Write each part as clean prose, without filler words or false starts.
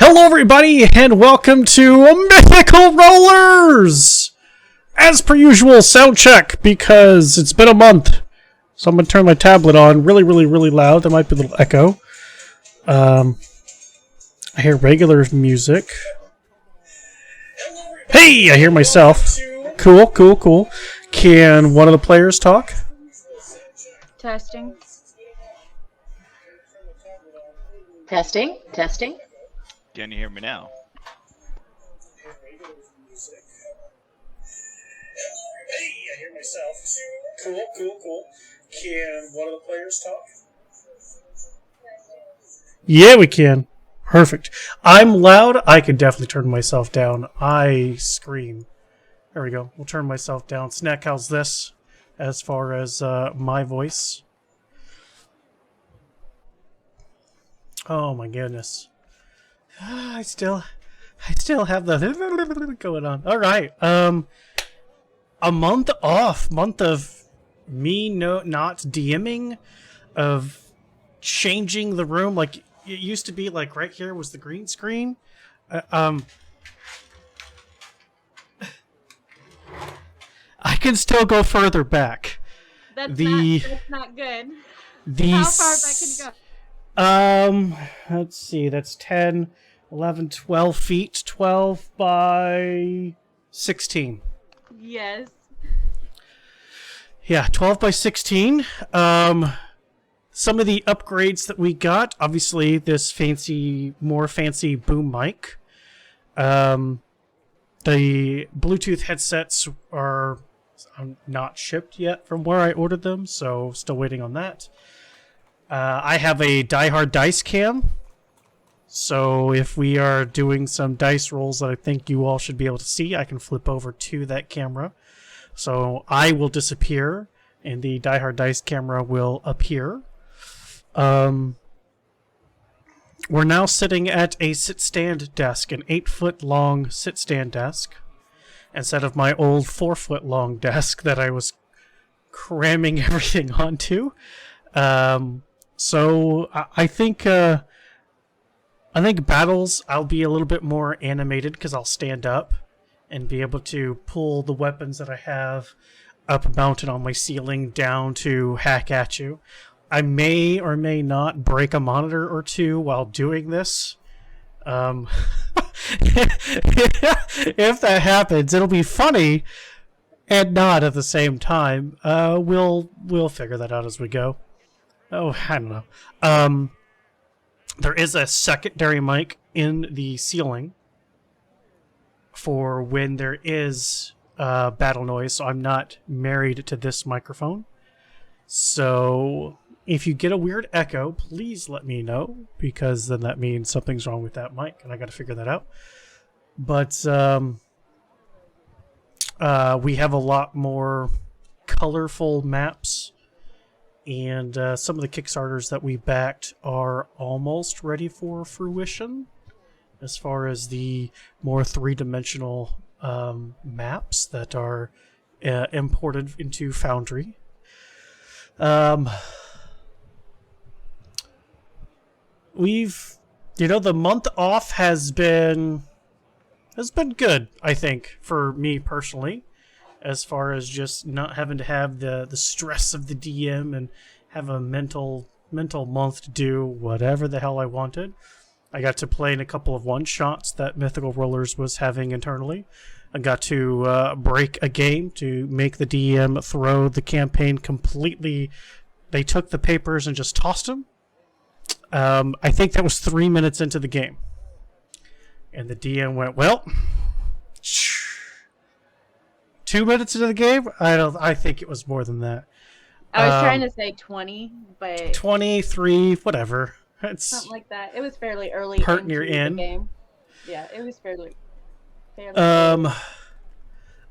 Hello everybody and welcome to Mythical Rollers! As per usual, sound check because it's been a month. So I'm going to turn my tablet on really loud. There might be a little echo. I hear regular music. Hey, I hear myself. Cool. Can one of the players talk? Testing. Testing. Can you hear me now? Hey, I hear myself. Cool. Can one of the players talk? Yeah, we can. Perfect. I'm loud. I could definitely turn myself down. I scream. There we go. We'll turn myself down. Snack, how's this as far as my voice? Oh my goodness. I still have the going on. All right. A month off. Month of me not DMing, of changing the room. Like it used to be. Like right here was the green screen. I can still go further back. That's not good. How far back can you go? Let's see, that's 10, 11, 12 feet, 12 by 16. Yes. Yeah, 12 by 16. Some of the upgrades that we got, obviously this more fancy boom mic. The Bluetooth headsets are not shipped yet from where I ordered them, so still waiting on that. I have a Die Hard dice cam, so if we are doing some dice rolls that I think you all should be able to see, I can flip over to that camera. So I will disappear, and the Die Hard dice camera will appear. We're now sitting at a sit-stand desk, an 8-foot-long sit-stand desk, instead of my old 4-foot-long desk that I was cramming everything onto. So I think battles I'll be a little bit more animated because I'll stand up and be able to pull the weapons that I have up mounted on my ceiling down to hack at you. I may or may not break a monitor or two while doing this. If that happens, it'll be funny and not at the same time. We'll figure that out as we go. Oh, I don't know. There is a secondary mic in the ceiling for when there is battle noise, so I'm not married to this microphone. So if you get a weird echo, please let me know, because then that means something's wrong with that mic, and I got to figure that out. But we have a lot more colorful maps. And some of the Kickstarters that we backed are almost ready for fruition as far as the more three-dimensional maps that are imported into Foundry. The month off has been good, I think, for me personally. As far as just not having to have the stress of the DM and have a mental month to do whatever the hell I wanted. I got to play in a couple of one-shots that Mythical Rollers was having internally. I got to break a game to make the DM throw the campaign completely. They took the papers and just tossed them. I think that was 3 minutes into the game. And the DM went, well... 2 minutes into the game? I think it was more than that. I was trying to say 20, but 23, whatever. It's something like that. It was fairly early part into near the in. game. Yeah, it was fairly early.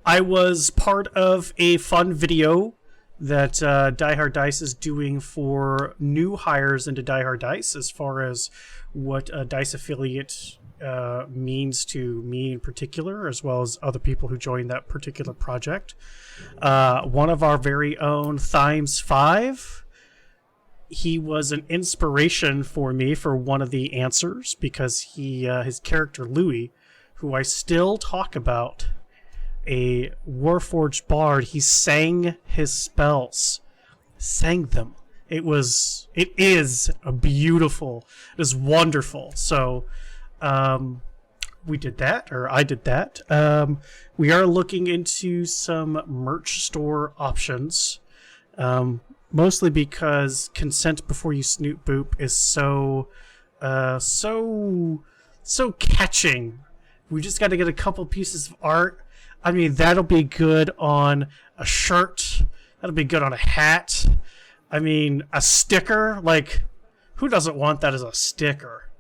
I was part of a fun video that Die Hard Dice is doing for new hires into Die Hard Dice, as far as what a Dice affiliate means to me in particular, as well as other people who joined that particular project. One of our very own Thimes5 he was an inspiration for me for one of the answers because his character Louis, who I still talk about, a Warforged bard, he sang his spells, sang them. It is a beautiful, it is wonderful. So, we did that, or I did that. We are looking into some merch store options. Mostly because consent before you snoop boop is so catching. We just got to get a couple pieces of art. I mean, that'll be good on a shirt. That'll be good on a hat. I mean, a sticker. Like, who doesn't want that as a sticker?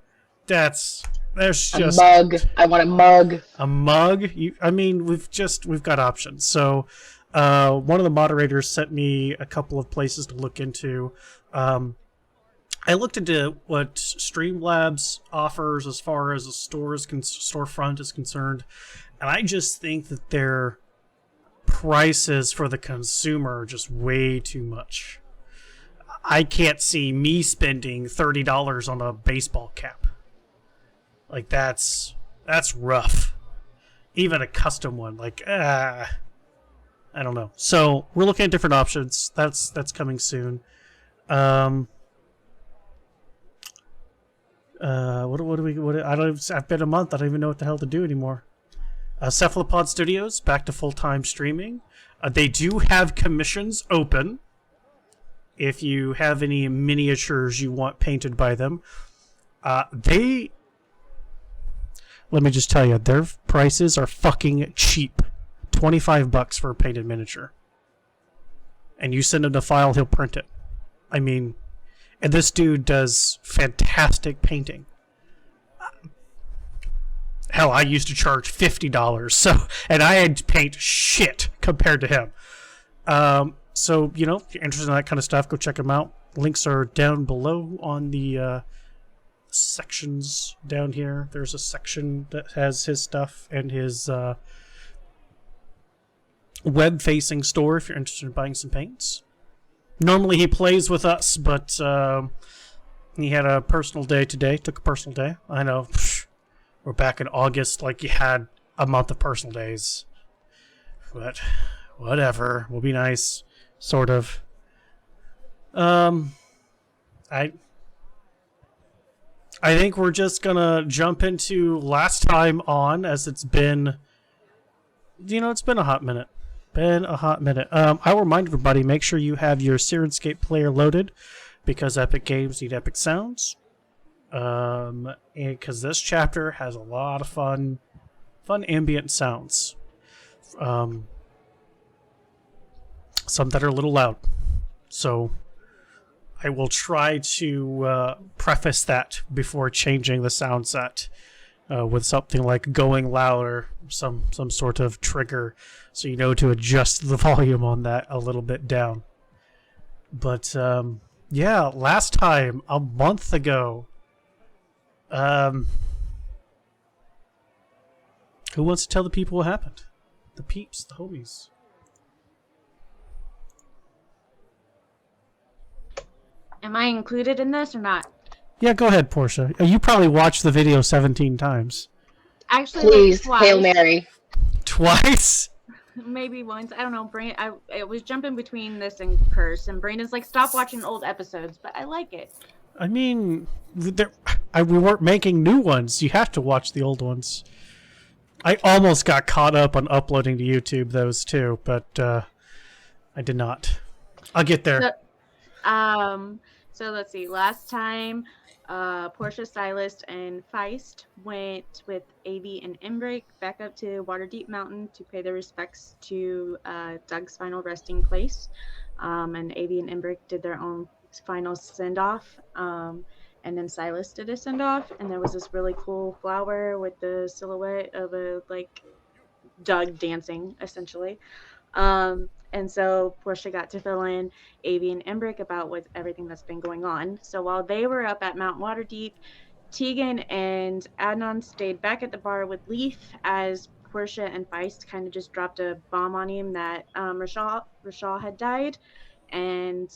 There's just a mug. I want a mug. A mug. We've got options. So. One of the moderators sent me a couple of places to look into. I looked into what Streamlabs offers as far as a storefront is concerned, and I just think that their prices for the consumer are just way too much. I can't see me spending $30 on a baseball cap. Like, that's rough. Even a custom one, I don't know. So we're looking at different options. That's coming soon. What do we? I've been a month. I don't even know what the hell to do anymore. Cephalopod Studios back to full-time streaming. They do have commissions open. If you have any miniatures you want painted by them, let me just tell you, their prices are fucking cheap. $25 for a painted miniature. And you send him the file, he'll print it. I mean, and this dude does fantastic painting. Hell, I used to charge $50, and I had to paint shit compared to him. So, if you're interested in that kind of stuff, go check him out. Links are down below on the sections down here. There's a section that has his stuff and his web-facing store if you're interested in buying some paints. Normally he plays with us, but he had a personal day today. Took a personal day. I know. We're back in August, like you had a month of personal days. But whatever. We'll be nice. Sort of. I think we're just gonna jump into last time on, as it's been it's been a hot minute. I'll remind everybody, make sure you have your Sirenscape player loaded, because Epic Games need epic sounds. Because this chapter has a lot of fun ambient sounds. Some that are a little loud. So I will try to preface that before changing the sound set. With something like going loud or some sort of trigger, so you know to adjust the volume on that a little bit down. But last time, a month ago, who wants to tell the people what happened? The peeps, the homies. Am I included in this or not? Yeah, go ahead, Portia. You probably watched the video 17 times. Actually, Please, twice. Hail Mary. Twice? Maybe once. I don't know. I was jumping between this and Curse, and Brandon's like, stop watching old episodes, but I like it. I mean, we weren't making new ones. You have to watch the old ones. I almost got caught up on uploading to YouTube those too, but I did not. I'll get there. So let's see. Last time, Portia, Stylist, and Feist went with AV and Embrake back up to Waterdeep Mountain to pay their respects to Doug's final resting place. And AV and Embrake did their own final send-off. And then Stylist did a send-off. And there was this really cool flower with the silhouette of a, Doug dancing, essentially. And so Portia got to fill in AV and Embrake about everything that's been going on. So while they were up at Mount Waterdeep, Tegan and Adnan stayed back at the bar with Leaf as Portia and Feist kind of just dropped a bomb on him that Rashal had died. And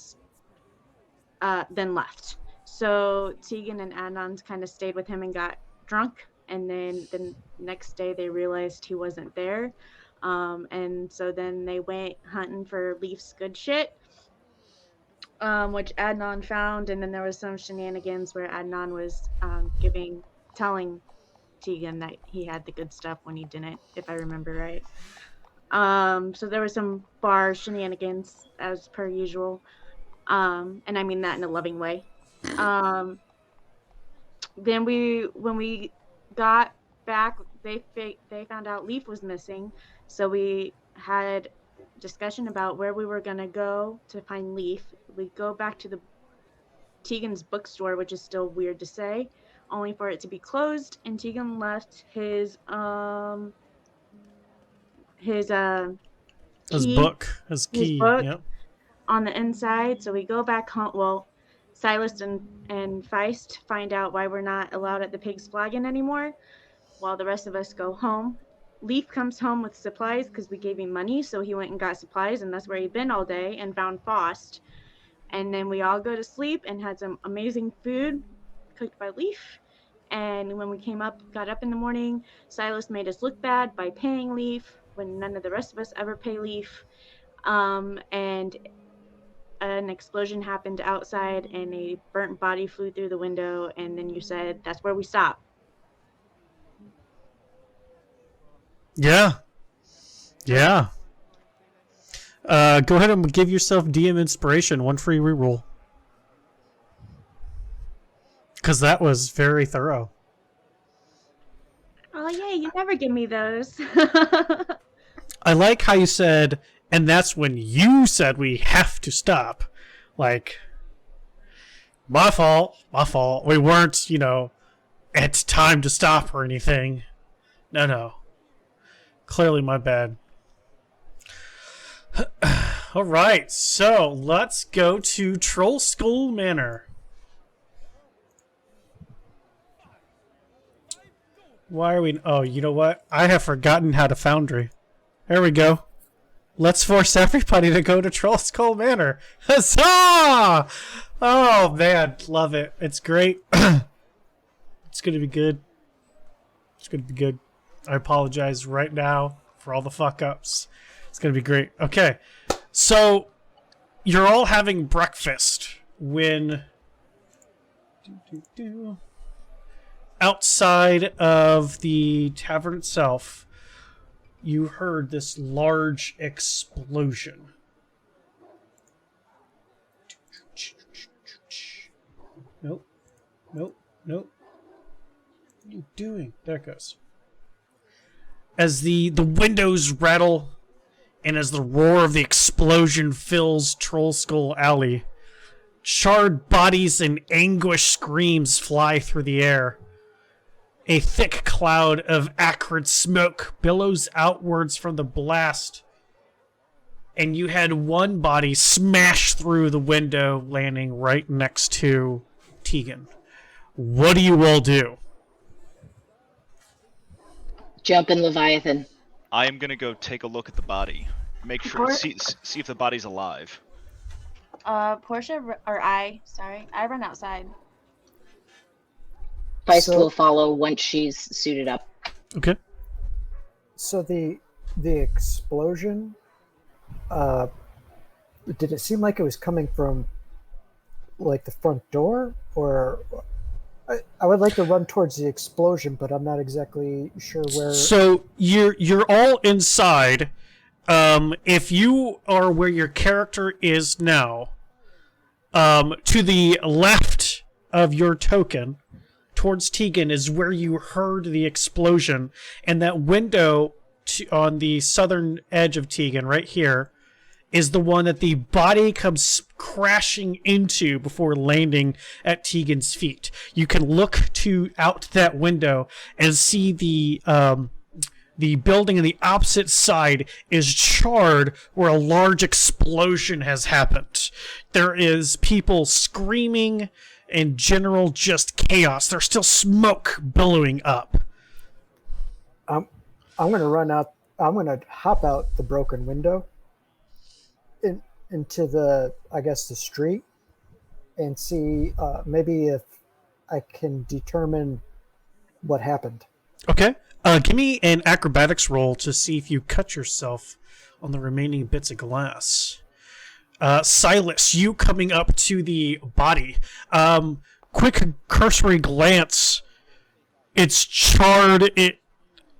then left. So Tegan and Adnan kind of stayed with him and got drunk. And then the next day they realized he wasn't there. And so then they went hunting for Leaf's good shit, which Adnan found. And then there was some shenanigans where Adnan was telling Tegan that he had the good stuff when he didn't, if I remember right. So there was some bar shenanigans as per usual. And I mean that in a loving way. Then when we got back, they found out Leaf was missing, so we had discussion about where we were gonna go to find Leaf. We go back to the Tegan's bookstore, which is still weird to say, only for it to be closed, and Tegan left his key Yep. on the inside. So we go back home. Well, Silas and Feist find out why we're not allowed at the Pig's Flagon anymore, while the rest of us go home. Leaf comes home with supplies because we gave him money, so he went and got supplies, and that's where he'd been all day, and found Faust. And then we all go to sleep and had some amazing food cooked by Leaf. And when we got up in the morning, Silas made us look bad by paying Leaf when none of the rest of us ever pay Leaf. And an explosion happened outside and a burnt body flew through the window, and then you said that's where we stop. Yeah. Go ahead and give yourself DM inspiration, 1 free reroll. Because that was very thorough. Oh yeah, you never give me those. I like how you said, and that's when you said we have to stop. Like, my fault. We weren't, it's time to stop or anything. No. Clearly my bad. All right, so let's go to Troll Skull Manor. Why are we... Oh, you know what? I have forgotten how to foundry. There we go. Let's force everybody to go to Troll Skull Manor. Huzzah! Oh, man. Love it. It's great. It's going to be good. I apologize right now for all the fuck-ups. It's going to be great. Okay. So, you're all having breakfast when... Outside of the tavern itself, you heard this large explosion. Nope. What are you doing? There it goes. As the windows rattle, and as the roar of the explosion fills Troll Skull Alley, charred bodies and anguished screams fly through the air. A thick cloud of acrid smoke billows outwards from the blast, and you had one body smash through the window, landing right next to Tegan. What do you all do? Jump in Leviathan. I am gonna go take a look at the body. Make sure see if the body's alive. Portia or I run outside. Feist will follow once she's suited up. Okay. So the explosion, did it seem like it was coming from like the front door, or I would like to run towards the explosion, but I'm not exactly sure where. So you're all inside. If you are where your character is now, to the left of your token, towards Tegan, is where you heard the explosion, and that window on the southern edge of Tegan, right here, is the one that the body comes crashing into before landing at Tegan's feet. You can look out that window and see the building on the opposite side is charred where a large explosion has happened. There is people screaming, in general, just chaos. There's still smoke billowing up. I'm going to run out. I'm going to hop out the broken window into the street, and see maybe if I can determine what happened. Okay. Give me an acrobatics roll to see if you cut yourself on the remaining bits of glass. Silas, you coming up to the body. Quick cursory glance. It's charred.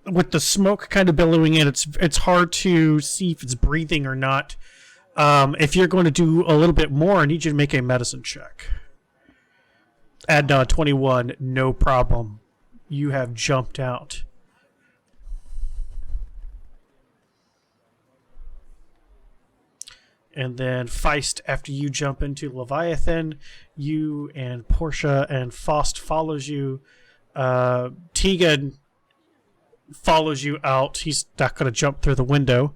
With the smoke kind of billowing in, it's hard to see if it's breathing or not. If you're going to do a little bit more, I need you to make a medicine check. Add 21, no problem. You have jumped out. And then Feist, after you jump into Leviathan, you and Portia and Faust follows you. Tegan follows you out. He's not going to jump through the window.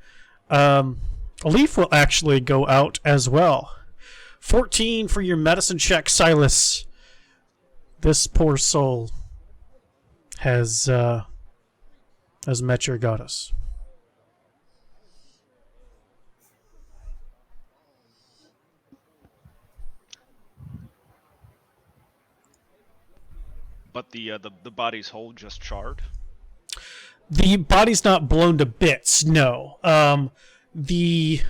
Leaf will actually go out as well. 14 for your medicine check, Silas. This poor soul has met your goddess. But the body's whole, just charred. The body's not blown to bits. No. The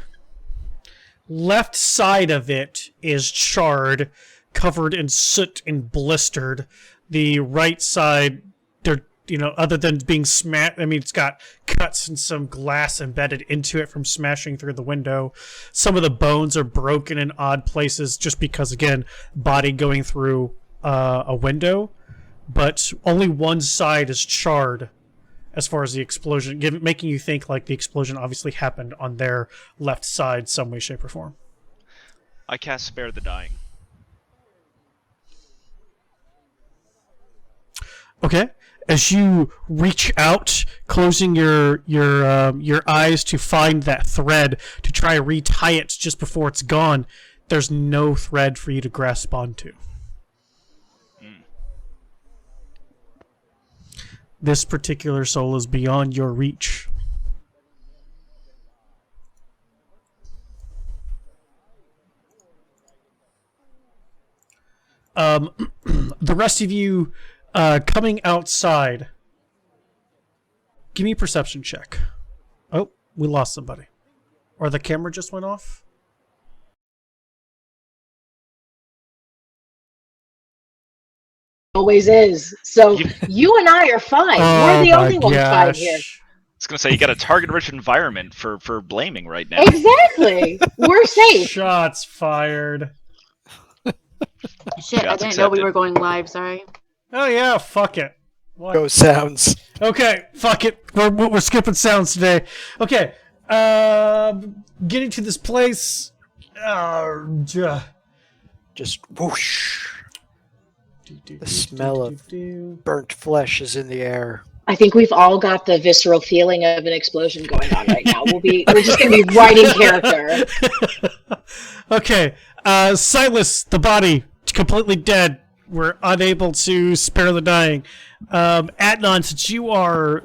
left side of it is charred, covered in soot and blistered. The right side, other than being smashed, it's got cuts and some glass embedded into it from smashing through the window. Some of the bones are broken in odd places just because, again, body going through a window. But only one side is charred as far as the explosion, making you think like the explosion obviously happened on their left side some way, shape, or form. I cast Spare the Dying. Okay. As you reach out, closing your eyes to find that thread, to try to retie it just before it's gone, there's no thread for you to grasp onto. This particular soul is beyond your reach. The rest of you coming outside, give me a perception check. Oh, we lost somebody. Or the camera just went off? Always is. So you and I are fine. We're the only ones fine here. I was gonna say you got a target-rich environment for blaming right now. Exactly. We're safe. Shots fired. Shit, I didn't know we were going live. Sorry. Oh yeah, fuck it. What? Go sounds. Okay, fuck it. We're skipping sounds today. Okay, getting to this place. Just whoosh. The smell of burnt flesh is in the air. I think we've all got the visceral feeling of an explosion going on right now. We're just going to be writing character. Okay, Silas, the body, completely dead. We're unable to spare the dying. Adnan, since you were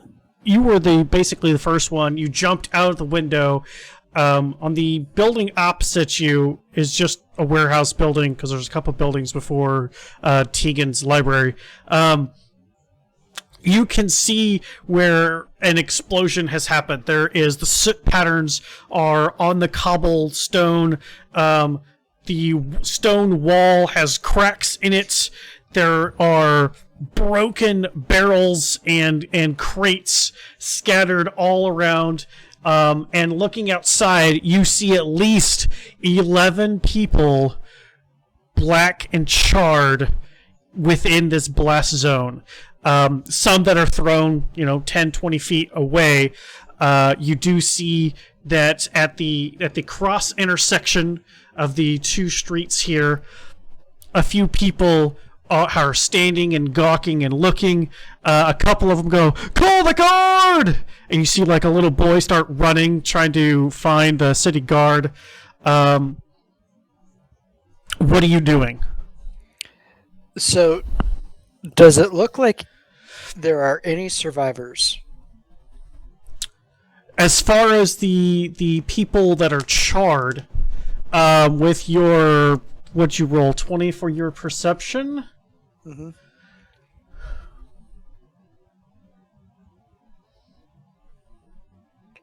basically the first one, you jumped out of the window. On the building opposite you is just a warehouse building, because there's a couple buildings before Tegan's library. You can see where an explosion has happened. There is the soot patterns are on the cobblestone. The stone wall has cracks in it. There are broken barrels and crates scattered all around. And looking outside, you see at least 11 people, black and charred, within this blast zone. Some that are thrown, 10, 20 feet away. You do see that at the cross intersection of the two streets here, a few people are standing and gawking and looking. A couple of them go, "Call the guard!" And you see like a little boy start running, trying to find the city guard. What are you doing? So, does it look like there are any survivors? As far as the people that are charred, with your What'd you roll? 20 for your perception? Mm-hmm.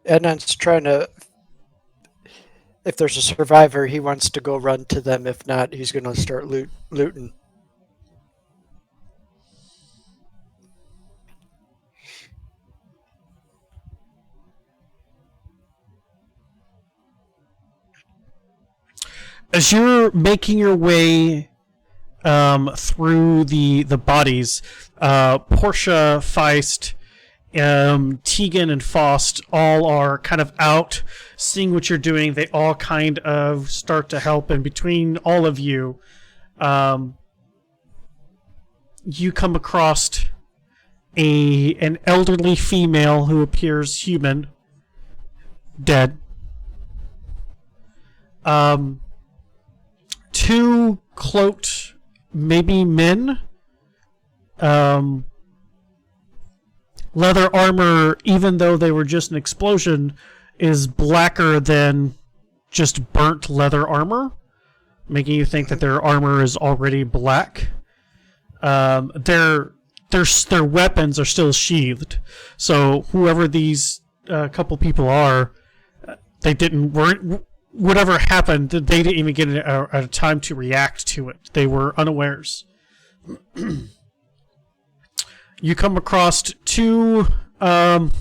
Ednan's trying to... If there's a survivor, he wants to go run to them. If not, he's going to start looting. As you're making your way through the bodies, Portia, Feist, Tegan, and Faust all are kind of out, seeing what you're doing. They all kind of start to help, and between all of you, you come across an elderly female who appears human, dead. Two cloaked, maybe men. Leather armor, even though they were just an explosion, is blacker than just burnt leather armor, making you think that their armor is already black. Their weapons are still sheathed, so whoever these couple people are, weren't. Whatever happened, they didn't even get a time to react to it. They were unawares. You come across two human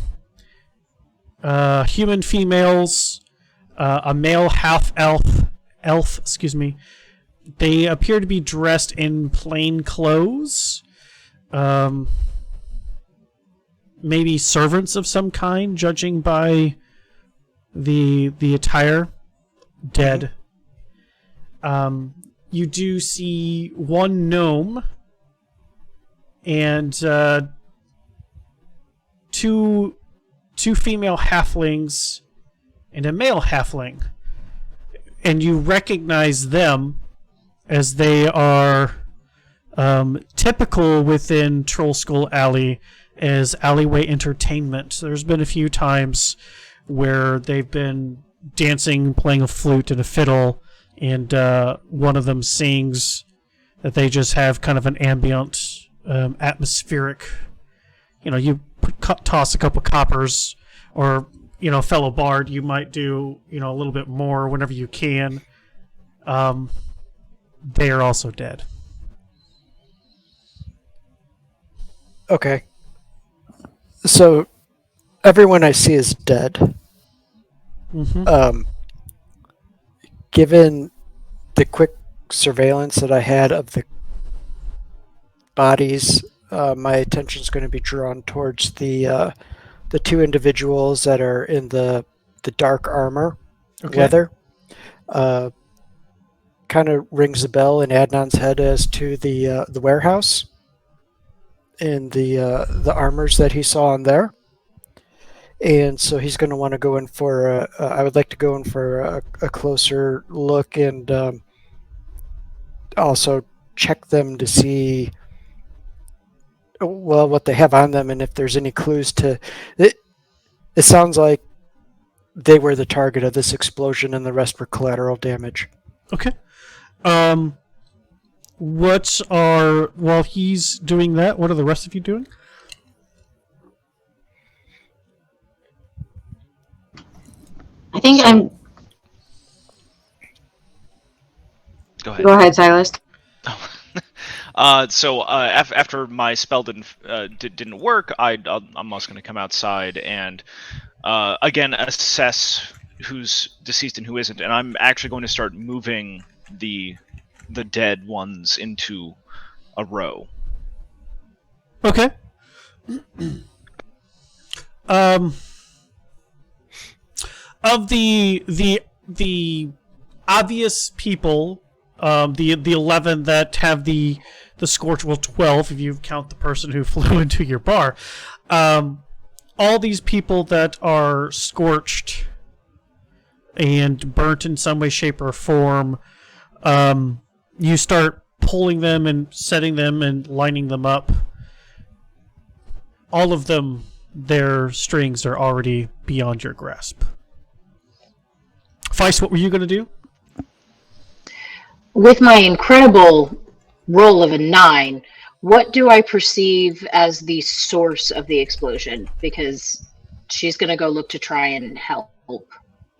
females, a male elf, excuse me. They appear to be dressed in plain clothes. Maybe servants of some kind, judging by the attire. Dead. You do see one gnome and two female halflings and a male halfling, and you recognize them as they are typical within Troll Skull Alley as alleyway entertainment. There's been a few times where they've been dancing, playing a flute and a fiddle, and one of them sings that they just have kind of an ambient, atmospheric, you toss a couple coppers, or, fellow bard, you might do, a little bit more whenever you can. They are also dead. Okay. So, everyone I see is dead. Mm-hmm. Given the quick surveillance that I had of the bodies, my attention is going to be drawn towards the two individuals that are in the dark armor, leather. Kind of rings a bell in Adnan's head as to the warehouse and the armors that he saw in there. And so he's going to want to go in for I would like to go in for a closer look, and also check them to see, well, what they have on them and if there's any clues to it. It sounds like they were the target of this explosion and the rest were collateral damage. Okay. While he's doing that, what are the rest of you doing? I think I'm... Go ahead. Go ahead, Silas. So after my spell didn't work, I'm also going to come outside and again assess who's deceased and who isn't, and I'm actually going to start moving the dead ones into a row. Okay. Of the obvious people, the 11 that have the scorch, well, 12 if you count the person who flew into your bar, all these people that are scorched and burnt in some way, shape, or form, you start pulling them and setting them and lining them up. All of them, their strings are already beyond your grasp. Feist, what were you going to do? with my incredible roll of a 9, what do I perceive as the source of the explosion? Because she's going to go look to try and help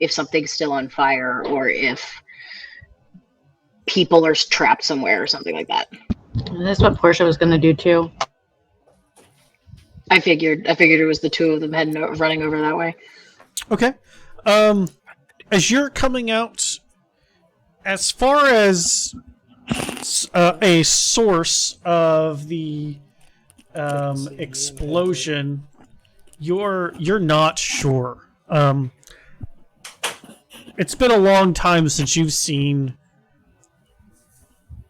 if something's still on fire or if people are trapped somewhere or something like that. That's what Portia was going to do too. I figured it was the two of them running over that way. Okay. As you're coming out, as far as a source of the explosion, you're not sure. It's been a long time since you've seen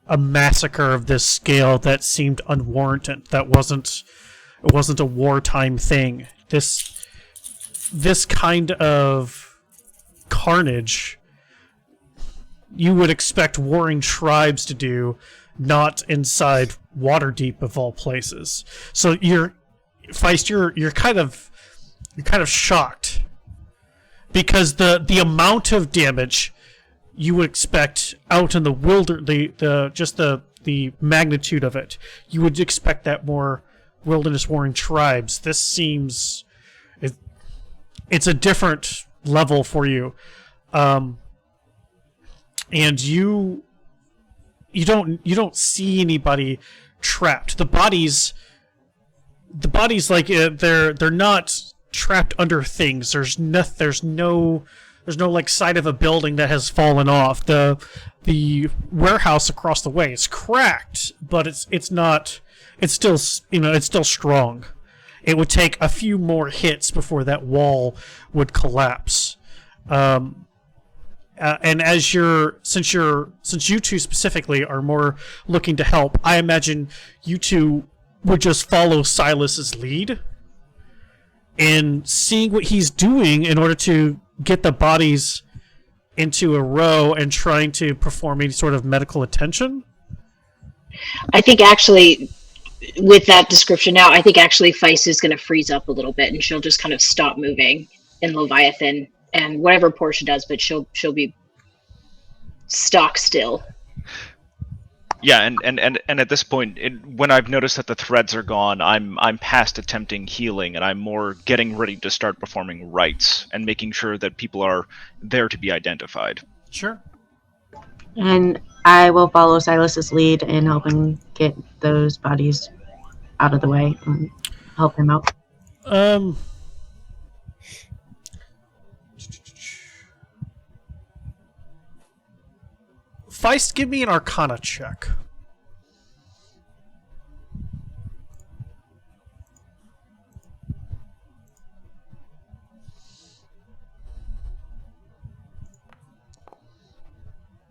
a massacre of this scale that seemed unwarranted. It wasn't a wartime thing. This kind of carnage you would expect warring tribes to do, not inside Waterdeep of all places. So Feist, you're kind of shocked because the amount of damage you would expect out in the the magnitude of it, you would expect that more wilderness warring tribes. This seems it's a different level for you. And you don't see anybody trapped. The bodies like they're not trapped under things. There's no like side of a building that has fallen off. The warehouse across the way is cracked, but it's still strong. It would take a few more hits before that wall would collapse. And since you two specifically are more looking to help, I imagine you two would just follow Silas's lead in seeing what he's doing in order to get the bodies into a row and trying to perform any sort of medical attention. I think actually, with that description now, I think actually Feist is going to freeze up a little bit and she'll just kind of stop moving in Leviathan and whatever Portia does, but she'll be stock still. Yeah, and at this point, when I've noticed that the threads are gone, I'm past attempting healing, and I'm more getting ready to start performing rites and making sure that people are there to be identified. Sure. And I will follow Silas's lead in helping get those bodies out of the way and help him out. Feist, give me an Arcana check.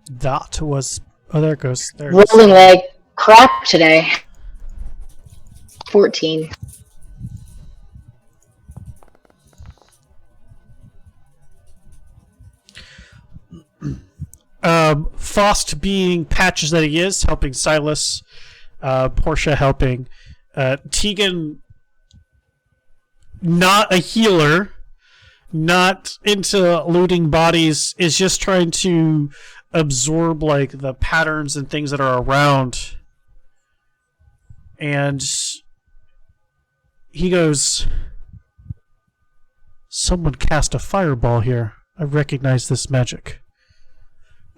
That was... Oh, there it goes. There it is. Rolling like crap today. 14. Faust being patches that he is, helping Silas, Portia helping, Tegan, not a healer, not into looting bodies, is just trying to absorb like the patterns and things that are around. And he goes, "Someone cast a fireball here. I recognize this magic."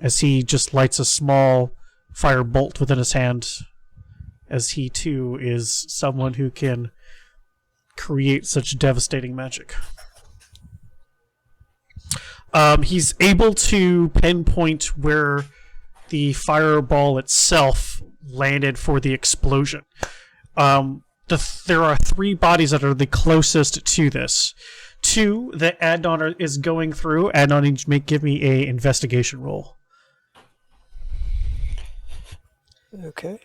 As he just lights a small fire bolt within his hand, as he too is someone who can create such devastating magic. He's able to pinpoint where the fireball itself landed for the explosion. There are 3 bodies that are the closest to this. 2 that Adnan is going through. Adnan, may give me a investigation roll. Okay.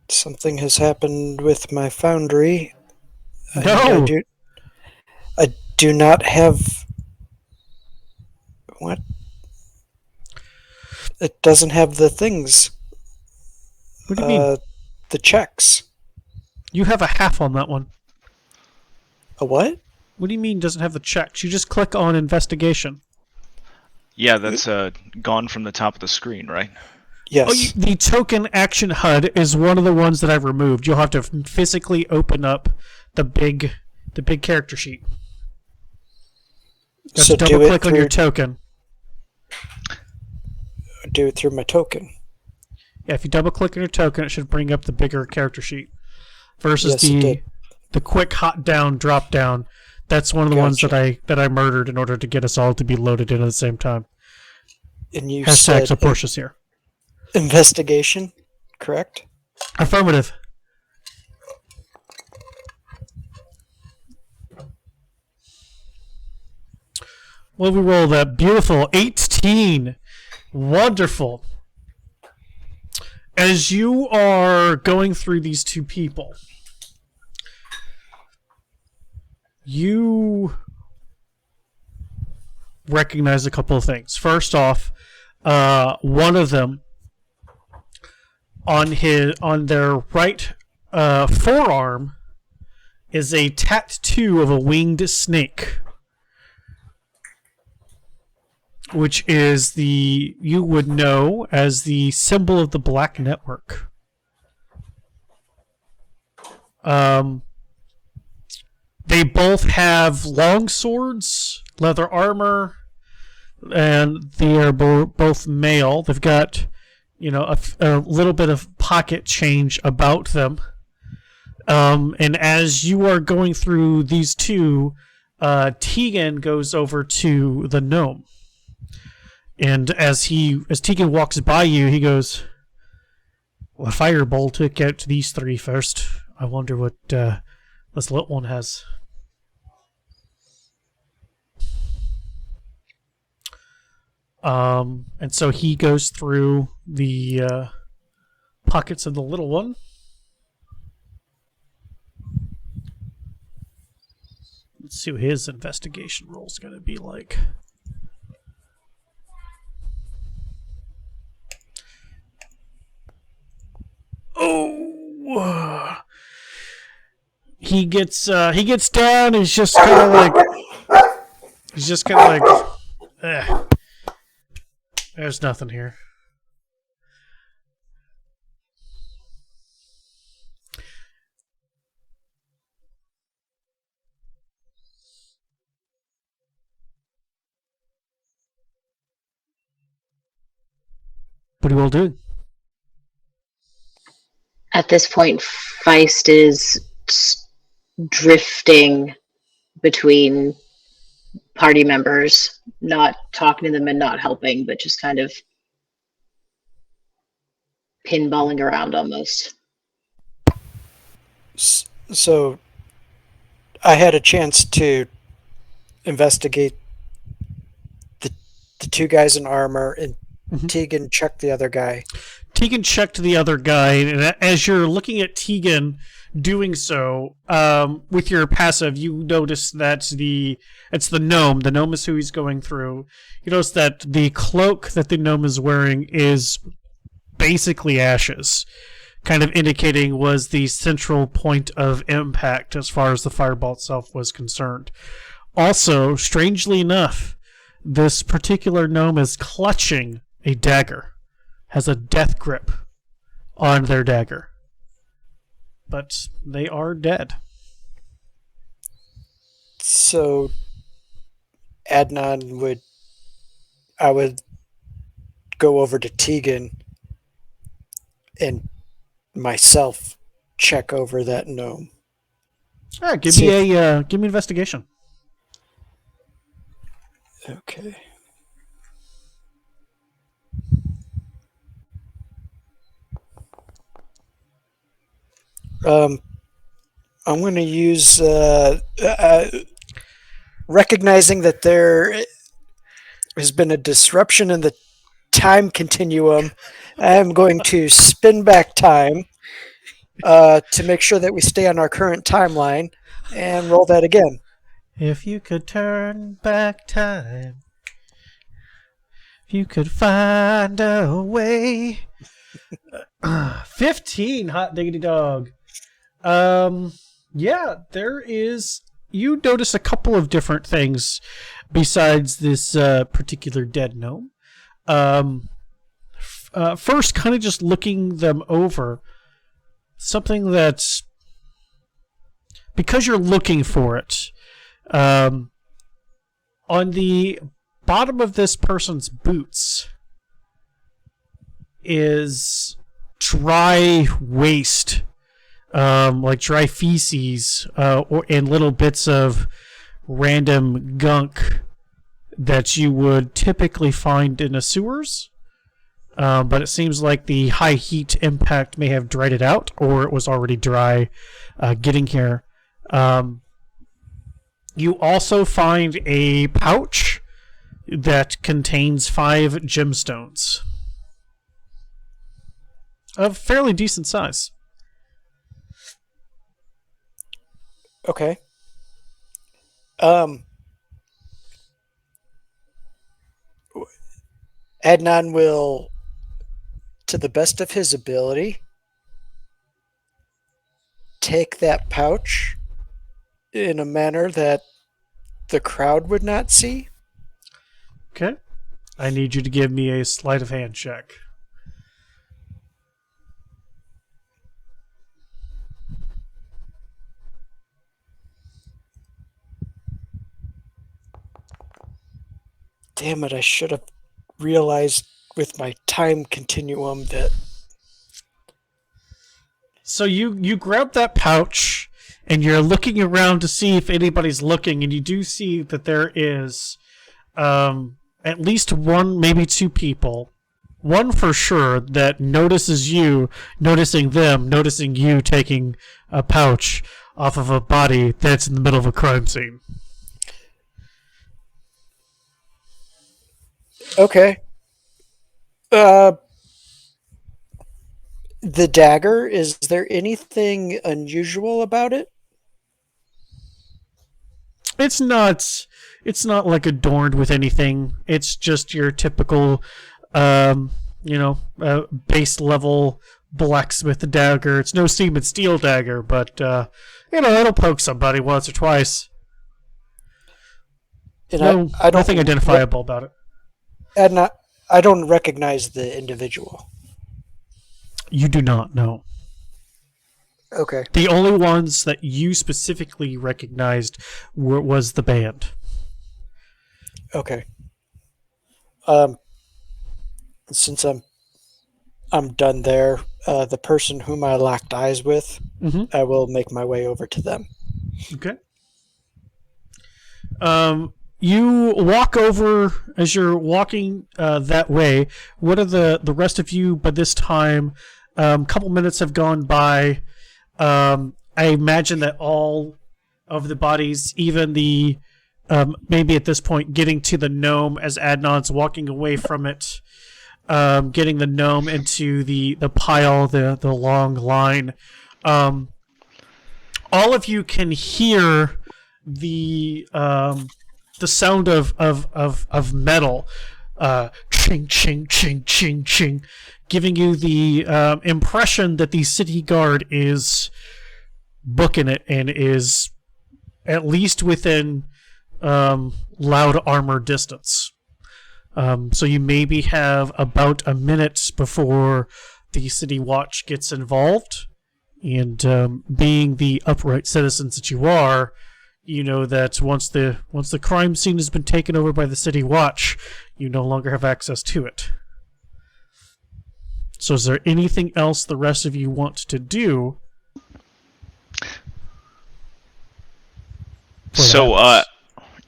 Something has happened with my foundry. No! I do not have... What? It doesn't have the things. What do you mean? The checks. You have a half on that one. A what? What do you mean doesn't have the checks? You just click on investigation. Yeah, that's gone from the top of the screen, right? Yes. Oh, the token action HUD is one of the ones that I've removed. You'll have to physically open up the big character sheet. You have So to double click on your through- token. Do it through my token. Yeah, if you double click on your token, it should bring up the bigger character sheet. Versus Yes, it did. the quick hot down drop down. That's one of the ones Gotcha. that I murdered in order to get us all to be loaded in at the same time. And you Hashtag said so Portia's here. investigation, correct? Affirmative. Well, we roll that beautiful 18. Wonderful. As you are going through these two people, you recognize a couple of things. First off, one of them on their right forearm is a tattoo of a winged snake, which is you would know as the symbol of the Black Network. They both have long swords, leather armor, and they are both male. They've got, a little bit of pocket change about them. And as you are going through these two, Tegan goes over to the gnome. And as Tegan walks by you, he goes, "Well, a firebolt took out these three first. I wonder what this little one has." And so he goes through the pockets of the little one. Let's see what his investigation roll is going to be like. Oh, he gets down. He's just kind of like, there's nothing here. What are you all doing? At this point, Feist is drifting between party members, not talking to them and not helping, but just kind of pinballing around almost. So I had a chance to investigate the two guys in armor, and Tegan checked the other guy. Tegan checked the other guy, and as you're looking at Tegan doing so, with your passive, you notice that it's the gnome. The gnome is who he's going through. You notice that the cloak that the gnome is wearing is basically ashes, kind of indicating was the central point of impact as far as the fireball itself was concerned. Also, strangely enough, this particular gnome is clutching a dagger, has a death grip on their dagger. But they are dead. So Adnan I would go over to Tegan and myself check over that gnome. Give me investigation. Okay. I'm going to use recognizing that there has been a disruption in the time continuum. I am going to spin back time to make sure that we stay on our current timeline and roll that again. If you could turn back time, if you could find a way. 15, hot diggity dog. Yeah, there is you notice a couple of different things besides this particular dead gnome. First, kind of just looking them over, something that's, because you're looking for it, on the bottom of this person's boots is dry waste, like dry feces, and little bits of random gunk that you would typically find in a sewers. But it seems like the high heat impact may have dried it out, or it was already dry getting here. You also find a pouch that contains 5 gemstones of fairly decent size. Okay. Adnan will, to the best of his ability, take that pouch in a manner that the crowd would not see. Okay. I need you to give me a sleight of hand check. Damn it, I should have realized with my time continuum that... So you grab that pouch, and you're looking around to see if anybody's looking, and you do see that there is at least one, maybe 2 people. One for sure that notices you, noticing them, noticing you taking a pouch off of a body that's in the middle of a crime scene. Okay. The dagger, is there anything unusual about it? It's not like adorned with anything. It's just your typical base level blacksmith dagger. It's no seaman steel dagger, but it'll poke somebody once or twice. And I don't nothing identifiable about it. And I don't recognize the individual. You do not know. Okay. The only ones that you specifically recognized was the band. Okay. Since I'm done there, the person whom I locked eyes with, I will make my way over to them. Okay. You walk over. As you're walking that way, what are the rest of you? By this time, a couple minutes have gone by. I imagine that all of the bodies, even the maybe at this point getting to the gnome as Adnan's walking away from it, getting the gnome into the pile, the long line. All of you can hear the sound of metal, ching ching ching ching ching, giving you the impression that the city guard is booking it and is at least within loud armor distance. So you maybe have about a minute before the city watch gets involved, and being the upright citizens that you are, you know that once the crime scene has been taken over by the city watch, you no longer have access to it. So is there anything else the rest of you want to do? So,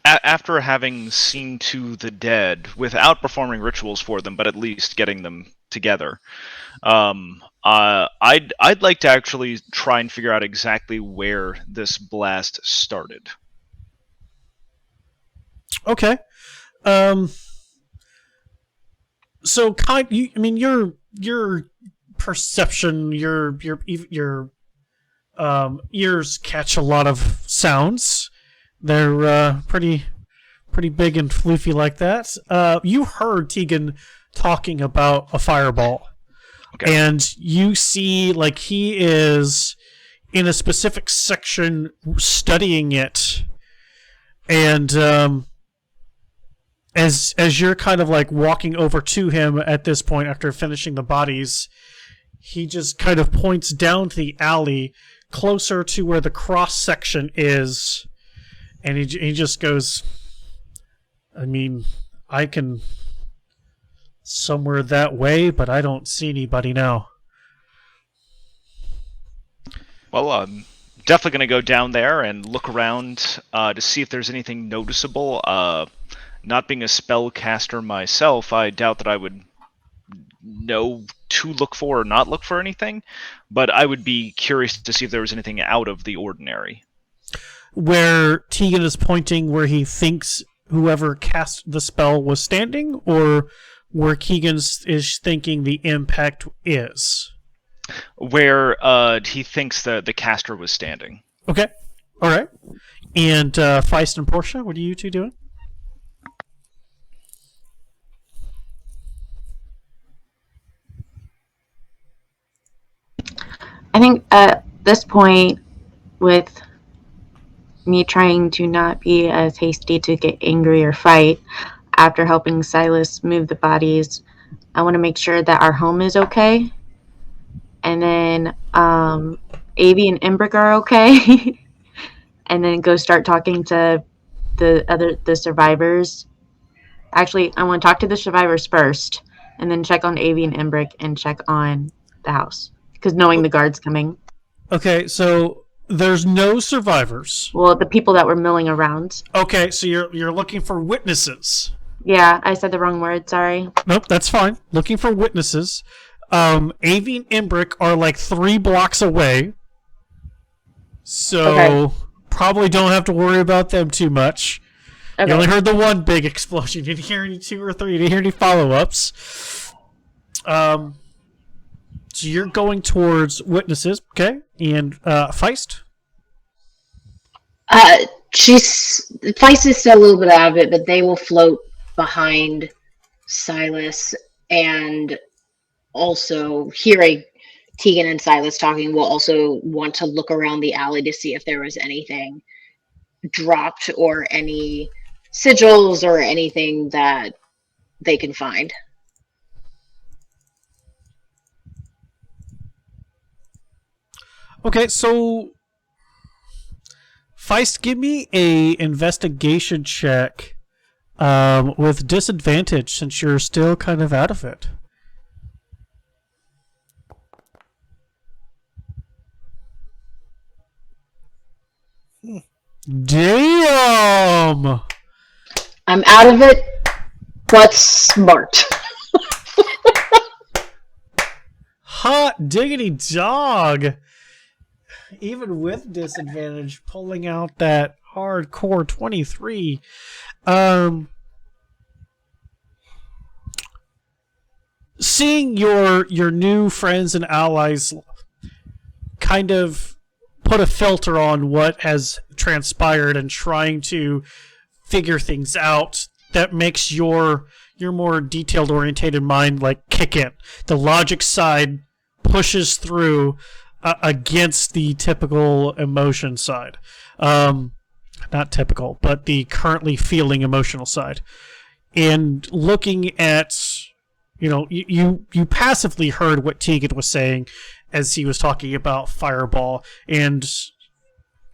after having seen to the dead, without performing rituals for them, but at least getting them together, I'd like to actually try and figure out exactly where this blast started. Okay. So your perception, your ears catch a lot of sounds. They're pretty big and floofy like that. You heard Tegan talking about a fireball. Okay. And you see, like, he is in a specific section studying it And as you're kind of like walking over to him at this point after finishing the bodies, he just kind of points down to the alley closer to where the cross section is, and he just goes, I mean, I can somewhere that way, but I don't see anybody now. Well, I'm definitely going to go down there and look around to see if there's anything noticeable. Not being a spellcaster myself, I doubt that I would know to look for or not look for anything, but I would be curious to see if there was anything out of the ordinary. Where Tegan is pointing where he thinks whoever cast the spell was standing, or where Keegan is thinking the impact is? Where he thinks the caster was standing. Okay. All right. And Feist and Portia, what are you two doing? I think at this point, with me trying to not be as hasty to get angry or fight, after helping Silas move the bodies, I want to make sure that our home is okay. And then Avi and Embrick are okay. And then go start talking to the survivors. Actually, I want to talk to the survivors first, and then check on Avi and Embrick and check on the house. Because knowing the guard's coming. Okay, so there's no survivors. Well, the people that were milling around. Okay, so you're looking for witnesses. Yeah, I said the wrong word, sorry. Nope, that's fine. Looking for witnesses. Avi and Embrick are like 3 blocks away. So probably don't have to worry about them too much. Okay. You only heard the one big explosion. You didn't hear any 2 or 3. You didn't hear any follow-ups. So you're going towards witnesses, okay? And Feist? Feist is still a little bit out of it, but they will float behind Silas, and also hearing Tegan and Silas talking will also want to look around the alley to see if there was anything dropped or any sigils or anything that they can find. Okay, so Feist, give me a investigation check with disadvantage since you're still kind of out of it. Damn! I'm out of it, but smart. Hot diggity dog! Even with disadvantage, pulling out that hardcore 23. Seeing your new friends and allies kind of put a filter on what has transpired and trying to figure things out, that makes your more detailed orientated mind like kick in. The logic side pushes through against the typical emotion side. Not typical, but the currently feeling emotional side. And looking at, you passively heard what Tegan was saying as he was talking about Fireball and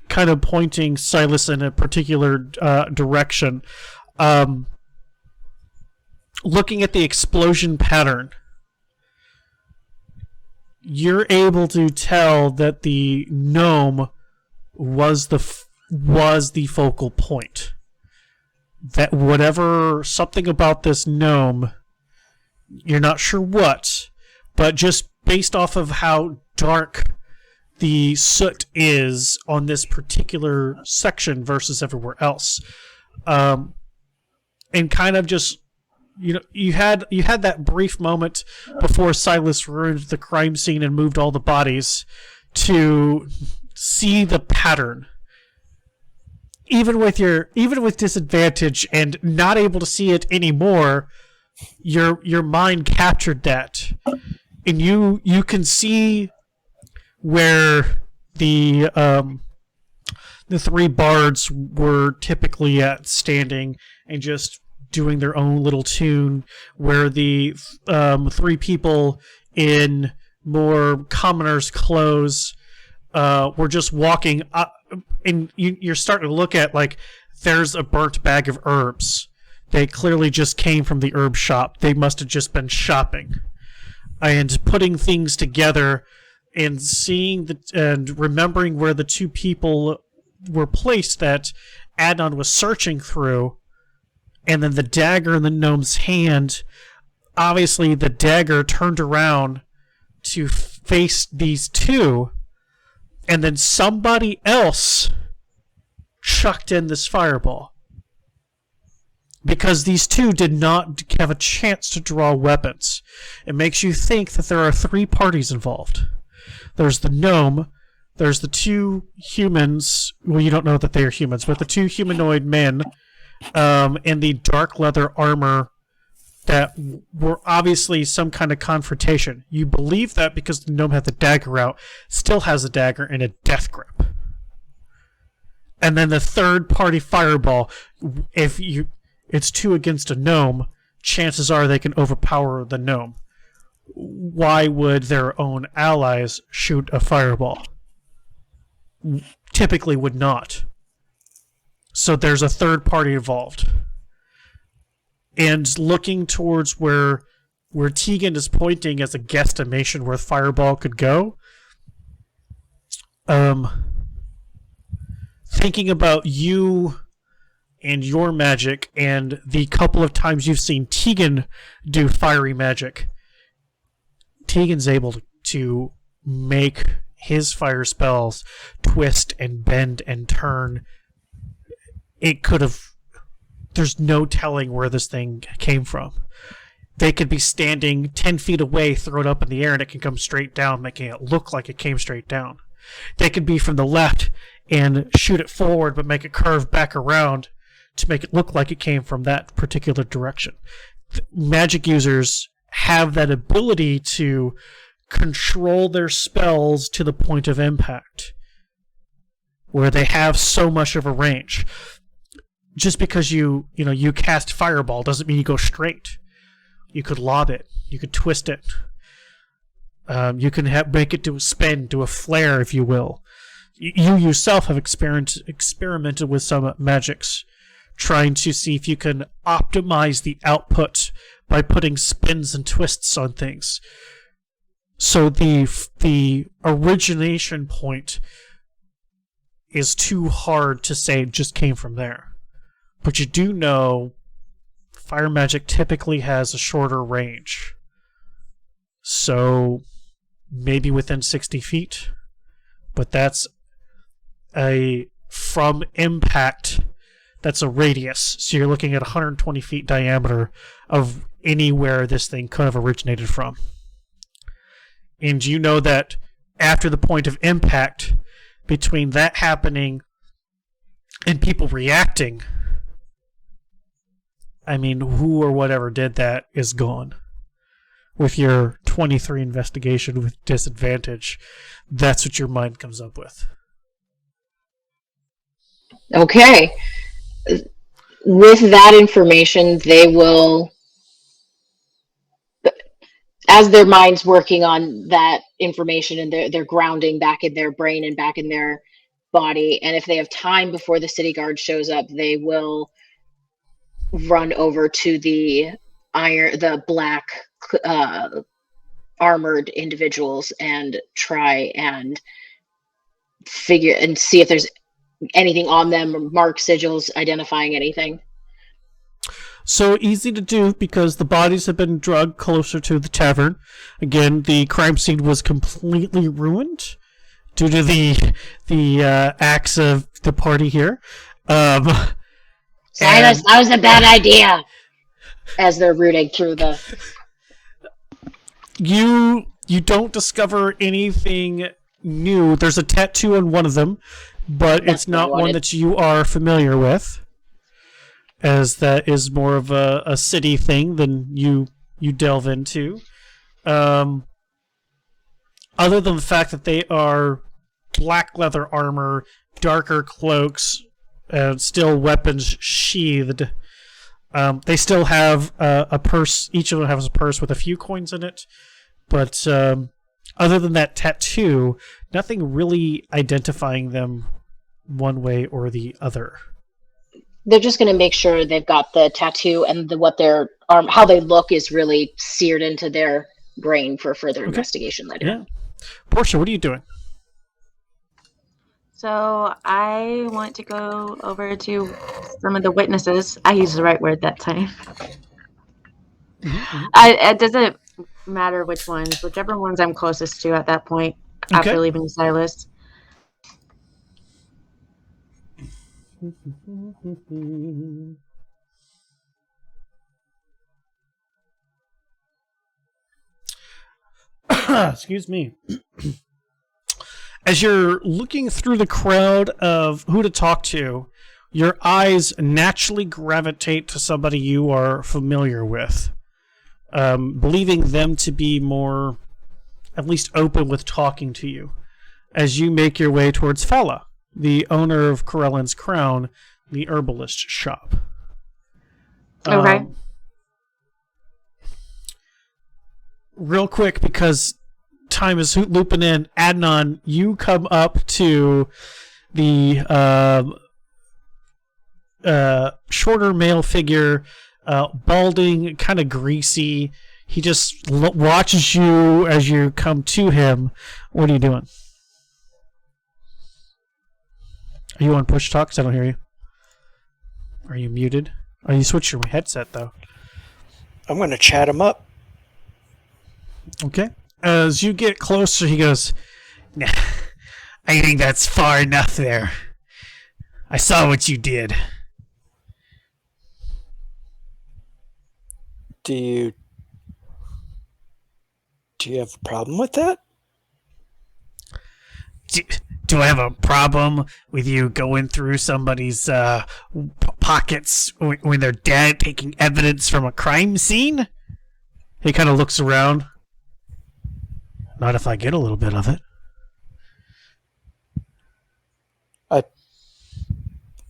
kind of pointing Silas in a particular direction. Looking at the explosion pattern, you're able to tell that the gnome was the focal point. That something about this gnome, you're not sure what, but just based off of how dark the soot is on this particular section versus everywhere else, and kind of just, you had that brief moment before Silas ruined the crime scene and moved all the bodies to see the pattern. Even with disadvantage and not able to see it anymore, your mind captured that, and you can see where the the three bards were typically standing and just doing their own little tune, where the three people in more commoners' clothes were just walking up, and you're starting to look at, like, there's a burnt bag of herbs. They clearly just came from the herb shop. They must have just been shopping. And putting things together and seeing and remembering where the two people were placed that Adnan was searching through, and then the dagger in the gnome's hand, obviously the dagger turned around to face these two, and then somebody else chucked in this fireball. Because these two did not have a chance to draw weapons. It makes you think that there are three parties involved. There's the gnome, there's the two humans, well, you don't know that they are humans, but the two humanoid men in the dark leather armor that were obviously some kind of confrontation. You believe that because the gnome had the dagger out, still has a dagger and a death grip. And then the third party fireball, it's two against a gnome, chances are they can overpower the gnome. Why would their own allies shoot a fireball? Typically would not. So there's a third party involved. And looking towards where Tegan is pointing as a guesstimation where fireball could go, thinking about you and your magic and the couple of times you've seen Tegan do fiery magic, Tegan's able to make his fire spells twist and bend and turn. It could have... There's no telling where this thing came from. They could be standing 10 feet away, throw it up in the air, and it can come straight down, making it look like it came straight down. They could be from the left and shoot it forward, but make it curve back around to make it look like it came from that particular direction. Magic users have that ability to control their spells to the point of impact, where they have so much of a range. Just because you cast fireball doesn't mean you go straight. You could lob it. You could twist it. You can make it do a spin, do a flare, if you will. You yourself have experimented with some magics, trying to see if you can optimize the output by putting spins and twists on things. So the origination point is too hard to say it just came from there. But you do know fire magic typically has a shorter range. So maybe within 60 feet. But that's from impact, that's a radius. So you're looking at 120 feet diameter of anywhere this thing could have originated from. And you know that after the point of impact, between that happening and people reacting, I mean, who or whatever did that is gone. With your 23 investigation with disadvantage, that's what your mind comes up with. Okay. With that information, they will, as their mind's working on that information and they're grounding back in their brain and back in their body, and if they have time before the city guard shows up, they will run over to the black armored individuals and try and figure and see if there's anything on them, mark sigils identifying anything. So easy to do because the bodies have been dragged closer to the tavern. Again, the crime scene was completely ruined due to the acts of the party here. Silas, that was a bad idea. As they're rooting through the... You don't discover anything new. There's a tattoo on one of them, but it's not one that you are familiar with, as that is more of a city thing than you delve into. Other than the fact that they are black leather armor, darker cloaks, still weapons sheathed. They still have a purse. Each of them has a purse with a few coins in it. But other than that tattoo, nothing really identifying them one way or the other. They're just going to make sure they've got the tattoo and what their how they look is really seared into their brain for further investigation later. Yeah. Portia, what are you doing? So I want to go over to some of the witnesses. I used the right word that time. It doesn't matter which ones, whichever ones I'm closest to at that point after leaving Silas. Excuse me. As you're looking through the crowd of who to talk to, your eyes naturally gravitate to somebody you are familiar with, believing them to be more, at least open with talking to you, as you make your way towards Fella, the owner of Corellan's Crown, the herbalist shop. Okay. Real quick, because time is looping in, Adnan, you come up to the shorter male figure, balding, kind of greasy. He just watches you as you come to him. What are you doing? Are you on push talk? 'Cause I don't hear you. Are you muted? Are you switch your headset though? I'm going to chat him up. Okay. As you get closer, he goes, "Nah, I think that's far enough there. I saw what you did." Do you have a problem with that? Do I have a problem with you going through somebody's pockets when they're dead, taking evidence from a crime scene? He kind of looks around. Not if I get a little bit of it.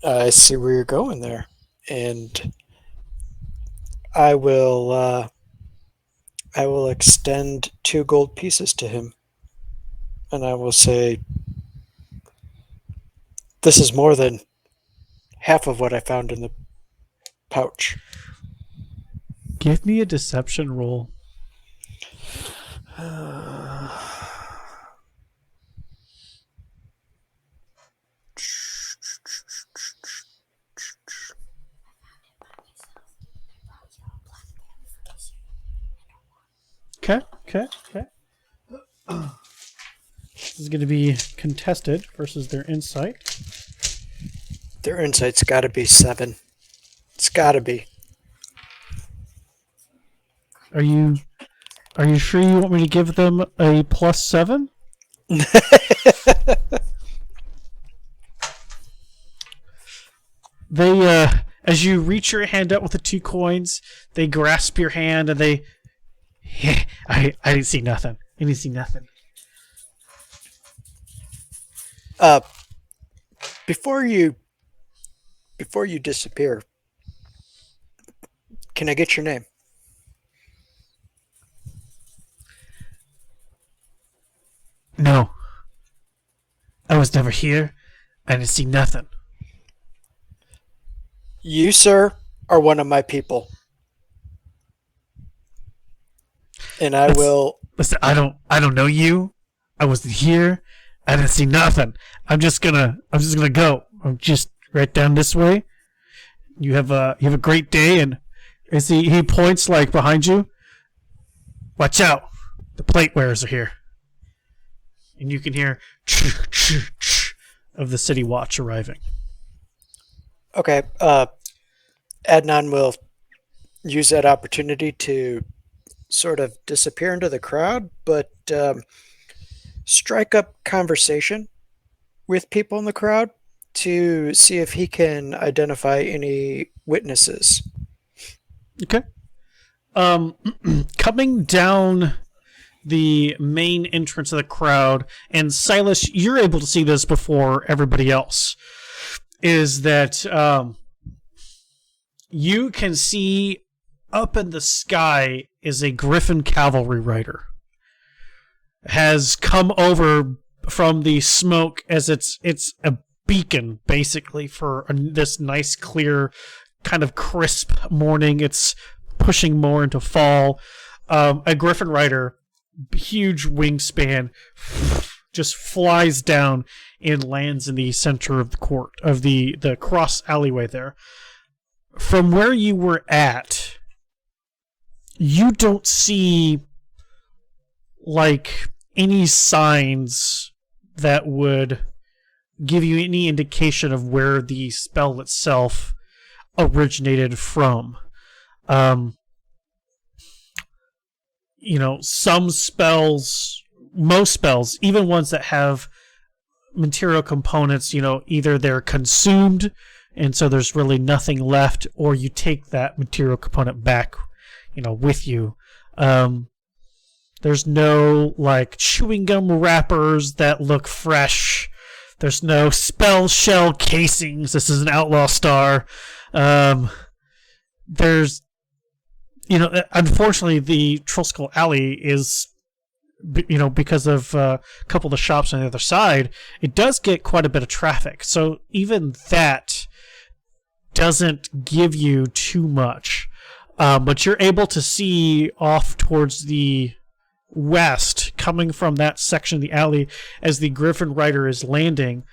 I see where you're going there, and I will extend 2 gold pieces to him, and I will say, "This is more than half of what I found in the pouch." Give me a deception roll. Okay. This is going to be contested versus their insight. Their insight's got to be 7. It's got to be. Are you sure you want me to give them a +7? They, as you reach your hand up with the 2 coins, they grasp your hand and they, I didn't see nothing. Before you disappear, can I get your name? No. I was never here. I didn't see nothing. You, sir, are one of my people. And I will... Listen, I don't know you. I wasn't here. I didn't see nothing. I'm just gonna go. I'm just right down this way. You have a great day, and as he points like behind you. Watch out. The plate wearers are here. And you can hear of the city watch arriving. Okay, Adnan will use that opportunity to sort of disappear into the crowd, but strike up conversation with people in the crowd to see if he can identify any witnesses. Okay. Coming down the main entrance of the crowd, and Silas, you're able to see this before everybody else, is that you can see up in the sky is a Griffin cavalry rider. Has come over from the smoke as it's a beacon, basically, for this nice, clear, kind of crisp morning. It's pushing more into fall. A Griffin rider, huge wingspan, just flies down and lands in the center of the court, of the cross alleyway there. From where you were at, you don't see like any signs that would give you any indication of where the spell itself originated from. Some spells, most spells, even ones that have material components, either they're consumed and so there's really nothing left, or you take that material component back, with you. There's no like chewing gum wrappers that look fresh. There's no spell shell casings. This is an outlaw star. There's, unfortunately, the Trollskull Alley is, because of a couple of the shops on the other side, it does get quite a bit of traffic. So even that doesn't give you too much. But you're able to see off towards the west, coming from that section of the alley as the Griffin Rider is landing,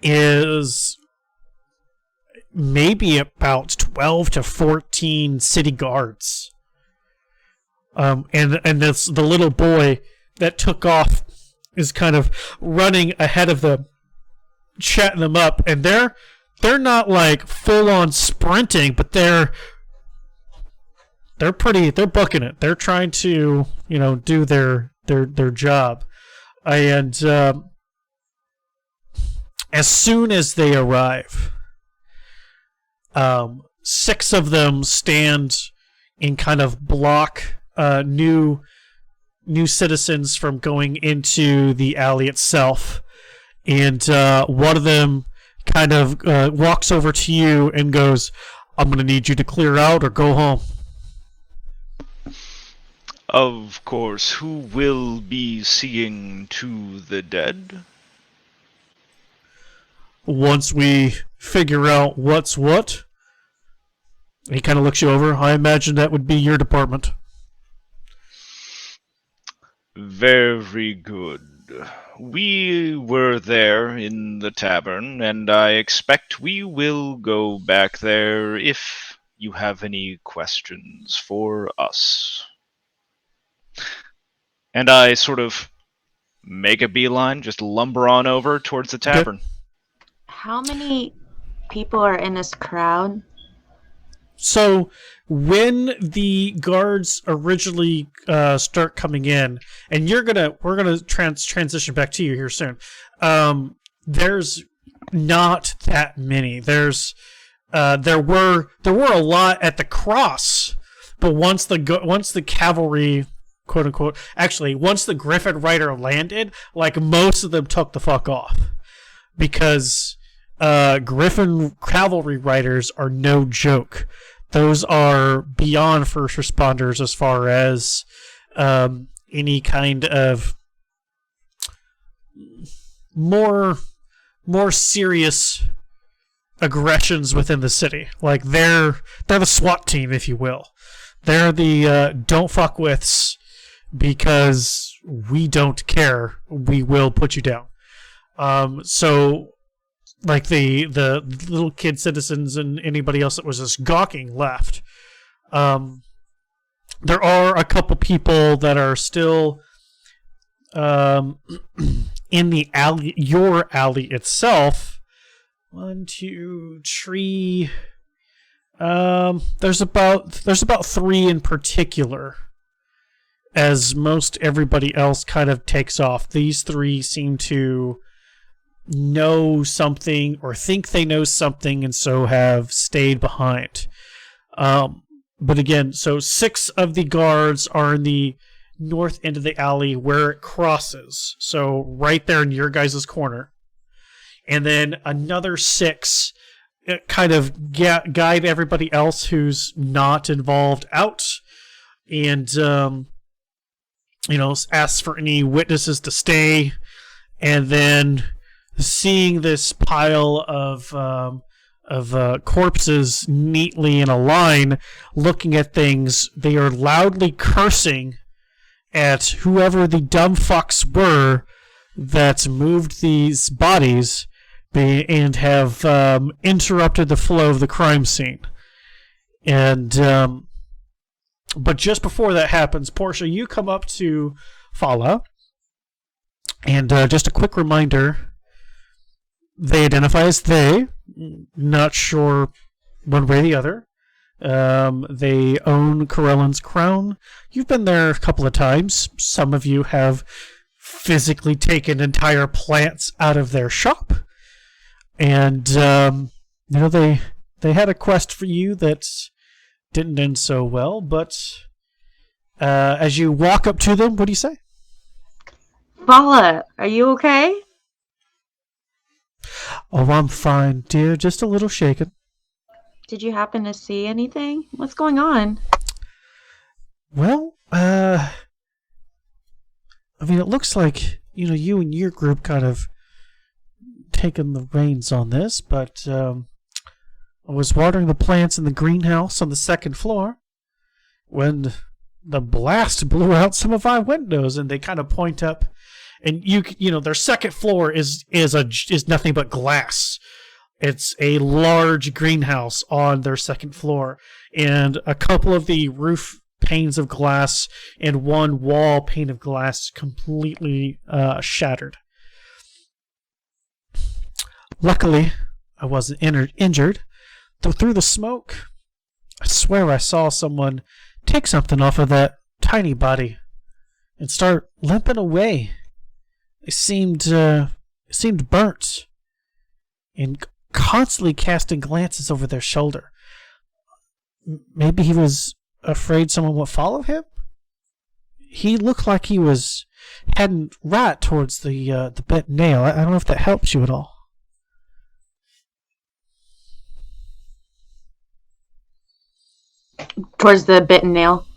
is maybe about 12 to 14 city guards. And the little boy that took off is kind of running ahead of them, chatting them up, and they're not like full on sprinting, but they're booking it. They're trying to, do their job. And as soon as they arrive, 6 of them stand and kind of block new citizens from going into the alley itself. And one of them kind of walks over to you and goes, "I'm going to need you to clear out or go home." Of course, who will be seeing to the dead? Once we figure out what's what, he kind of looks you over. I imagine that would be your department. Very good. We were there in the tavern, and I expect we will go back there if you have any questions for us. And I sort of make a beeline, just lumber on over towards the tavern. How many people are in this crowd? So when the guards originally start coming in, and we're gonna transition back to you here soon. There's not that many. There were a lot at the cross, but once the cavalry, quote unquote, actually once the Griffin Rider landed, like most of them took the fuck off, because Griffin cavalry riders are no joke. Those are beyond first responders as far as any kind of more serious aggressions within the city. Like they're the SWAT team, if you will. They're the don't fuck withs, because we don't care. We will put you down. So like the little kid citizens and anybody else that was just gawking left. There are a couple people that are still in the alley, your alley itself. 1, 2, 3. There's about 3 in particular, as most everybody else kind of takes off. These 3 seem to know something or think they know something, and so have stayed behind. But again, so 6 of the guards are in the north end of the alley where it crosses. So right there in your guys' corner. And then another 6 kind of guide everybody else who's not involved out. And, asks for any witnesses to stay. And then seeing this pile of corpses neatly in a line, looking at things, they are loudly cursing at whoever the dumb fucks were that moved these bodies and have interrupted the flow of the crime scene. And but just before that happens, Portia, you come up to Fala, and just a quick reminder, they identify as they, not sure one way or the other. They own Corellan's crown. You've been there a couple of times. Some of you have physically taken entire plants out of their shop. And, they had a quest for you that didn't end so well, but as you walk up to them, what do you say? Vala, are you okay? Oh, I'm fine, dear. Just a little shaken. Did you happen to see anything? What's going on? Well, it looks like, you and your group kind of taken the reins on this, but I was watering the plants in the greenhouse on the 2nd floor when the blast blew out some of our windows, and they kind of point up, and their 2nd floor is nothing but glass. It's a large greenhouse on their 2nd floor, and a couple of the roof panes of glass and one wall pane of glass completely shattered. Luckily, I wasn't injured, though through the smoke, I swear I saw someone take something off of that tiny body and start limping away. It seemed burnt and constantly casting glances over their shoulder. Maybe he was afraid someone would follow him? He looked like he was heading right towards the bent nail. I don't know if that helps you at all. Towards the bitten nail.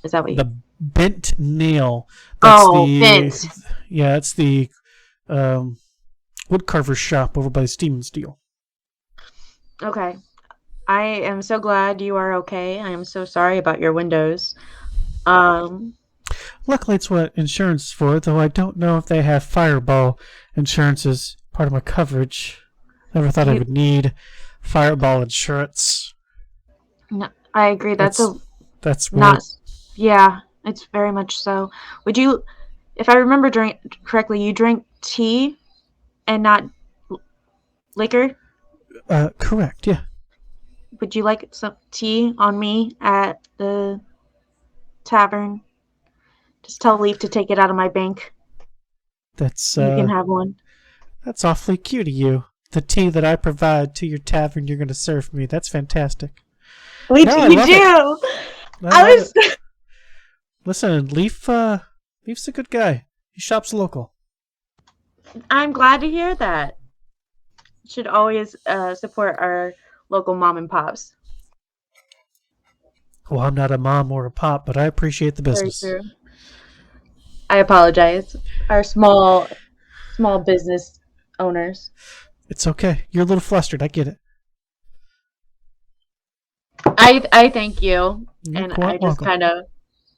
Is that what you... The bent nail. Bent. Yeah, it's the woodcarver's shop over by Steam and Steel. Okay. I am so glad you are okay. I am so sorry about your windows. Luckily, it's what insurance is for, though I don't know if they have fireball insurance as part of my coverage. Never thought I would need fireball insurance. No, I agree. That's weird. not. Yeah, it's very much so. Would you, if I remember correctly, you drink tea and not liquor? Correct. Yeah. Would you like some tea on me at the tavern? Just tell Leaf to take it out of my bank. That's you can have one. That's awfully cute of you. The tea that I provide to your tavern, you're going to serve me. That's fantastic. You do. Listen, Leaf's a good guy. He shops local. I'm glad to hear that. Should always support our local mom and pops. Well, I'm not a mom or a pop, but I appreciate the business. Very true. I apologize. Our small business owners. It's okay. You're a little flustered. I get it. I thank you. You're and quite I just welcome. kind of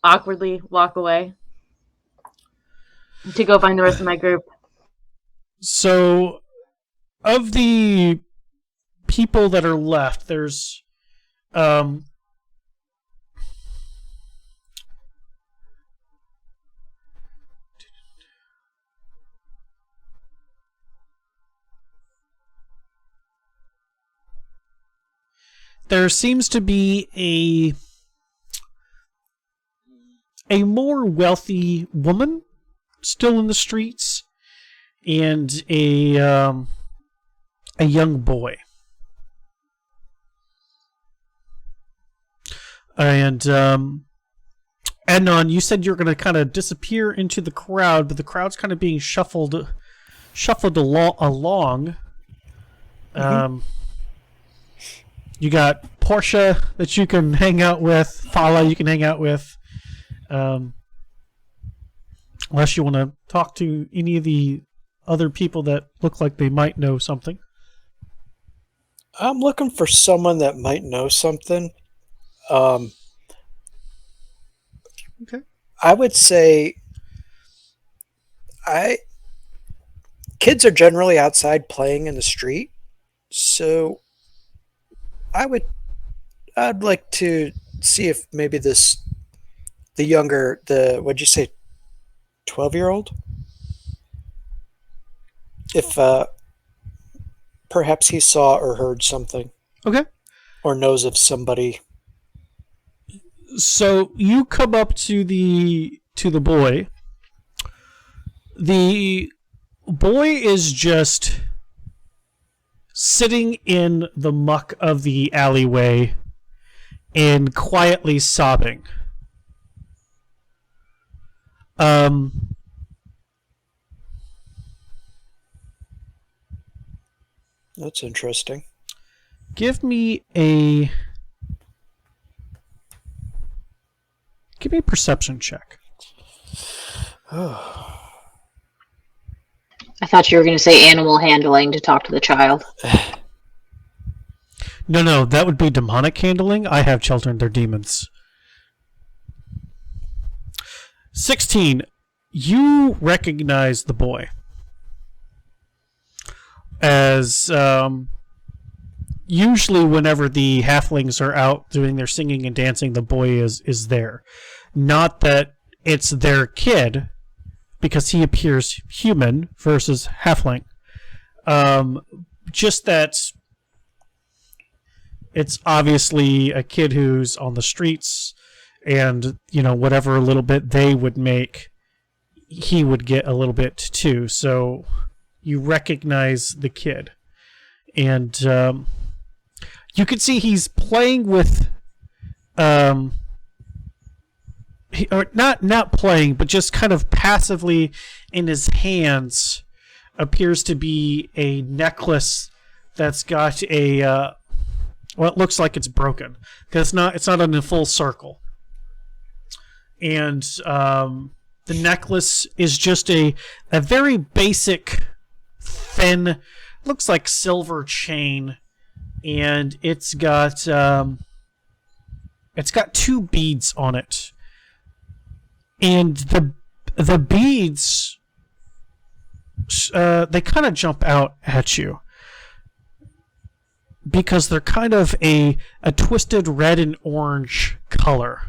awkwardly walk away to go find the rest of my group. So, of the people that are left, there's there seems to be a more wealthy woman still in the streets, and a young boy. And Adnan, you said you were going to kind of disappear into the crowd, but the crowd's kind of being shuffled along. You got Portia that you can hang out with, Fala you can hang out with. Unless you want to talk to any of the other people that look like they might know something. I'm looking for someone that might know something. Okay. I would say kids are generally outside playing in the street, so I'd like to see if maybe what'd you say, 12-year-old? If perhaps he saw or heard something. Okay. Or knows of somebody. So you come up to the boy. The boy is just sitting in the muck of the alleyway and quietly sobbing. That's interesting. Give me a perception check. I thought you were going to say animal handling to talk to the child. No, that would be demonic handling. I have children, they're demons. 16. You recognize the boy as usually whenever the halflings are out doing their singing and dancing, the boy is there. Not that it's their kid, because he appears human versus halfling. Just that it's obviously a kid who's on the streets, and whatever little bit they would make, he would get a little bit too. So you recognize the kid, and you can see he's playing with or not playing, but just kind of passively in his hands appears to be a necklace that's got a it looks like it's broken because it's not in a full circle, and the necklace is just a very basic thin, looks like silver chain, and it's got 2 beads on it. And the beads, they kind of jump out at you because they're kind of a twisted red and orange color,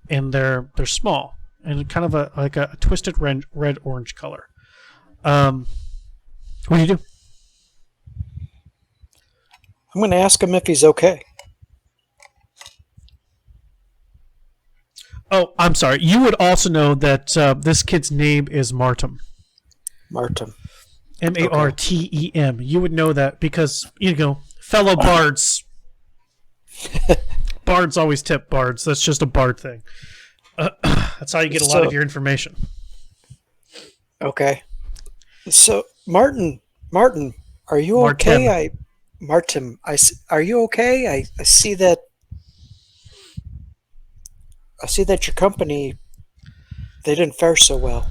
and they're small and kind of a twisted red orange color. What do you do? I'm going to ask him if he's okay. Oh, I'm sorry. You would also know that this kid's name is Martem. Martem. Martem. You would know that because, fellow bards. Bards always tip bards. That's just a bard thing. That's how you get a lot of your information. Okay. So, Martin, are you Martem. okay? Martem, are you okay? I see that your company, they didn't fare so well.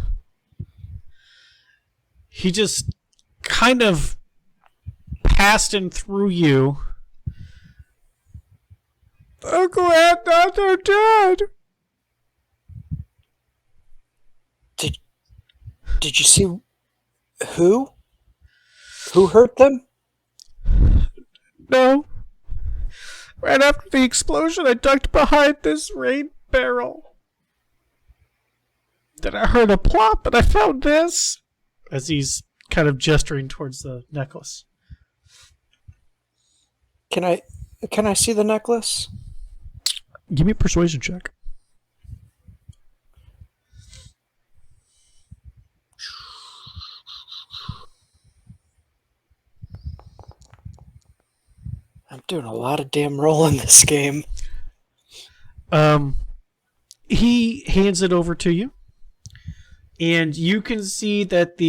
He just kind of passed in through you. I'm glad that they're dead. Did you see who hurt them? No. Right after the explosion, I ducked behind this rain barrel. Then I heard a plop, and I found this. As he's kind of gesturing towards the necklace. Can I see the necklace? Give me a persuasion check. I'm doing a lot of damn rolling this game. He hands it over to you, and you can see that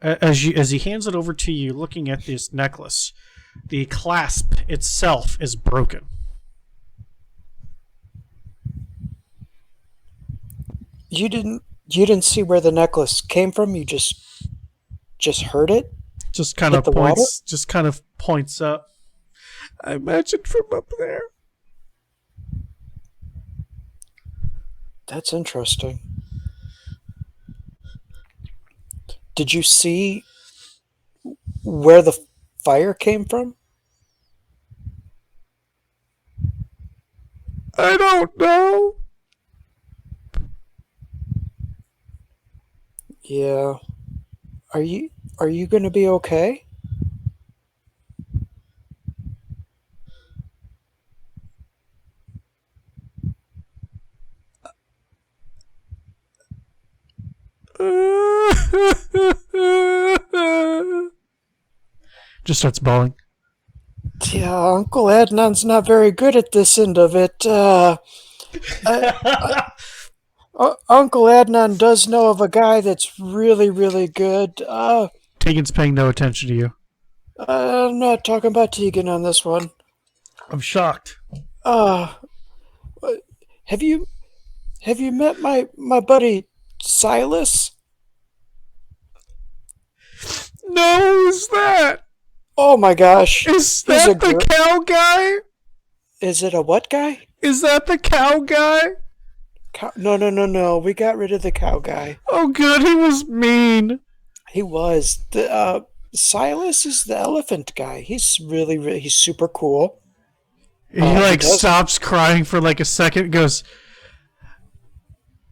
as he hands it over to you, looking at this necklace, the clasp itself is broken. You didn't see where the necklace came from. You just heard it. Just kind of Hit the water? points. Just kind of points up. I imagine from up there. That's interesting. Did you see where the fire came from? I don't know. Yeah. Are you going to be okay? Just starts bawling. Yeah, Uncle Adnan's not very good at this end of it. Uncle Adnan does know of a guy that's really, really good. Tegan's paying no attention to you. I'm not talking about Tegan on this one. I'm shocked. Have you met my buddy Silas? No, who's that? Oh my gosh. Is that the cow guy? Is it a what guy? Is that the cow guy? No. We got rid of the cow guy. Oh, good. He was mean. He was. Silas is the elephant guy. He's really he's super cool. He stops crying for like a second, goes,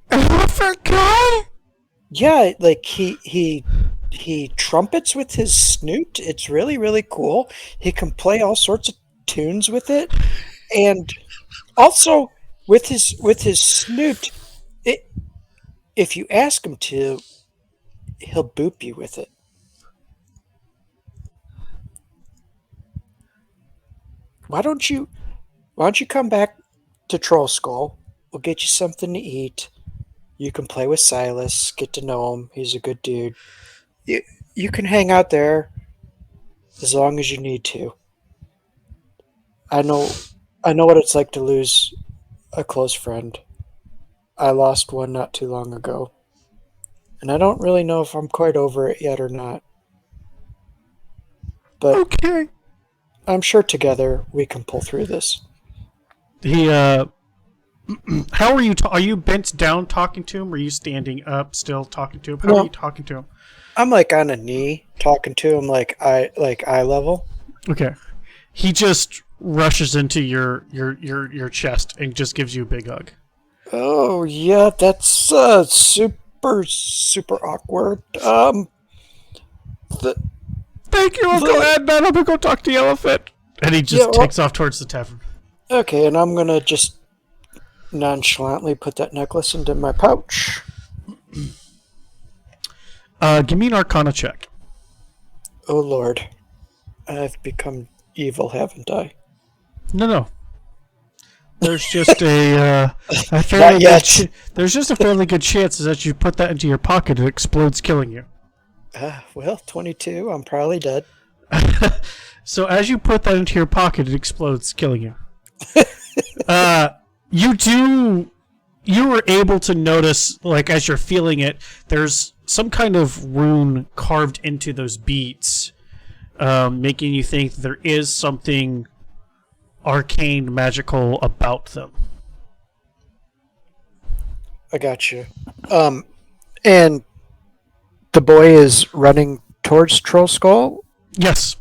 "Elephant guy?" Yeah, like he trumpets with his snoot. It's really, really cool. He can play all sorts of tunes with it, and also with his snoot, if you ask him to, he'll boop you with it. Why don't you come back to Troll Skull? We'll get you something to eat. You can play with Silas, get to know him. He's a good dude. You can hang out there as long as you need to. I know what it's like to lose a close friend. I lost one not too long ago. And I don't really know if I'm quite over it yet or not. But okay. I'm sure together we can pull through this. He, how are you? Are you bent down talking to him? Or are you standing up still talking to him? How are you talking to him? I'm like on a knee talking to him, like eye level. Okay. He just rushes into your chest and just gives you a big hug. Oh yeah, that's super awkward. Thank you, Uncle Adnan. I'm gonna go talk to the elephant. And he just takes off towards the tavern. Okay, and I'm gonna just nonchalantly put that necklace into my pouch. Give me an Arcana check. Oh Lord, I've become evil, haven't I? No. There's just a fairly good there's just a fairly good chance that you put that into your pocket, it explodes, killing you. Well, 22. I'm probably dead. So as you put that into your pocket, it explodes, killing you. You were able to notice, like, as you're feeling it, there's some kind of rune carved into those beads, making you think there is something arcane, magical about them. I got you. And the boy is running towards Troll Skull? Yes.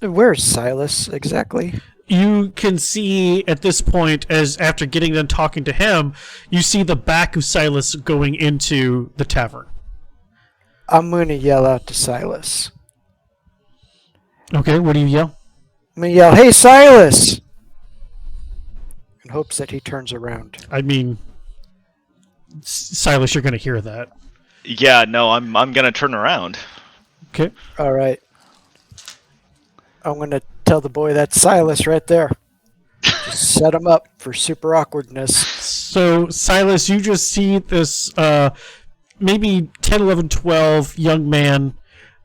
Where's Silas exactly? You can see at this point, as after getting done talking to him, you see the back of Silas going into the tavern. I'm going to yell out to Silas. Okay, what do you yell? I'm going to yell, "Hey, Silas!" in hopes that he turns around. I mean, Silas, you're going to hear that. Yeah, no, I'm gonna turn around. Okay. All right. I'm going to tell the boy that's Silas right there. Just Set him up for super awkwardness. So, Silas, you just see this maybe 10, 11, 12 young man,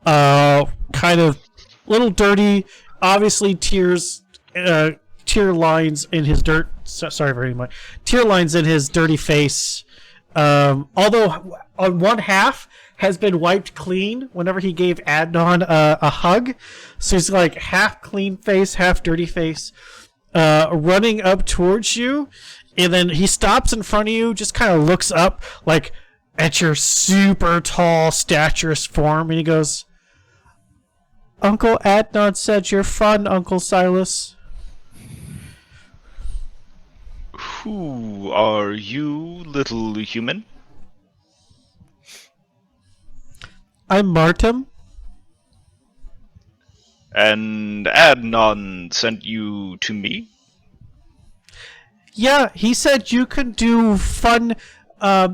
kind of little dirty, obviously tear lines in his tear lines in his dirty face. Although on one half has been wiped clean whenever he gave Adnan a hug, so he's like half clean face, half dirty face, running up towards you, and then he stops in front of you, just kind of looks up like at your super tall, staturous form, and he goes, "Uncle Adnan said you're fun, Uncle Silas." Who are you, little human? I'm Martin. And Adnan sent you to me? Yeah, he said you can do fun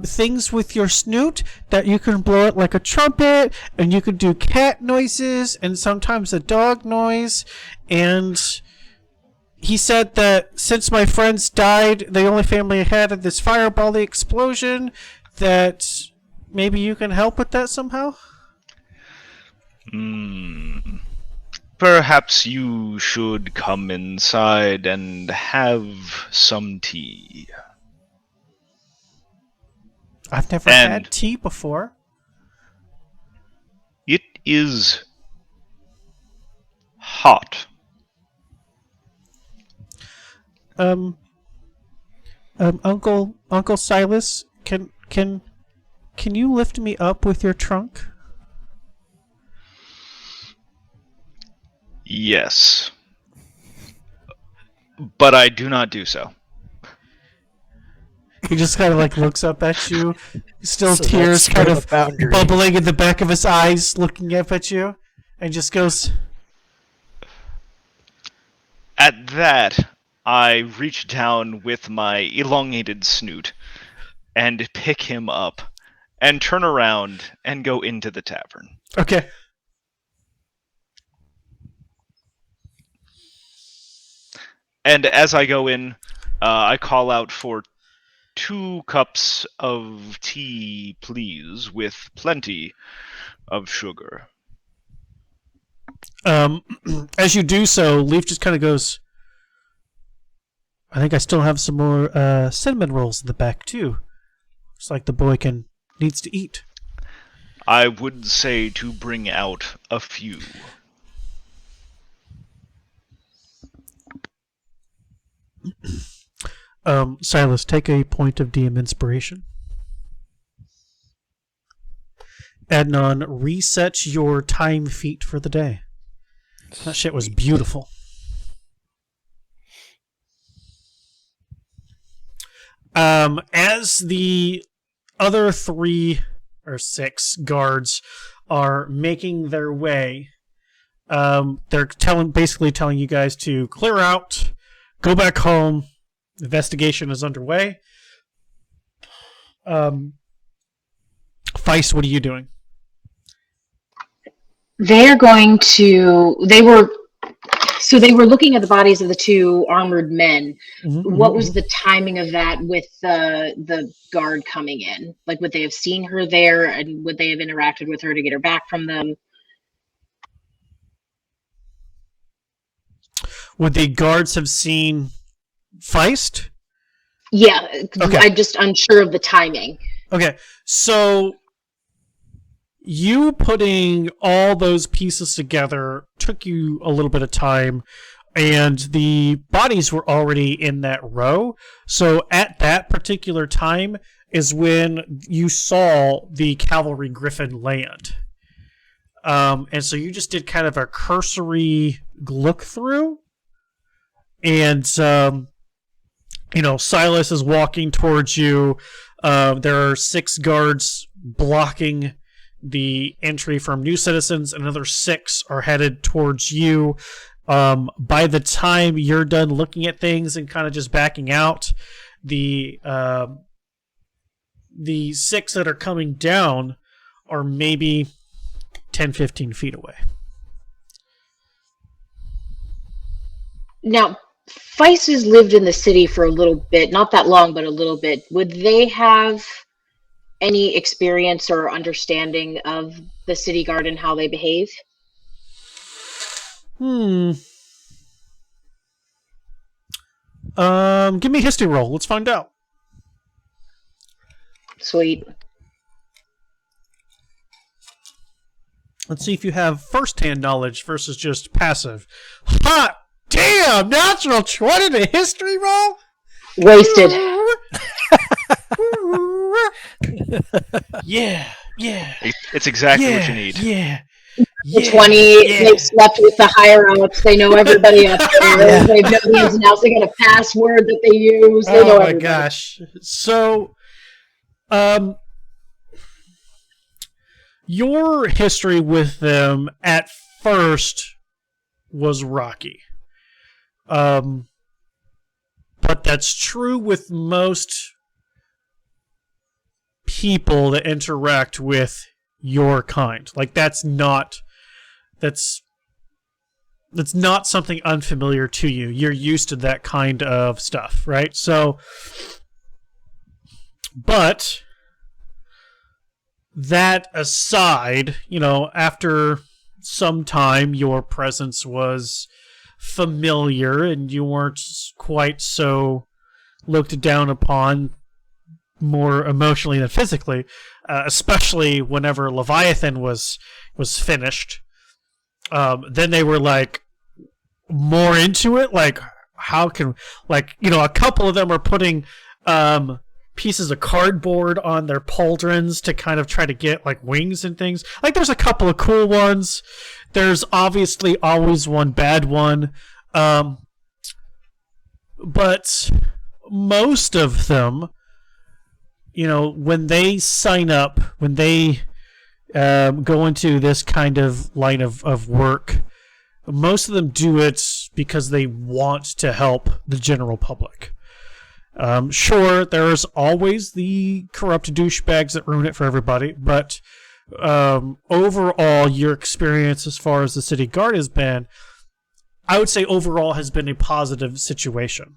things with your snoot, that you can blow it like a trumpet, and you can do cat noises, and sometimes a dog noise, and he said that since my friends died, the only family I had in this fireball explosion, that maybe you can help with that somehow? Perhaps you should come inside and have some tea. I've never had tea before. It is hot. Uncle Silas, can you lift me up with your trunk? Yes. But I do not do so. He just kind of like looks up at you, still So tears that's kind kind of of a boundary. bubbling in the back of his eyes, looking up at you, and just goes, At that, I reach down with my elongated snoot and pick him up and turn around and go into the tavern. "Okay." And as I go in, I call out for 2 cups of tea, please, with plenty of sugar. As you do so, Leaf just kind of goes, "I think I still have some more cinnamon rolls in the back too. It's like the boy needs to eat." I would say to bring out a few. Silas, take a point of DM inspiration. Adnan, reset your time feat for the day. That shit was beautiful. As the other 3 or 6 guards are making their way, they're basically telling you guys to clear out, go back home. Investigation is underway. Feist, what are you doing? They're going to. They were looking at the bodies of the 2 armored men. What was the timing of that with the guard coming in? Like, would they have seen her there, and would they have interacted with her to get her back from them? Would the guards have seen Feist? Yeah, Okay. I'm just unsure of the timing. Okay, so you putting all those pieces together took you a little bit of time, and the bodies were already in that row. So at that particular time is when you saw the cavalry griffin land. And so you just did kind of a cursory look through, and Silas is walking towards you. There are 6 guards blocking the entry from new citizens. Another 6 are headed towards you. By the time you're done looking at things and kind of just backing out, the 6 that are coming down are maybe 10-15 feet away. Now, Feist has lived in the city for a little bit, not that long, but a little bit. Would they have any experience or understanding of the city guard and how they behave? Give me a history roll. Let's find out. Sweet. Let's see if you have first-hand knowledge versus just passive. Hot damn! Natural 20 to history roll? Wasted. Yeah. It's exactly what you need. Yeah. The 20, they've slept with the higher ups. They know everybody up there. They know the ins and outs. They got a password that they use. They know Oh my everybody. gosh. So, your history with them at first was rocky. But that's true with most people that interact with your kind. Like that's not something unfamiliar to you. You're used to that kind of stuff, right? So, but that aside, after some time, your presence was familiar and you weren't quite so looked down upon more emotionally than physically, especially whenever Leviathan was finished. Then they were like more into it. Like, how can, a couple of them are putting pieces of cardboard on their pauldrons to kind of try to get like wings and things. Like, there's a couple of cool ones. There's obviously always one bad one. But most of them, when they sign up, when they go into this kind of line of work, most of them do it because they want to help the general public. Sure, there's always the corrupt douchebags that ruin it for everybody, but overall, your experience as far as the city guard has been, I would say overall has been a positive situation.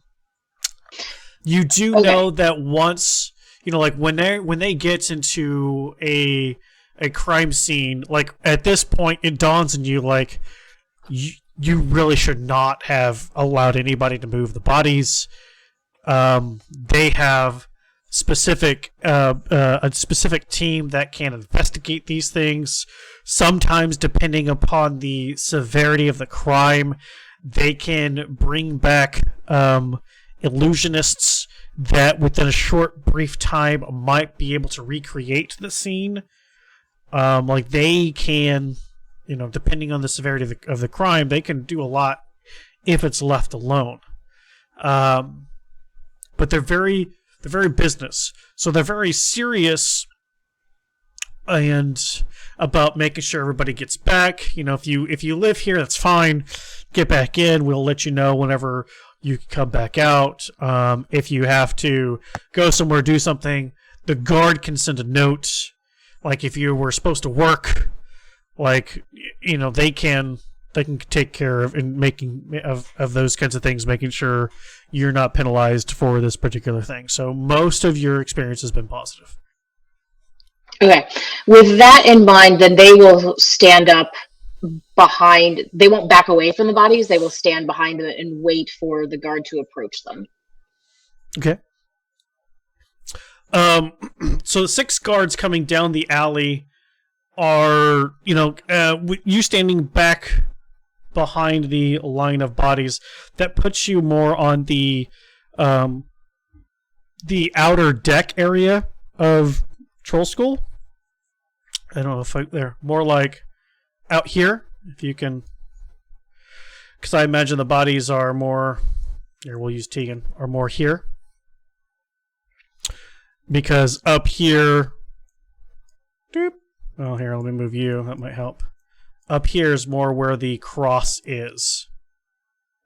You do know that once, when they get into a crime scene, like at this point it dawns on you, like you really should not have allowed anybody to move the bodies. They have a specific team that can investigate these things. Sometimes, depending upon the severity of the crime, they can bring back illusionists that within a short, brief time might be able to recreate the scene. Like they can, depending on the severity of the crime, they can do a lot if it's left alone. But they're very business, so they're very serious and about making sure everybody gets back. If you live here, that's fine. Get back in. We'll let you know whenever you can come back out. If you have to go somewhere, do something, the guard can send a note. Like if you were supposed to work, they can take care of in making of those kinds of things, making sure you're not penalized for this particular thing. So most of your experience has been positive. Okay. With that in mind, then they will stand up behind. They won't back away from the bodies. They will stand behind them and wait for the guard to approach them. Okay. So the 6 guards coming down the alley are, you standing back behind the line of bodies. That puts you more on the outer deck area of Troll School. I don't know if they're more like out here, if you can, because I imagine the bodies are more, here we'll use Tegan, are more here. Because up here, doop, oh here, let me move you, that might help. Up here is more where the cross is,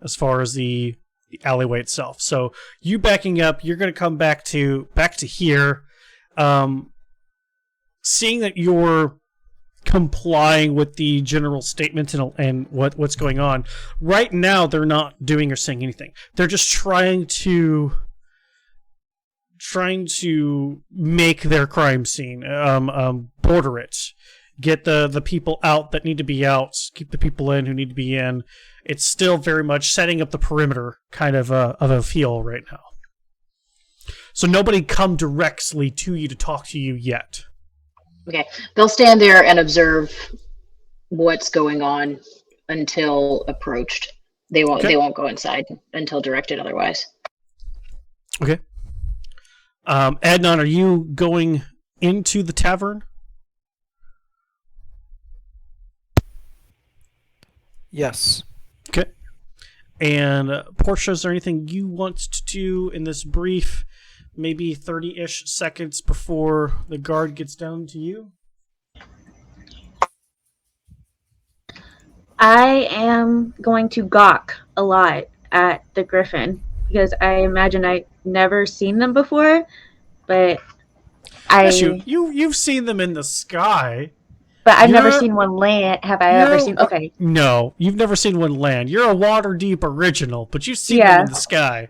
as far as the alleyway itself. So you backing up, you're going to come back to here. Seeing that you're complying with the general statement and what's going on. Right now, they're not doing or saying anything. They're just trying to make their crime scene, border it, get the people out that need to be out, keep the people in who need to be in. It's still very much setting up the perimeter kind of a feel right now. So nobody come directly to you to talk to you yet. Okay, they'll stand there and observe what's going on until approached. They won't. Okay. They won't go inside until directed otherwise. Okay. Adnan, are you going into the tavern? Yes. Okay. And Portia, is there anything you want to do in this brief, maybe 30-ish seconds before the guard gets down to you? I am going to gawk a lot at the griffin because I imagine I've never seen them before, but Yes, you've seen them in the sky. But I've never seen one land. Have I ever seen? Okay. No, you've never seen one land. You're a Waterdeep original, but you've seen them in the sky.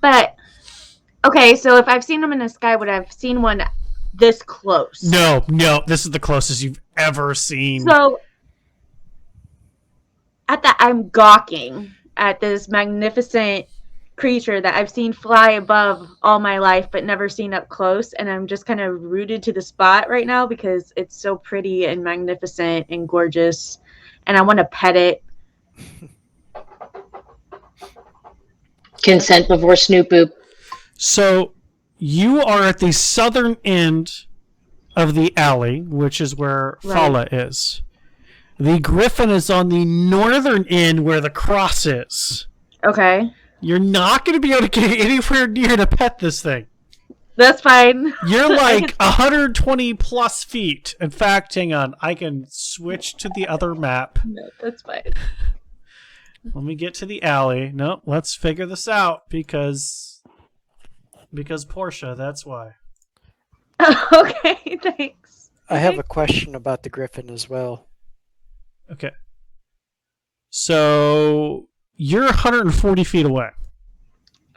But okay, so if I've seen them in the sky, would I've seen one this close? No, this is the closest you've ever seen. So I'm gawking at this magnificent creature that I've seen fly above all my life but never seen up close, and I'm just kind of rooted to the spot right now because it's so pretty and magnificent and gorgeous, and I want to pet it. Consent before snoop boop. So you are at the southern end of the alley, which is where Fala is. The griffin is on the northern end where the cross is. Okay. You're not going to be able to get anywhere near to pet this thing. That's fine. You're like 120 plus feet. In fact, hang on. I can switch to the other map. No, that's fine. Let me get to the alley. No, let's figure this out because Portia, that's why. Okay, thanks. I have a question about the griffin as well. Okay. So you're 140 feet away.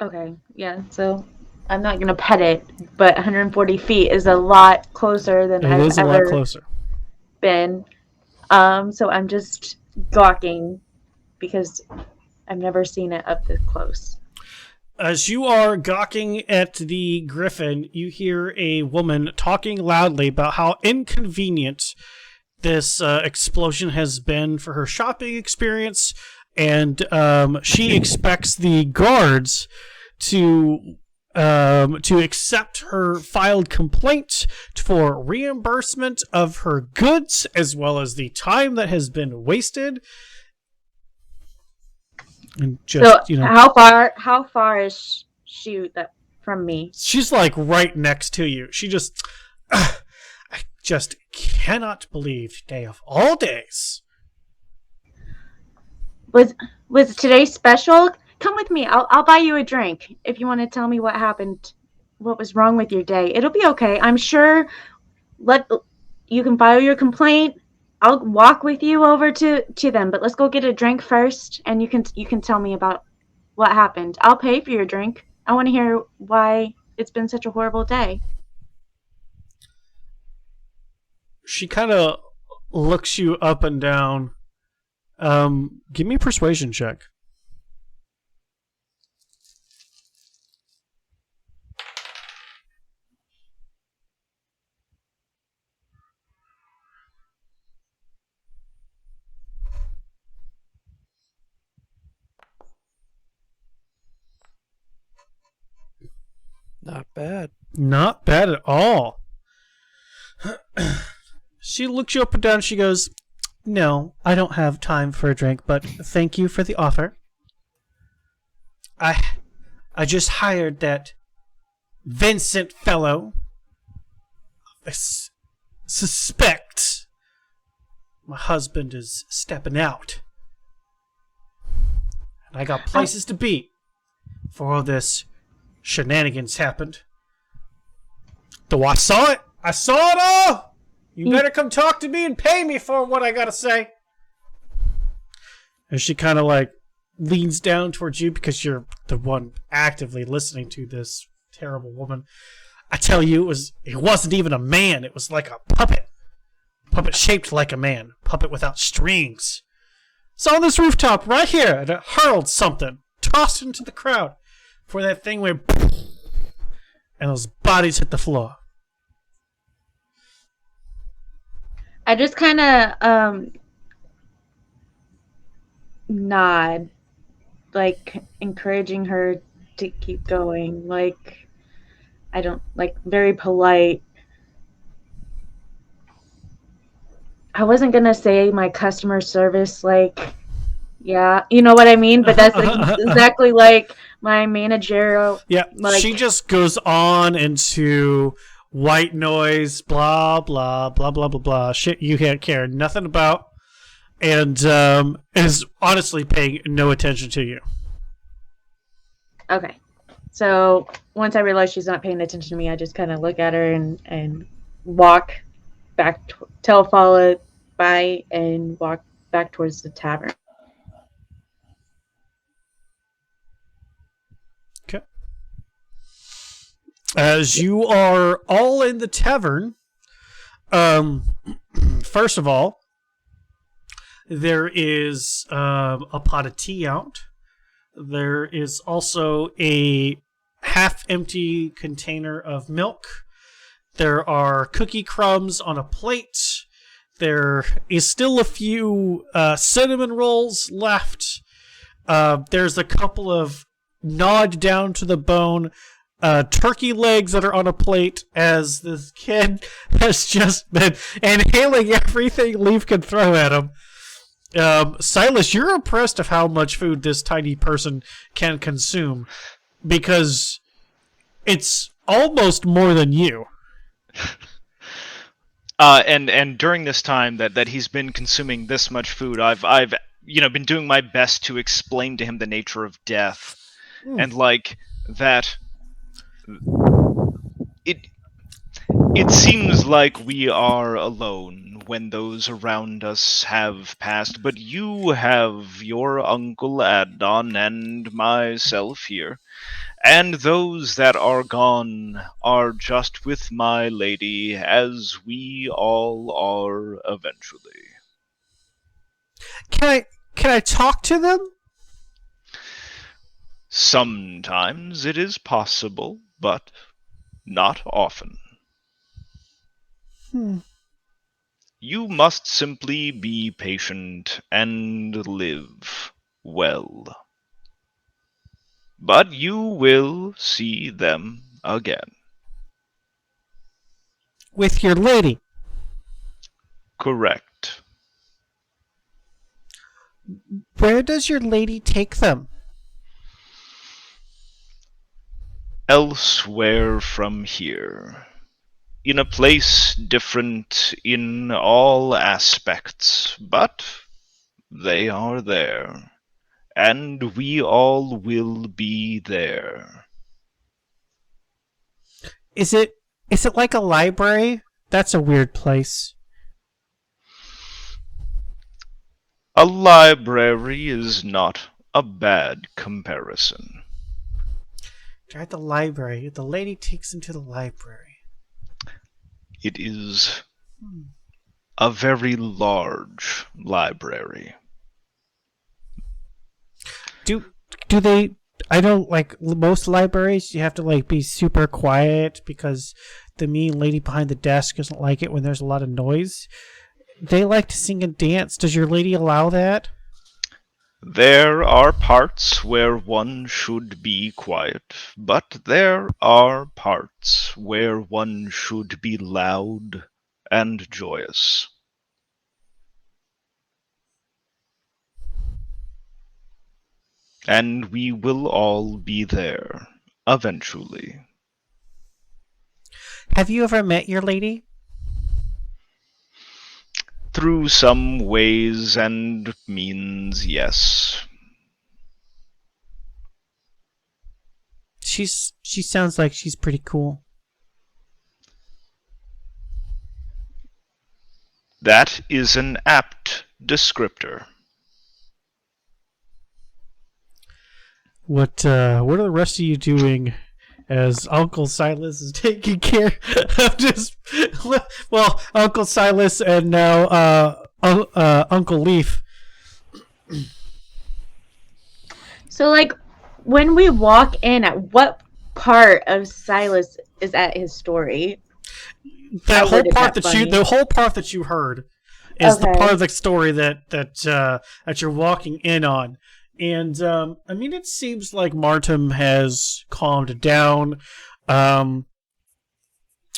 Okay, yeah, so I'm not going to pet it, but 140 feet is a lot closer than I've ever been. So I'm just gawking because I've never seen it up this close. As you are gawking at the griffin, you hear a woman talking loudly about how inconvenient this explosion has been for her shopping experience, and she expects the guards to accept her filed complaint for reimbursement of her goods as well as the time that has been wasted. And just, so how far is she from me? She's like right next to you. She just I just cannot believe day of all days. Was today special? Come with me. I'll buy you a drink if you want to tell me what happened, what was wrong with your day. It'll be okay. I'm sure. You can file your complaint. I'll walk with you over to them, but let's go get a drink first, and you can tell me about what happened. I'll pay for your drink. I want to hear why it's been such a horrible day. She kind of looks you up and down. Give me a persuasion check. Not bad. Not bad at all. She looks you up and down and she goes, "No, I don't have time for a drink, but thank you for the offer. I just hired that Vincent fellow. I suspect my husband is stepping out. And I got places to be before all this shenanigans happened. Though I saw it all! You better come talk to me and pay me for what I gotta say. And she kind of like leans down towards you because you're the one actively listening to this terrible woman. I tell you, it wasn't even a man. It was like a puppet. Puppet shaped like a man. Puppet without strings. It's on this rooftop right here, and it hurled something. Tossed into the crowd. Before that thing went... And those bodies hit the floor. I just kind of nod, like encouraging her to keep going. Like, I don't, like, very polite. I wasn't gonna say my customer service, like, yeah, you know what I mean? But that's like exactly like my managerial. Yeah, like, she just goes on into white noise, blah, blah, blah, blah, blah, blah. Shit you can't care nothing about. And is honestly paying no attention to you. Okay. So once I realize she's not paying attention to me, I just kind of look at her and walk back, tell Fala bye, and walk back towards the tavern. Okay. As you are all in the tavern, first of all, there is a pot of tea out. There is also a half-empty container of milk. There are cookie crumbs on a plate. There is still a few cinnamon rolls left. There's a couple of gnawed down to the bone turkey legs that are on a plate, as this kid has just been inhaling everything Leaf can throw at him. Silas, you're impressed of how much food this tiny person can consume, because it's almost more than you. And during this time that he's been consuming this much food, I've been doing my best to explain to him the nature of death, and like that. It seems like we are alone when those around us have passed, but you have your Uncle Adon and myself here, and those that are gone are just with my lady, as we all are eventually. Can I talk to them? Sometimes it is possible, but not often. You must simply be patient and live well. But you will see them again. With your lady? Correct. Where does your lady take them? Elsewhere from here. In a place different in all aspects, but they are there, and we all will be there. Is it like a library? That's a weird place. A library is not a bad comparison. They're at the library. The lady takes him to the library. It is a very large library. Do they? I don't like most libraries. You have to like be super quiet because the mean lady behind the desk doesn't like it when there's a lot of noise. They like to sing and dance. Does your lady allow that? There are parts where one should be quiet, but there are parts where one should be loud and joyous. And we will all be there, eventually. Have you ever met your lady? Through some ways and means, yes. She sounds like she's pretty cool. That is an apt descriptor. What are the rest of you doing as Uncle Silas is taking care of just Uncle Silas and now Uncle Leaf? So, like, when we walk in, at what part of Silas is at his story? That I whole worded part that that you funny. the whole part that you heard is the Okay. part of the story that you're walking in on. And I mean, it seems like Martin has calmed down.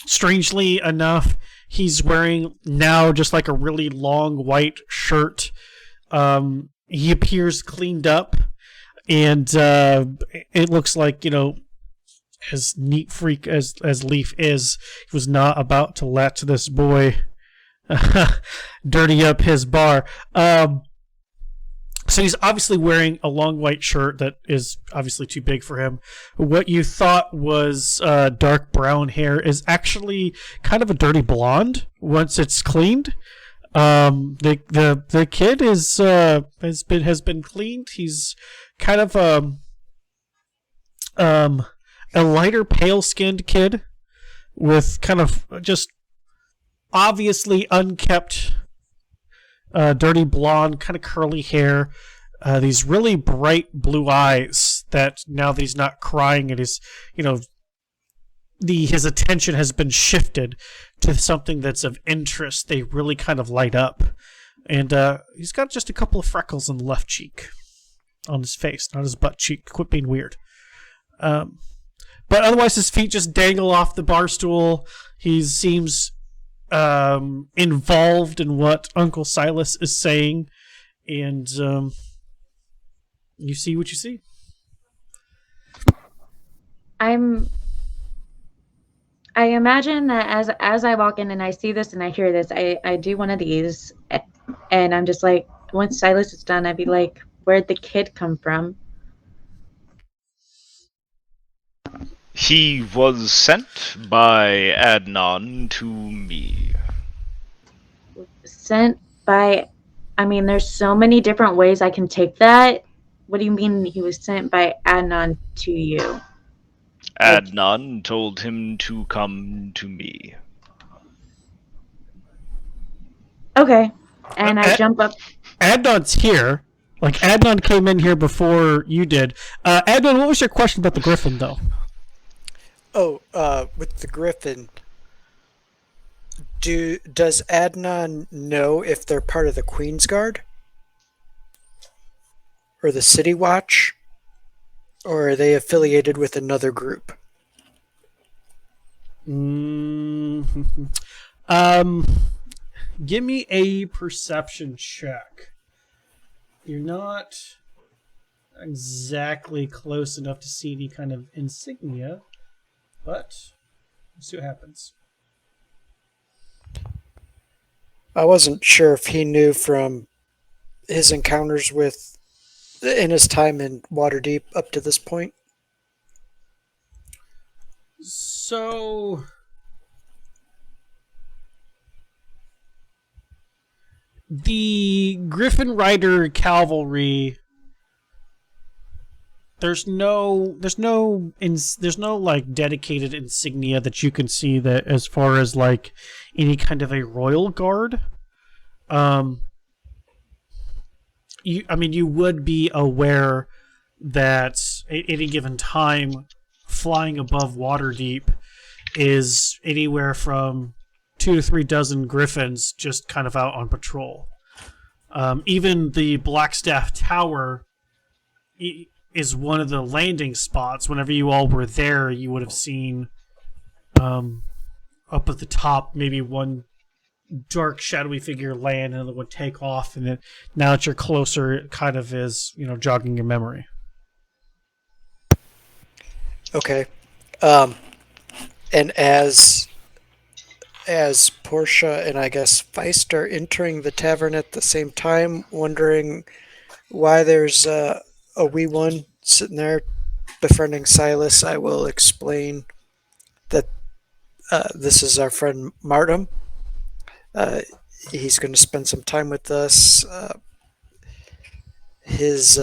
Strangely enough, he's wearing now just like a really long white shirt. He appears cleaned up, and it looks like, as neat freak as Leaf is, he was not about to let this boy dirty up his bar. So he's obviously wearing a long white shirt that is obviously too big for him. What you thought was dark brown hair is actually kind of a dirty blonde once it's cleaned. The kid has been cleaned. He's kind of a lighter pale skinned kid with kind of just obviously unkept dirty blonde, kind of curly hair, these really bright blue eyes that now that he's not crying and his attention has been shifted to something that's of interest, they really kind of light up. And he's got just a couple of freckles on the left cheek on his face, not his butt cheek. Quit being weird. But otherwise his feet just dangle off the bar stool. He seems involved in what Uncle Silas is saying, and you see what you see. I imagine that as I walk in and I see this and I hear this, I do one of these, and I'm just like, once Silas is done, I'd be like, where'd the kid come from? He was sent by Adnan to me. Sent by, I mean, there's so many different ways I can take that. What do you mean he was sent by Adnan to you? Adnan told him to come to me. Okay. And I jump up. Adnan's here. Like, Adnan came in here before you did. Adnan, what was your question about the griffin, though? Oh, with the griffin, does Adnan know if they're part of the Queen's Guard? Or the City Watch? Or are they affiliated with another group? Give me a perception check. You're not exactly close enough to see any kind of insignia, but we'll see what happens. I wasn't sure if he knew from his encounters in his time in Waterdeep up to this point. So the Griffin Rider cavalry, there's no like dedicated insignia that you can see that as far as like any kind of a royal guard. You would be aware that at any given time, flying above Waterdeep is anywhere from 2 to 3 dozen griffins just kind of out on patrol. Even the Blackstaff Tower is one of the landing spots. Whenever you all were there, you would have seen up at the top maybe one dark shadowy figure land and it would take off, and then now that you're closer it kind of is jogging your memory. Okay. And as Portia and I guess Feist are entering the tavern at the same time, wondering why there's a wee one sitting there befriending Silas, I will explain that this is our friend Martin. he's going to spend some time with us. His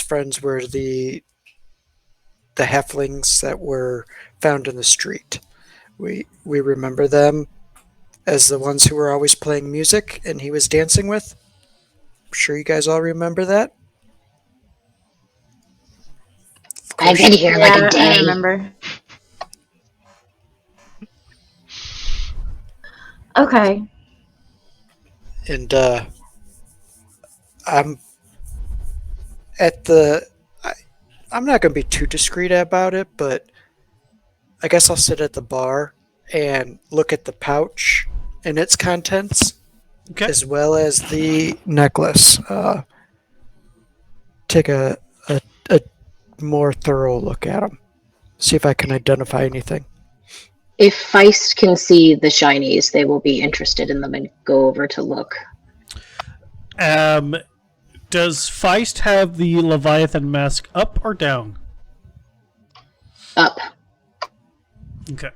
friends were the halflings that were found in the street. We remember them as the ones who were always playing music and he was dancing with. I'm sure you guys all remember that. I've been here like a I day. remember. Okay. And I'm at the. I'm not going to be too discreet about it, but I guess I'll sit at the bar and look at the pouch and its contents, Okay. as well as the necklace. Take a more thorough look at them. See if I can identify anything. If Feist can see the shinies, they will be interested in them and go over to look. Does Feist have the Leviathan mask up or down? Up. Okay.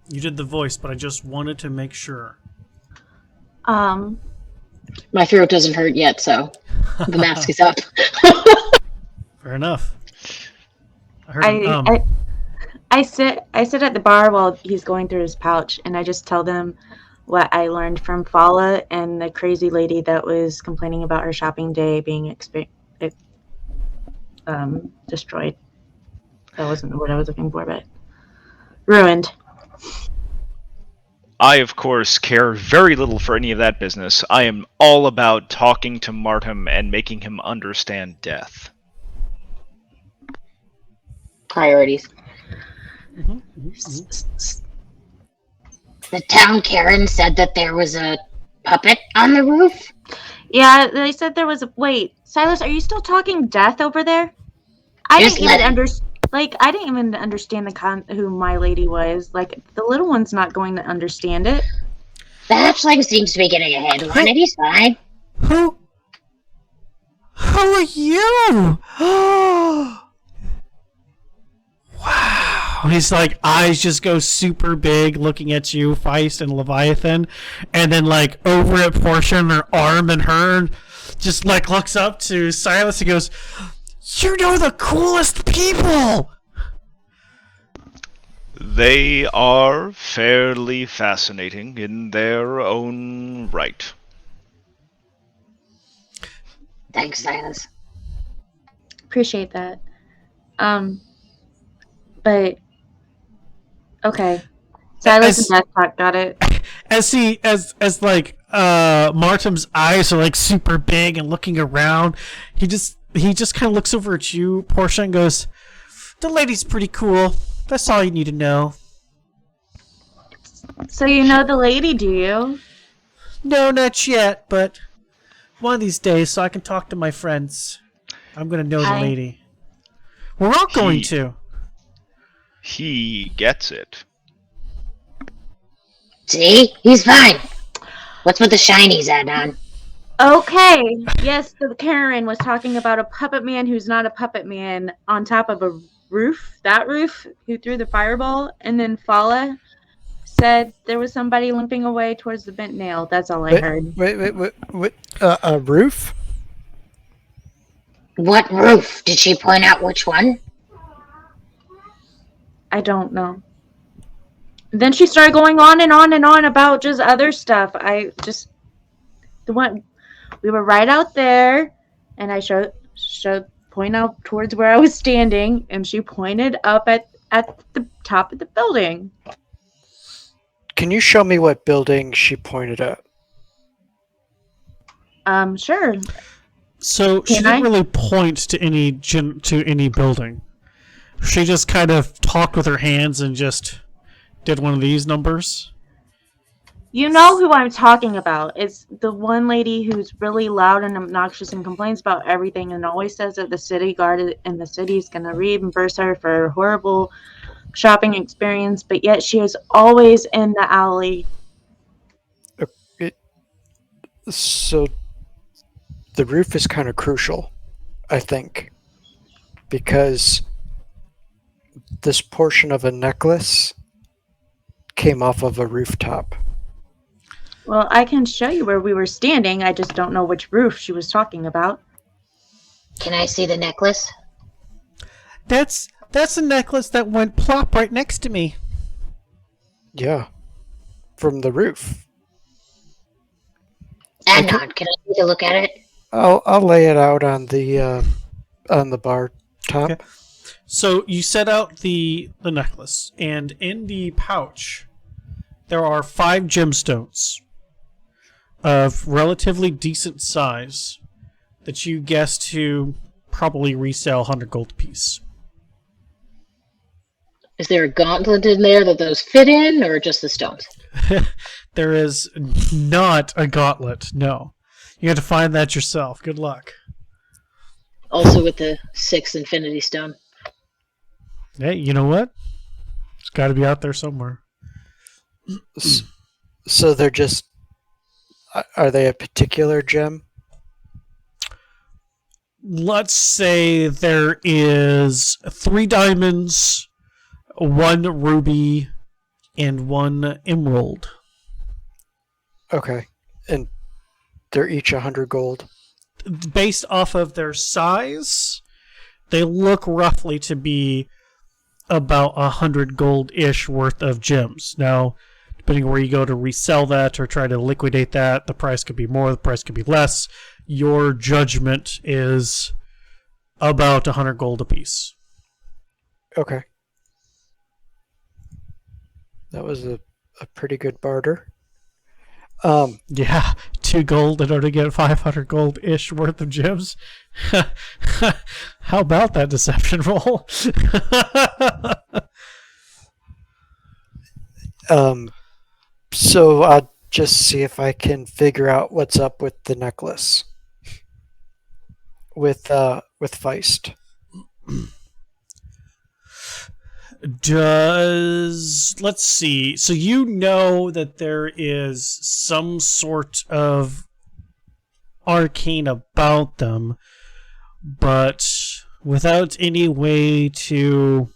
You did the voice, but I just wanted to make sure. My throat doesn't hurt yet, so the mask is up. Fair enough. I heard I sit at the bar while he's going through his pouch, and I just tell them what I learned from Fala and the crazy lady that was complaining about her shopping day being destroyed. That wasn't the word I was looking for, but ruined. I, of course, care very little for any of that business. I am all about talking to Martum and making him understand death. Priorities. The town Karen said that there was a puppet on the roof. Yeah, they said there was a wait. Silas, are you still talking death over there? I Just didn't let even it. I didn't even understand who my lady was. Like the little one's not going to understand it. The hatchling seems to be getting a handle on it. He's fine. Who are you? Wow. He's like, eyes just go super big looking at you, Feist and Leviathan. And then like over at Portia and her arm and her just like looks up to Silas and goes, "You know the coolest people!" They are fairly fascinating in their own right. Thanks, Silas. Appreciate that. But okay. Silas and Death Talk got it. As Martum's eyes are like super big and looking around, he just kind of looks over at you, Portia, and goes, "The lady's pretty cool. That's all you need to know." So you know the lady, do you? No, not yet, but one of these days, so I can talk to my friends, I'm gonna know the lady. We're all going to. He gets it. See? He's fine. What's with the shinies, Adnan? Okay. Yes, so Karen was talking about a puppet man who's not a puppet man on top of a roof. That roof who threw the fireball, and then Fala said there was somebody limping away towards the bent nail. That's all I heard. Wait. A roof? What roof? Did she point out which one? I don't know. Then she started going on and on and on about just other stuff. We were right out there, and I point out towards where I was standing, and she pointed up at the top of the building. Can you show me what building she pointed at? Sure. So she didn't really point to any building. She just kind of talked with her hands and just did one of these numbers. You know who I'm talking about. It's the one lady who's really loud and obnoxious and complains about everything and always says that the city guard in the city is going to reimburse her for her horrible shopping experience, but yet she is always in the alley. So the roof is kind of crucial, I think, because this portion of a necklace came off of a rooftop. Well, I can show you where we were standing. I just don't know which roof she was talking about. Can I see the necklace? That's a necklace that went plop right next to me. Yeah. From the roof. Adnan, can I take a look at it? I'll lay it out on the bar top. Okay. So you set out the necklace, and in the pouch, there are 5 gemstones of relatively decent size that you guess to probably resell 100 gold apiece. Is there a gauntlet in there that those fit in, or just the stones? There is not a gauntlet, no. You have to find that yourself. Good luck. Also with the 6th infinity stone. Hey, you know what? It's got to be out there somewhere. So they're just... Are they a particular gem? Let's say there is 3 diamonds, 1 ruby, and 1 emerald. Okay. And they're each 100 gold. Based off of their size, they look roughly to be about 100 gold-ish worth of gems. Now, depending on where you go to resell that or try to liquidate that, the price could be more, the price could be less. Your judgment is about 100 gold apiece. Okay. That was a pretty good barter. Yeah, 2 gold in order to get 500 gold-ish worth of gems. How about that deception roll? So I'll just see if I can figure out what's up with the necklace. With Feist. Let's see. So you know that there is some sort of arcane about them, but without any way to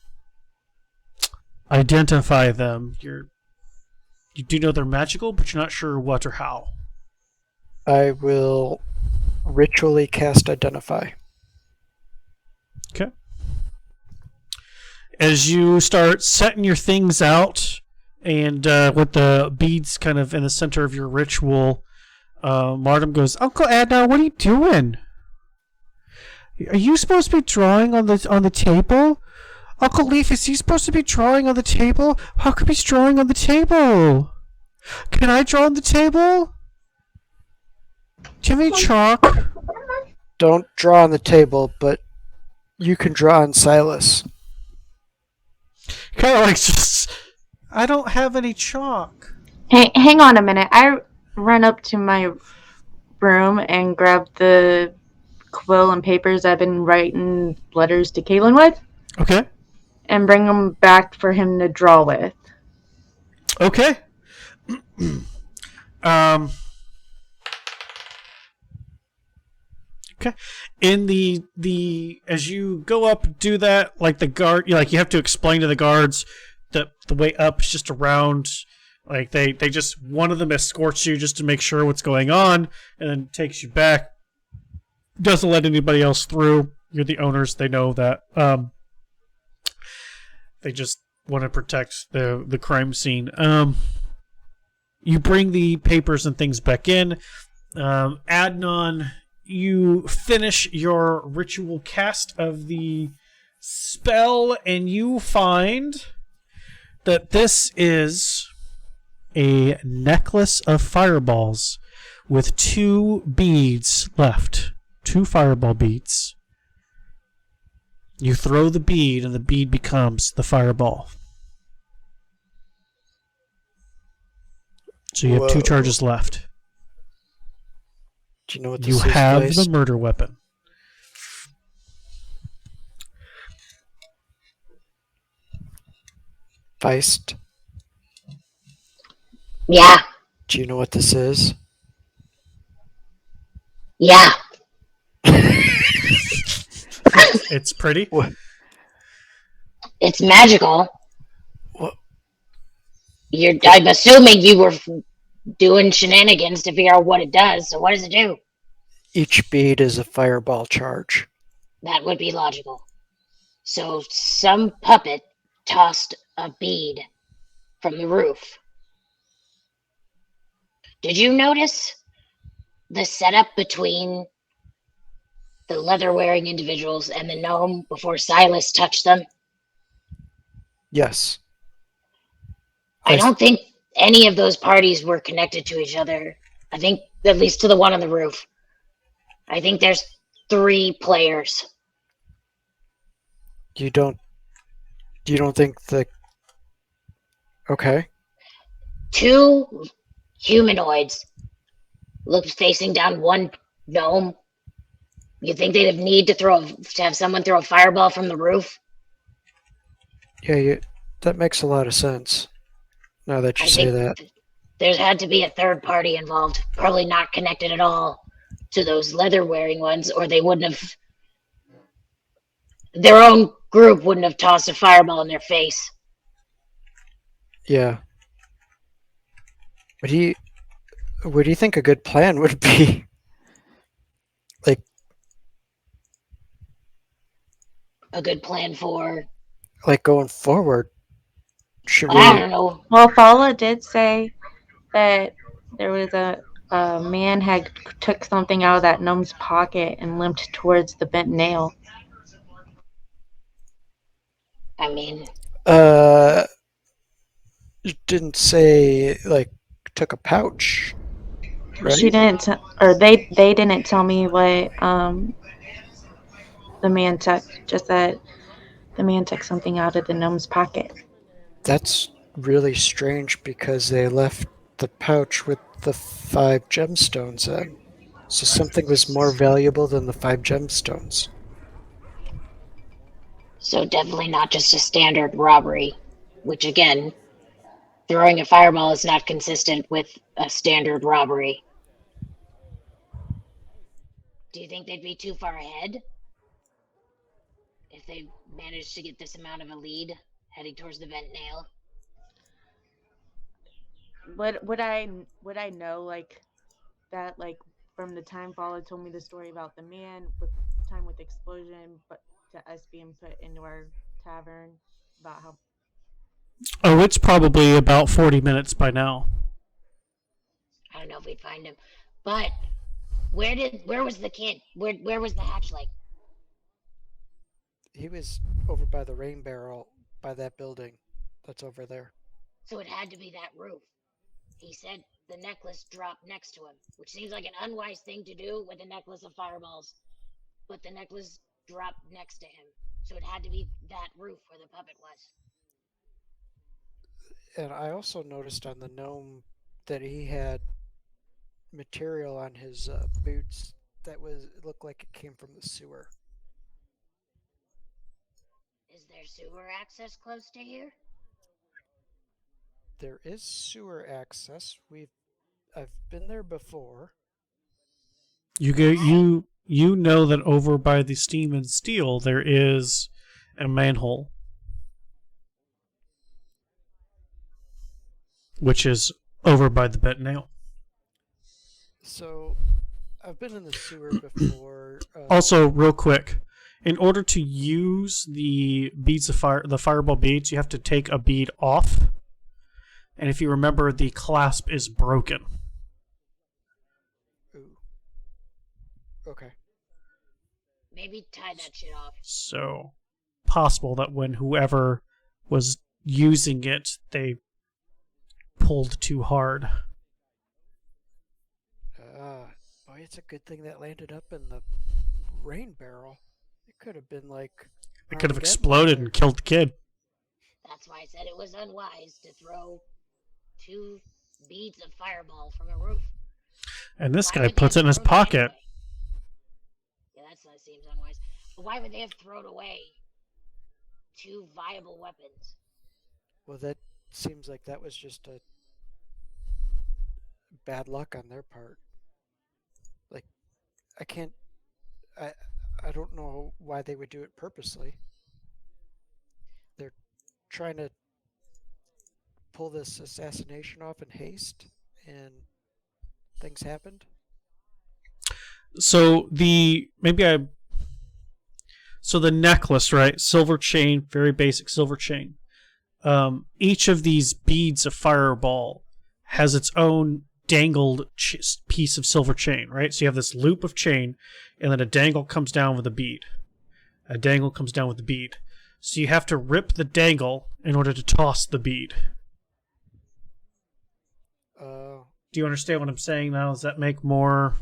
identify them. You do know they're magical, but you're not sure what or how. I will ritually cast Identify. Okay. As you start setting your things out, and with the beads kind of in the center of your ritual, Martin goes, "Uncle Adnan, what are you doing? Are you supposed to be drawing on the table? Uncle Leaf, is he supposed to be drawing on the table? How come he's drawing on the table? Can I draw on the table? Do you have any chalk?" Don't draw on the table, but you can draw on Silas. Kind of like just, I don't have any chalk. Hey, hang on a minute. I run up to my room and grab the quill and papers I've been writing letters to Kaylin with, Okay. and bring them back for him to draw with. Okay. Okay. In the as you go up, do that, like the guard, you have to explain to the guards that the way up is just around. Like they just, one of them escorts you just to make sure what's going on, and then takes you back. Doesn't let anybody else through. You're the owners. They know that. They just want to protect the crime scene. You bring the papers and things back in. Adnan, you finish your ritual cast of the spell, and you find that this is a necklace of fireballs with 2 beads left. 2 fireball beads. You throw the bead, and the bead becomes the fireball. So you have 2 charges left. Do you know what this You is, have Feist? the murder weapon. Feist? Yeah. Do you know what this is? Yeah. It's pretty. What? It's magical. What? I'm assuming you were doing shenanigans to figure out what it does. So what does it do? Each bead is a fireball charge. That would be logical. So some puppet tossed a bead from the roof. Did you notice the setup between the leather-wearing individuals and the gnome before Silas touched them? Yes. I don't think any of those parties were connected to each other. I think, at least to the one on the roof. I think there's 3 players. You don't think the... Okay. 2 humanoids looked facing down one gnome. You think they'd need to have someone throw a fireball from the roof? Yeah, that makes a lot of sense. Now that you I say think that. There's had to be a third party involved, probably not connected at all to those leather-wearing ones, or they wouldn't have... Their own group wouldn't have tossed a fireball in their face. Yeah. What do you think a good plan would be? Like, A good plan for... going forward? Should I we... don't know. Well, Fala did say that there was a man had took something out of that gnome's pocket and limped towards the bent nail. I mean, didn't say, like, took a pouch, right? She didn't, or they didn't tell me what the man took. Just that the man took something out of the gnome's pocket. That's really strange because they left the pouch with the 5 gemstones in. So something was more valuable than the 5 gemstones. so definitely not just a standard robbery, which again, throwing a fireball is not consistent with a standard robbery. Do you think they'd be too far ahead if they managed to get this amount of a lead heading towards the bent nail? Would I know like that, like from the time Fala told me the story about the man with time with the explosion, but to us being put into our tavern, about how... Oh, it's probably about 40 minutes by now. I don't know if we'd find him, but where was the kid? Where was the hatchling? He was over by the rain barrel, by that building that's over there. So it had to be that roof. He said the necklace dropped next to him, which seems like an unwise thing to do with a necklace of fireballs. But the necklace dropped next to him, so it had to be that roof where the puppet was. And I also noticed on the gnome that he had material on his boots that looked like it came from the sewer. Is there sewer access close to here? There is sewer access. I've been there before. You know that over by the Steam and Steel there is a manhole, which is over by the bent nail. So, I've been in the sewer before. Also, real quick, in order to use the beads of fire, the fireball beads, you have to take a bead off. And if you remember, the clasp is broken. Ooh. Okay. Maybe tie that shit off. So, possible that when whoever was using it, they pulled too hard. Boy, it's a good thing that landed up in the rain barrel. It could have been like... It could have exploded and killed the kid. That's why I said it was unwise to throw 2 beads of fireball from a roof. And this Why guy would they puts it have in his thrown it pocket. anyway? Yeah, that seems unwise. But why would they have thrown away 2 viable weapons? Well, that seems like that was just a bad luck on their part. Like, I don't know why they would do it purposely. They're trying to pull this assassination off in haste, and things happened? So the necklace, right? Silver chain, very basic silver chain. Each of these beads of fireball has its own dangled piece of silver chain, right? So you have this loop of chain, and then a dangle comes down with a bead. A dangle comes down with the bead. So you have to rip the dangle in order to toss the bead. Do you understand what I'm saying now? Does that make more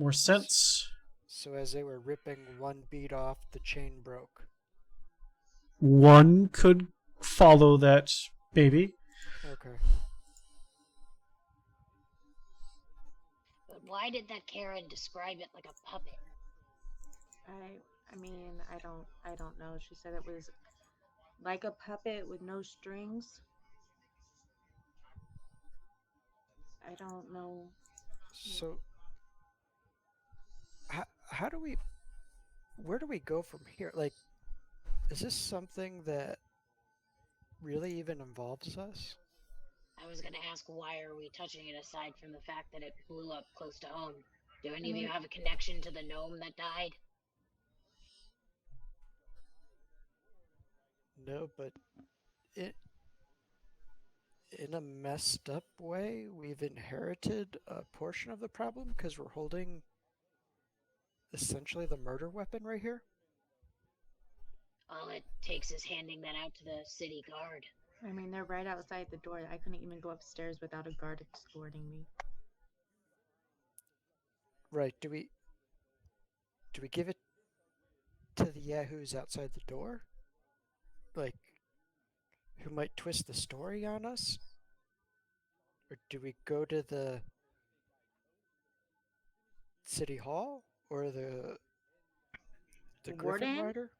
sense? So as they were ripping one bead off, the chain broke. One could follow that, maybe. Okay. But why did that Karen describe it like a puppet? I mean, I don't know. She said it was like a puppet with no strings. I don't know. So, how do we... Where do we go from here? Like, is this something that really even involves us? I was gonna ask, why are we touching it aside from the fact that it blew up close to home? Do any of you have a connection to the gnome that died? No, but in a messed up way, we've inherited a portion of the problem because we're holding essentially the murder weapon right here. All it takes is handing that out to the city guard. I mean, they're right outside the door. I couldn't even go upstairs without a guard escorting me. Right, do we give it to the yahoos outside the door? Like, who might twist the story on us? Or do we go to the city hall? Or the Griffin warden? Rider?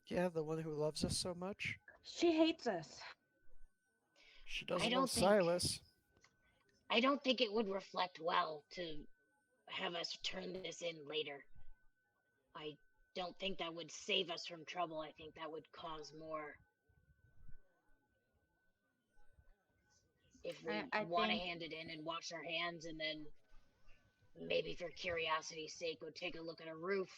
Yeah, the one who loves us so much. She hates us. She doesn't don't love think- Silas. I don't think it would reflect well to have us turn this in later. I don't think that would save us from trouble. I think that would cause more. If we I want to think- hand it in and wash our hands, and then maybe for curiosity's sake go take a look at a roof.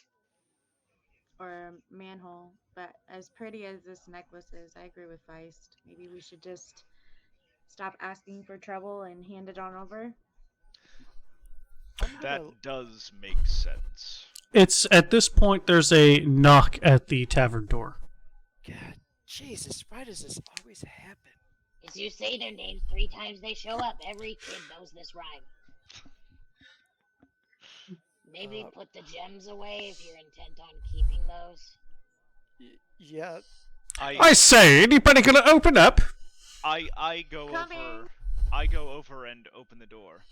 Or a manhole. But as pretty as this necklace is, I agree with Feist. Maybe we should just stop asking for trouble and hand it on over. That does make sense. It's at this point there's a knock at the tavern door. God, Jesus, why does this always happen? As you say their names 3 times, they show up. Every kid knows this rhyme. Maybe put the gems away if you're intent on keeping those. Yeah. I say, anybody gonna open up? I go Coming. over. I go over and open the door.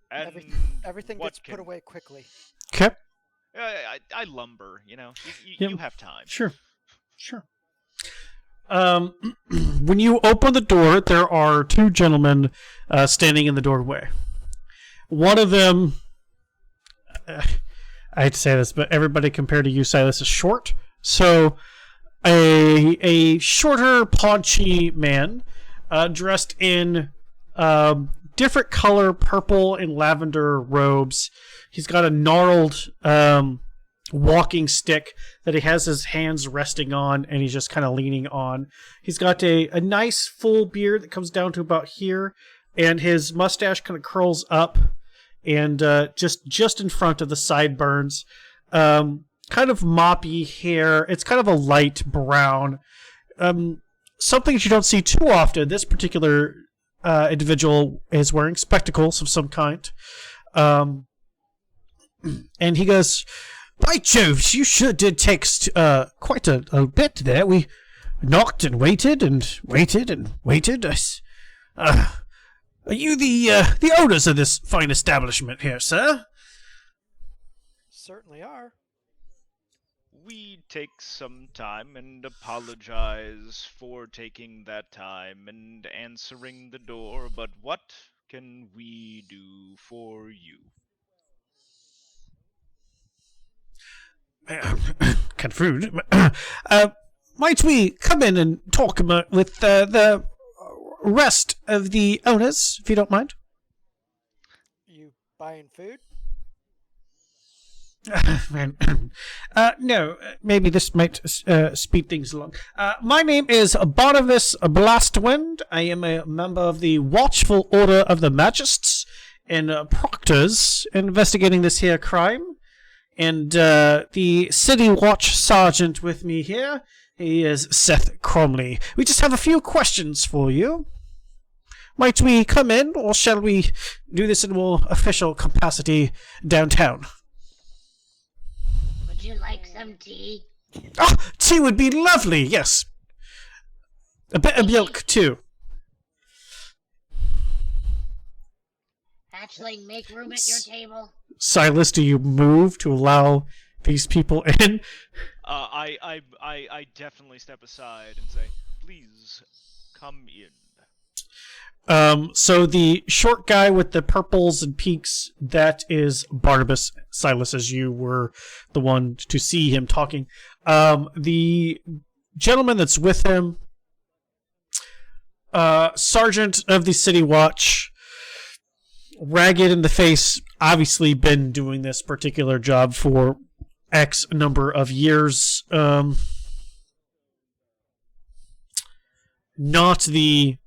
And Everything what gets put away quickly. Okay. I lumber. You know, Yep. you have time. Sure. When you open the door, there are 2 gentlemen standing in the doorway. One of them, I hate to say this, but everybody compared to you, Silas, is short. So, a shorter, paunchy man, dressed in different color purple and lavender robes. He's got a gnarled walking stick that he has his hands resting on, and he's just kind of leaning on. He's got a nice full beard that comes down to about here, and his mustache kind of curls up and just in front of the sideburns. Kind of moppy hair. It's kind of a light brown. Something that you don't see too often. This particular individual is wearing spectacles of some kind. And he goes, "By Jove, you sure did take quite a bit there. We knocked and waited and waited and waited. Are you the owners of this fine establishment here, sir?" Certainly are. We take some time and apologize for taking that time and answering the door, but what can we do for you? Kind of rude. Might we come in and talk with the rest of the owners, if you don't mind? buying food? No, maybe this might speed things along. My name is Barnabas Blastwind. I am a member of the Watchful Order of the Magists and Proctors investigating this here crime. And the City Watch Sergeant with me here, he is Seth Cromley. We just have a few questions for you. Might we come in, or shall we do this in more official capacity downtown? Would you like some tea? Ah, tea would be lovely, yes. A bit of milk, too. Actually, make room at your table. Silas, do you move to allow these people in? I definitely step aside and say, please, come in. So the short guy with the purples and peaks, that is Barnabas. Silas, as you were the one to see him talking. The gentleman that's with him, Sergeant of the City Watch, ragged in the face, obviously been doing this particular job for X number of years. Not the...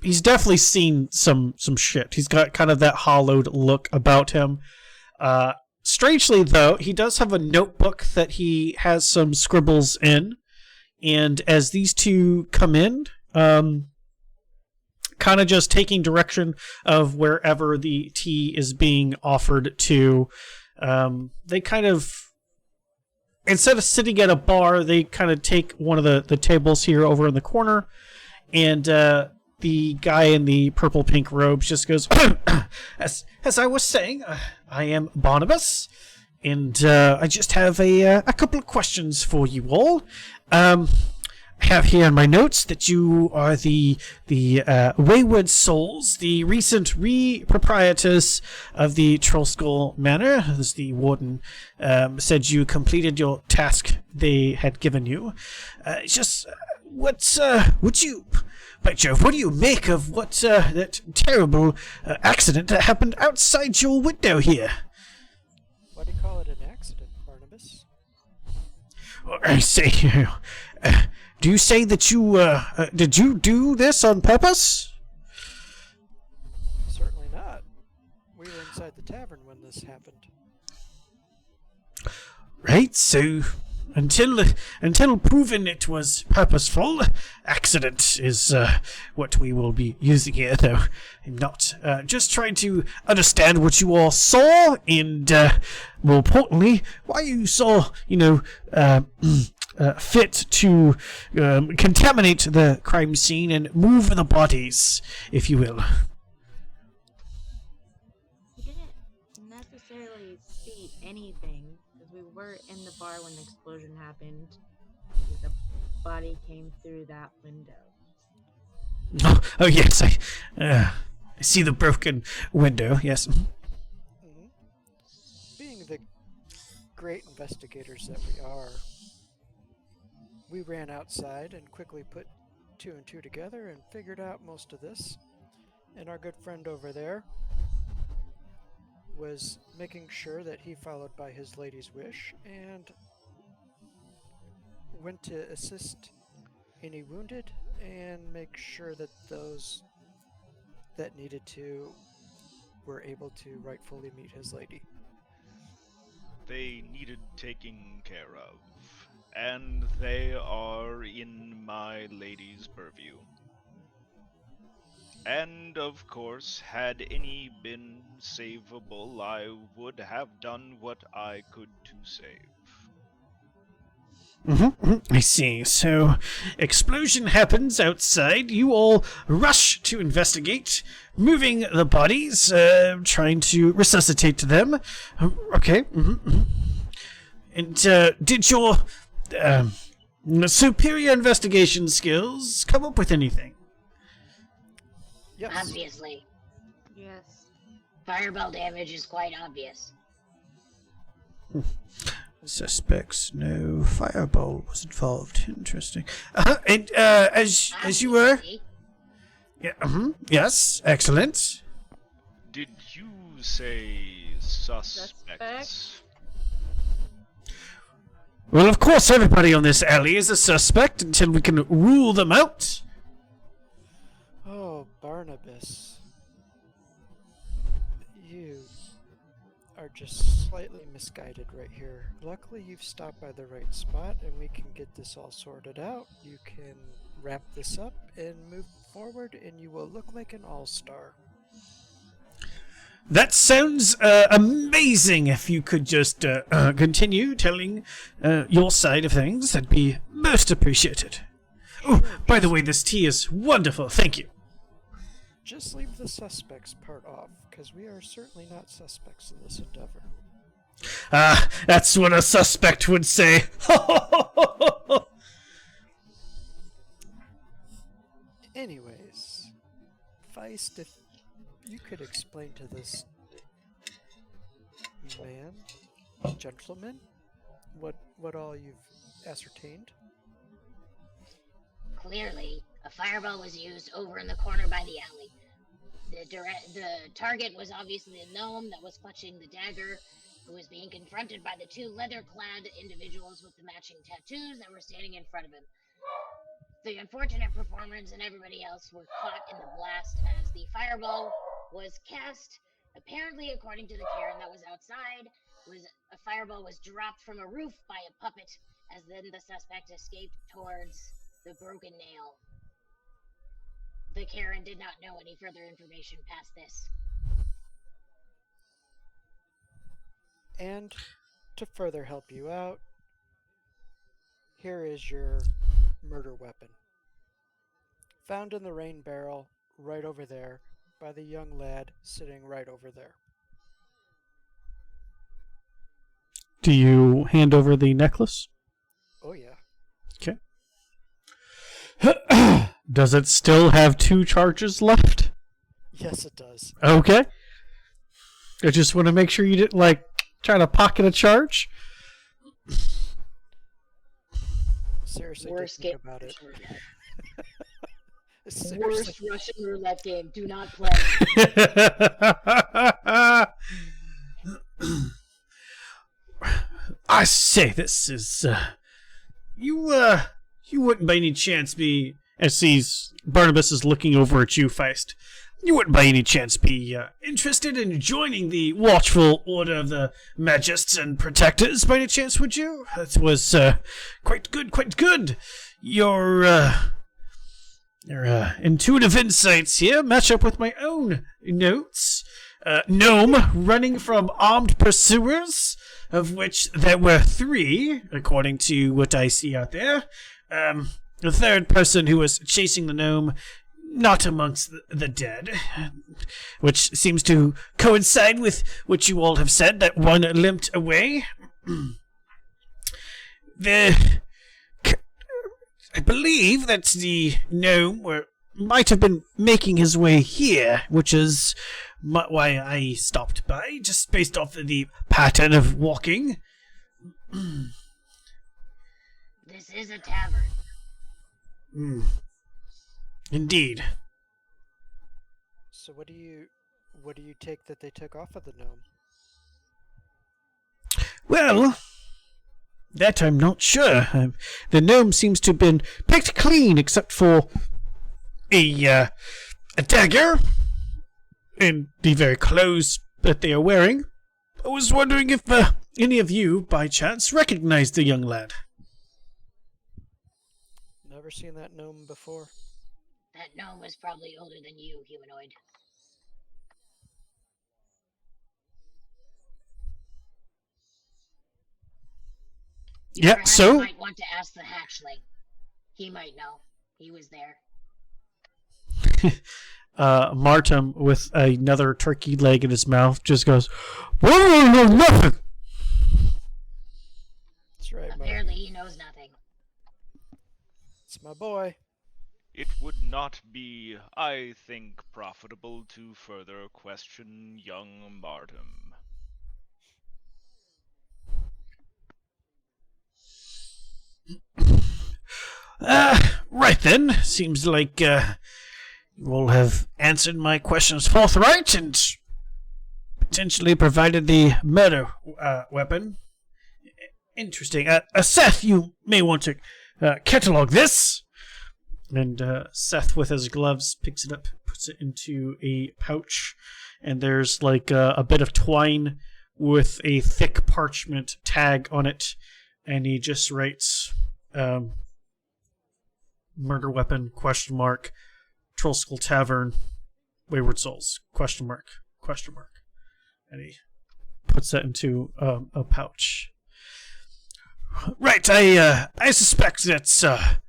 he's definitely seen some shit. He's got kind of that hollowed look about him. Strangely, though, he does have a notebook that he has some scribbles in. And as these two come in, kind of just taking direction of wherever the tea is being offered to, they kind of, instead of sitting at a bar, they kind of take one of the tables here over in the corner, and the guy in the purple pink robes just goes, as I was saying, I am Barnabas, and I just have a couple of questions for you all. I have here in my notes that you are the Wayward Souls, the recent proprietors of the Trollskull Manor, as the warden said you completed your task they had given you. What do you make of that terrible accident that happened outside your window here? Why do you call it an accident, Barnabas? Well, I say, do you say that did you do this on purpose? Certainly not. We were inside the tavern when this happened. Right, so until proven it was purposeful, accident is what we will be using here, though I'm not just trying to understand what you all saw, and more importantly, why you saw, fit to contaminate the crime scene and move the bodies, if you will. We didn't necessarily see anything, because we were in the bar when the explosion happened. The body came through that window. Oh yes, I see the broken window, yes. Mm-hmm. Being the great investigators that we are, we ran outside and quickly put two and two together and figured out most of this. And our good friend over there was making sure that he followed by his lady's wish and went to assist any wounded and make sure that those that needed to were able to rightfully meet his lady. They needed taking care of, and they are in my lady's purview. And of course, had any been savable, I would have done what I could to save. I see. So, explosion happens outside. You all rush to investigate, moving the bodies, trying to resuscitate them. Okay. And did your superior investigation skills come up with anything? Yes. Obviously. Yes. Fireball damage is quite obvious. Suspects, no fireball was involved. Interesting. And as you were, Obviously. yeah, yes, excellent. Did you say suspects? Well, of course, everybody on this alley is a suspect until we can rule them out. Oh, Barnabas. You are just slightly misguided right here. Luckily, you've stopped by the right spot, and we can get this all sorted out. You can wrap this up and move forward, and you will look like an all-star. That sounds amazing. If you could just continue telling your side of things, that'd be most appreciated. Oh, by the way, this tea is wonderful. Thank you. Just leave the suspects part off, because we are certainly not suspects in this endeavor. That's what a suspect would say. Anyways, Feist, if you could explain to this gentleman, what all you've ascertained. Clearly, a fireball was used over in the corner by the alley. The target was obviously a gnome that was clutching the dagger, who was being confronted by the two leather-clad individuals with the matching tattoos that were standing in front of him. The unfortunate performers and everybody else were caught in the blast as the fireball was cast. Apparently, according to the Karen that was outside, a fireball was dropped from a roof by a puppet, as then the suspect escaped towards the broken nail. The Karen did not know any further information past this. And to further help you out, here is your murder weapon. Found in the rain barrel, right over there, by the young lad sitting right over there. Do you hand over the necklace? Oh yeah. Okay. Does it still have 2 charges left? Yes, it does. Okay. I just want to make sure you didn't, try to pocket a charge. Seriously, Worst think game about it. Worst Seriously. Russian roulette game. Do not play. I say, this is you wouldn't by any chance be, as Barnabas is looking over at you, Feist, you wouldn't by any chance be interested in joining the Watchful Order of the Magists and Protectors by any chance, would you? That was quite good. Your intuitive insights here match up with my own notes. Gnome running from armed pursuers, of which there were 3, according to what I see out there. The third person who was chasing the gnome, not amongst the dead, which seems to coincide with what you all have said, that one limped away. I believe that the gnome might have been making his way here, which is why I stopped by, just based off of the pattern of walking. This is a tavern. Indeed. So what do you take that they took off of the gnome? Well, that I'm not sure. The gnome seems to have been picked clean, except for a dagger and the very clothes that they are wearing. I was wondering if any of you, by chance, recognized the young lad. Never seen that gnome before. That gnome was probably older than you, humanoid. Yeah, Perhaps so? You might want to ask the hatchling. He might know. He was there. Martum, with another turkey leg in his mouth, just goes, "Whoa, nothing!" That's right, Apparently he knows nothing. It's my boy. It would not be, I think, profitable to further question young Martum. Right then. Seems like you all have answered my questions forthright, and potentially provided the murder weapon. Interesting. Seth, you may want to catalog this. And Seth, with his gloves, picks it up, puts it into a pouch, and there's like a bit of twine with a thick parchment tag on it, and he just writes murder weapon, ? Troll Skull Tavern, Wayward Souls, ? And he puts that into a pouch. Right, I suspect that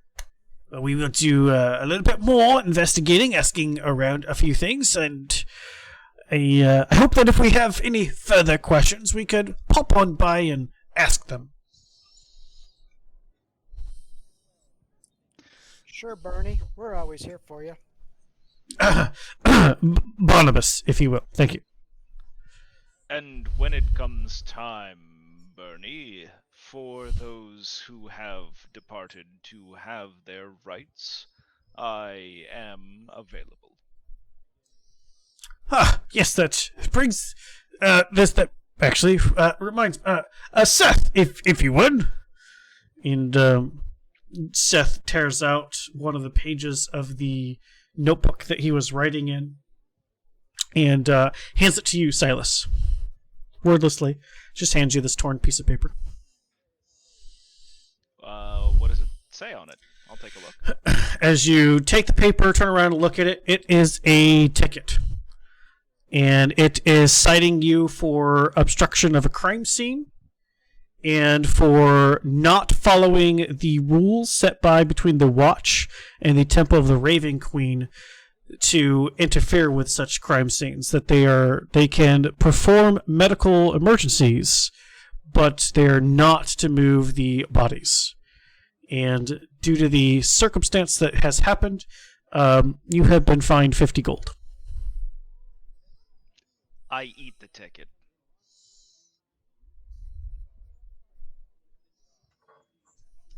we will do a little bit more investigating, asking around a few things, and I hope that if we have any further questions, we could pop on by and ask them. Sure, Bernie. We're always here for you. Barnabas, if you will. Thank you. And when it comes time, Bernie, for those who have departed to have their rights, I am available. Yes, that brings that actually reminds Seth, if you would. And Seth tears out one of the pages of the notebook that he was writing in and hands it to you, Silas. Wordlessly, just hands you this torn piece of paper. What does it say on it? I'll take a look. As you take the paper, turn around and look at it, it is a ticket. And it is citing you for obstruction of a crime scene and for not following the rules set by between the Watch and the Temple of the Raven Queen to interfere with such crime scenes, that they can perform medical emergencies, but they're not to move the bodies. And due to the circumstance that has happened, you have been fined 50 gold. I eat the ticket.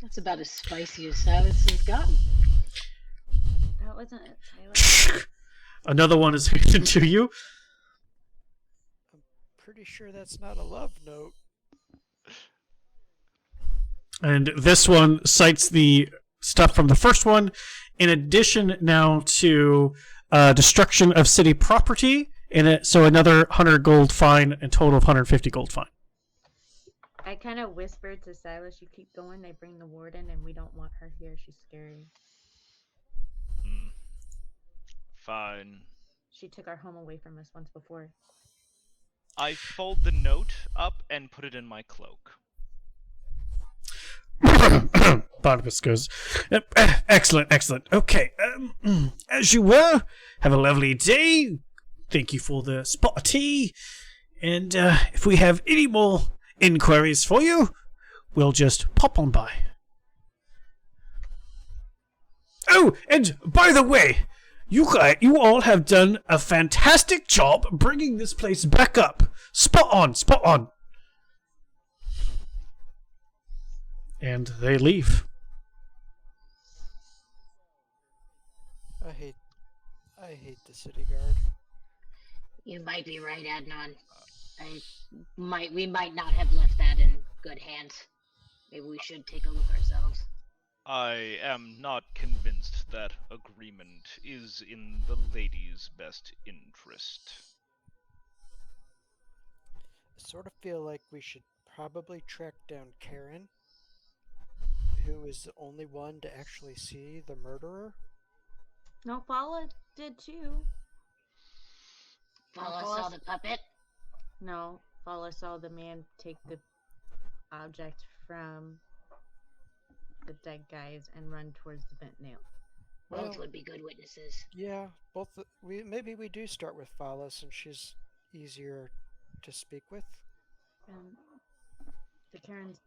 That's about as spicy as Silas has gotten. That wasn't it, Tyler. Another one is handed to you. Pretty sure that's not a love note. And this one cites the stuff from the first one, in addition now to destruction of city property, so another 100 gold fine, and total of 150 gold fine. I kind of whispered to Silas, you keep going, they bring the warden, and we don't want her here, she's scary. Fine. She took our home away from us once before. I fold the note up and put it in my cloak. Barnabas goes, excellent. Okay, as you were, have a lovely day. Thank you for the spot of tea. And if we have any more inquiries for you, we'll just pop on by. Oh, and by the way, you all have done a fantastic job bringing this place back up. Spot on. And they leave. I hate the city guard. You might be right, Adnan. We might not have left that in good hands. Maybe we should take a look ourselves. I am not convinced that agreement is in the lady's best interest. I sort of feel like we should probably track down Karen, who is the only one to actually see the murderer. No, Fala did too. Fala saw the puppet? No, Fala saw the man take the object from the dead guys and run towards the bent nail. Both would be good witnesses. Yeah, both. Maybe we do start with Fala since she's easier to speak with. The Karen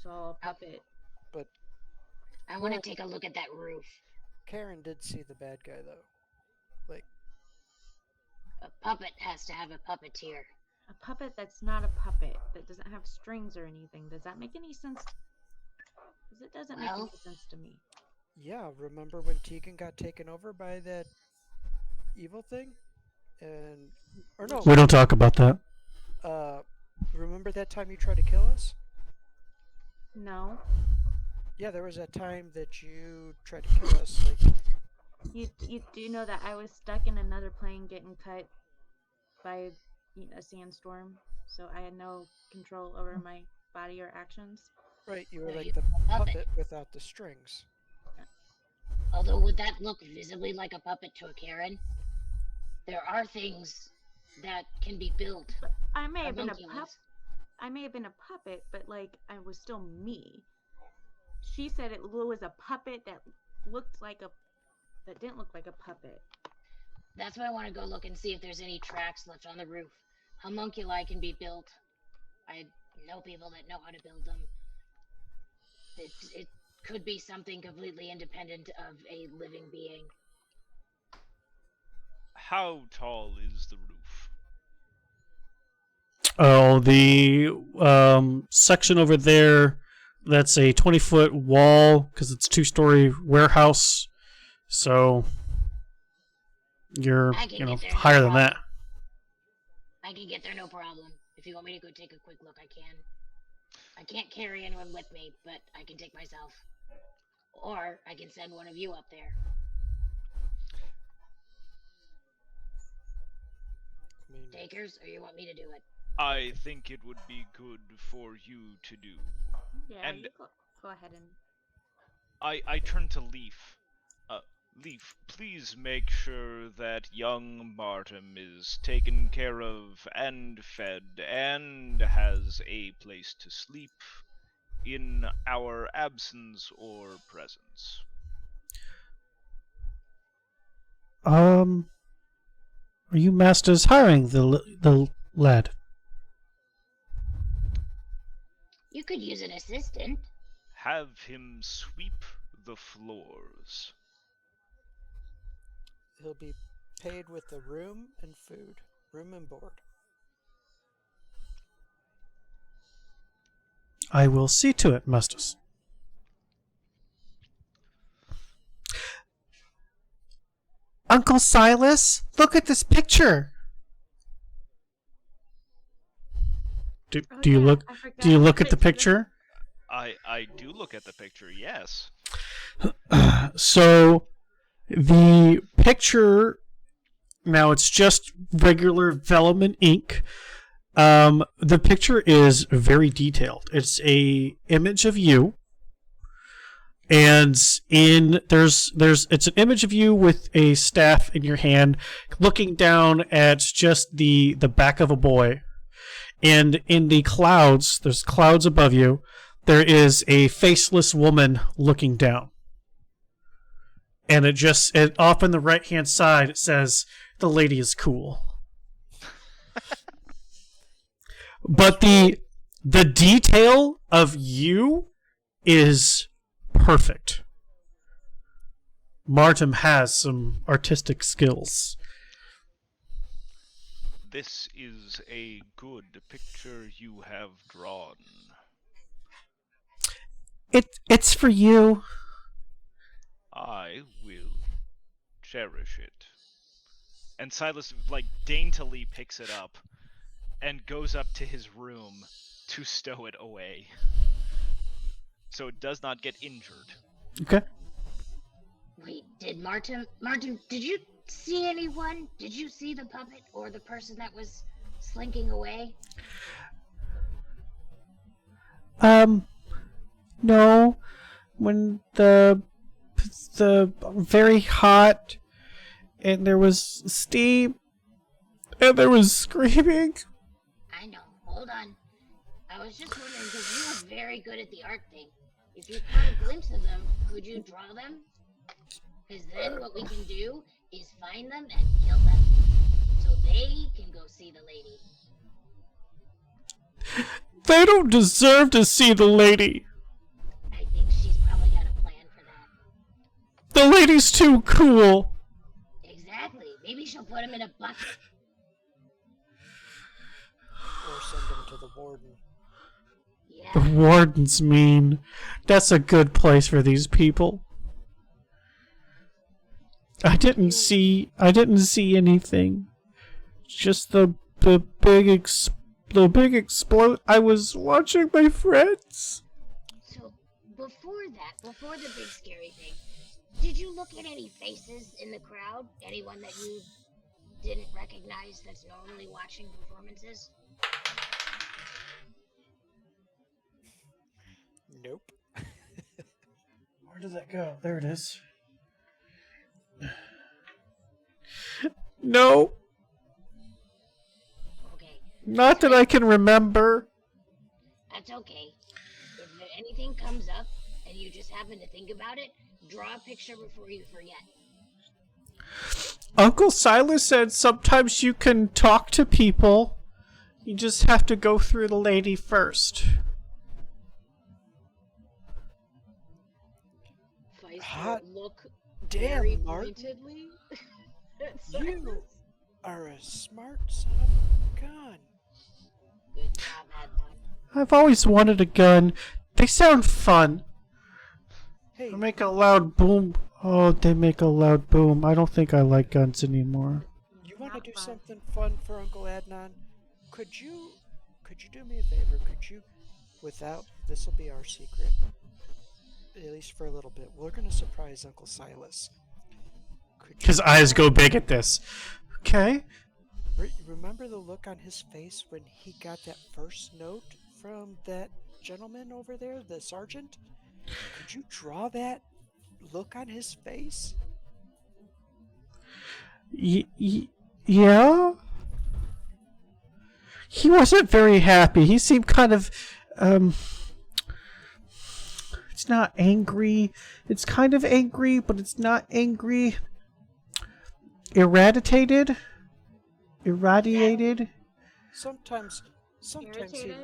saw a puppet. But I want to take a look at that roof. Karen did see the bad guy though. Like, a puppet has to have a puppeteer. A puppet that's not a puppet, that doesn't have strings or anything. Does that make any sense? Because it doesn't make any sense to me. yeah, remember when Tegan got taken over by that evil thing? And or no, We don't talk about that. remember that time you tried to kill us? No. Yeah, there was that time that you tried to kill us. Like, You do know that I was stuck in another plane getting cut by a sandstorm, so I had no control over my body or actions. right, you were No, like you the puppet. puppet without the strings. Although, would that look visibly like a puppet to a Karen? There are things that can be built. I may have been a homunculus. I may have been a puppet, but like I was still me. She said it was a puppet that didn't look like a puppet. That's why I want to go look and see if there's any tracks left on the roof. Homunculi can be built. I know people that know how to build them. It could be something completely independent of a living being. How tall is the roof? Oh, the section over there, that's a 20-foot wall because it's a 2-story warehouse. So you're, I can get there, no higher than problem. that. I can get there no problem. If you want me to go take a quick look, I can. I can't carry anyone with me, but I can take myself. Or I can send one of you up there. I mean, Takers, or you want me to do it? I think it would be good for you to do. Yeah, And- you go ahead and. I turn to Leaf. Leaf, please make sure that young Martin is taken care of and fed and has a place to sleep in our absence or presence. Are you masters hiring the lad? You could use an assistant. Have him sweep the floors. he'll be paid with the room and food, room and board. I will see to it, masters. Uncle Silas, look at this picture. Do you yeah, look? I forgot Do you look at the put this- picture? I do look at the picture, yes. So the picture now, it's just regular vellum ink. The picture is very detailed. It's a image of you, and it's an image of you with a staff in your hand, looking down at just the back of a boy. And in the clouds, there's clouds above you. There is a faceless woman looking down. And it off on the right hand side, it says, "The lady is cool." But the detail of you is perfect. Martin has some artistic skills. This is a good picture you have drawn. It's for you. I will cherish it. And Silas, daintily picks it up and goes up to his room to stow it away, so it does not get injured. Okay. Wait, did Martin, did you see anyone? Did you see the puppet or the person that was slinking away? No. When the very hot, and there was steam, and there was screaming. I know. Hold on. I was just wondering because you were very good at the art thing. If you caught a glimpse of them, could you draw them? Because then what we can do is find them and kill them, so they can go see the lady. They don't deserve to see the lady. I think she's probably got a plan for that. The lady's too cool. Exactly. Maybe she'll put him in a bucket. Or send them to the warden. Yeah. The warden's mean. That's a good place for these people. I didn't see anything. just the big explode. I was watching my friends. So, before the big scary thing, did you look at any faces in the crowd? Anyone that you didn't recognize that's normally watching performances? Nope. Where did that go? There it is. No, Okay, not that I can remember. that's okay. If anything comes up and you just happen to think about it, draw a picture before you forget. Uncle Silas said sometimes you can talk to people. You just have to go through the lady first. Feist Hot will look damn, very Martin. pointedly at You Silas. are a smart son of a gun. Good job, Adnan. I've always wanted a gun. They sound fun. Hey, They make a loud boom. Oh, they make a loud boom. I don't think I like guns anymore. you want to Not do fun. something fun for Uncle Adnan? Could you do me a favor? Could you, without, this will be our secret, at least for a little bit. We're gonna surprise Uncle Silas. Could you His eyes go big at this. Okay. remember the look on his face when he got that first note from that gentleman over there, the sergeant? Could you draw that look on his face? Yeah? He wasn't very happy. He seemed kind of, it's not angry. It's kind of angry, but it's not angry. Irradiated? Sometimes he, Irritated?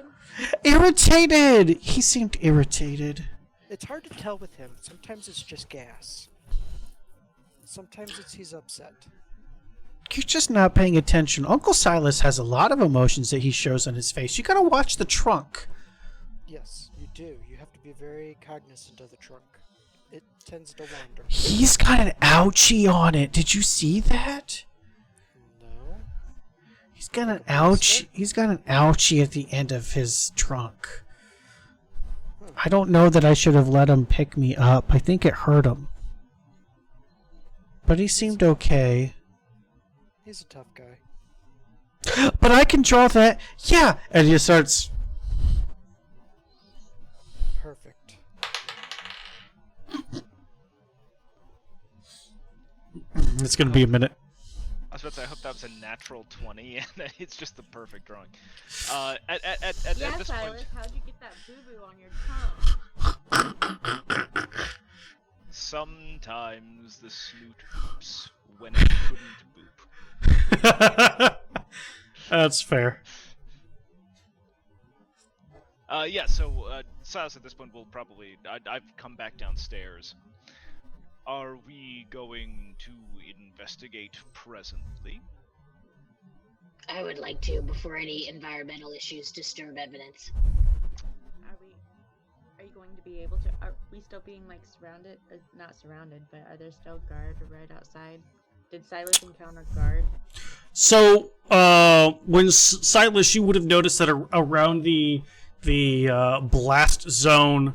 Irritated! He seemed irritated. it's hard to tell with him. Sometimes it's just gas. Sometimes it's he's upset. You're just not paying attention. Uncle Silas has a lot of emotions that he shows on his face. You gotta watch the trunk. Yes, you do. You have to be very cognizant of the trunk. It tends to wander. He's got an ouchie on it. Did you see that? No. He's got an ouch. He's got an ouchie at the end of his trunk. I don't know that I should have let him pick me up. I think it hurt him. But he seemed okay. He's a tough guy. But I can draw that. Yeah. And he starts. Perfect. It's gonna be a minute. I was about to say, I hope that was a natural 20, and that it's just the perfect drawing. At Yeah, this Silas, point, how'd you get that boo-boo on your tongue? sometimes the snoot hoops when it couldn't boop. That's fair. Yeah, so Silas at this point will probably... I've come back downstairs. Are we going to investigate presently? I would like to before any environmental issues disturb evidence. Are you going to be able to? Are we still being like surrounded? Not surrounded, but are there still guards right outside? Did Silas encounter guard? So, when Silas, you would have noticed that around the blast zone,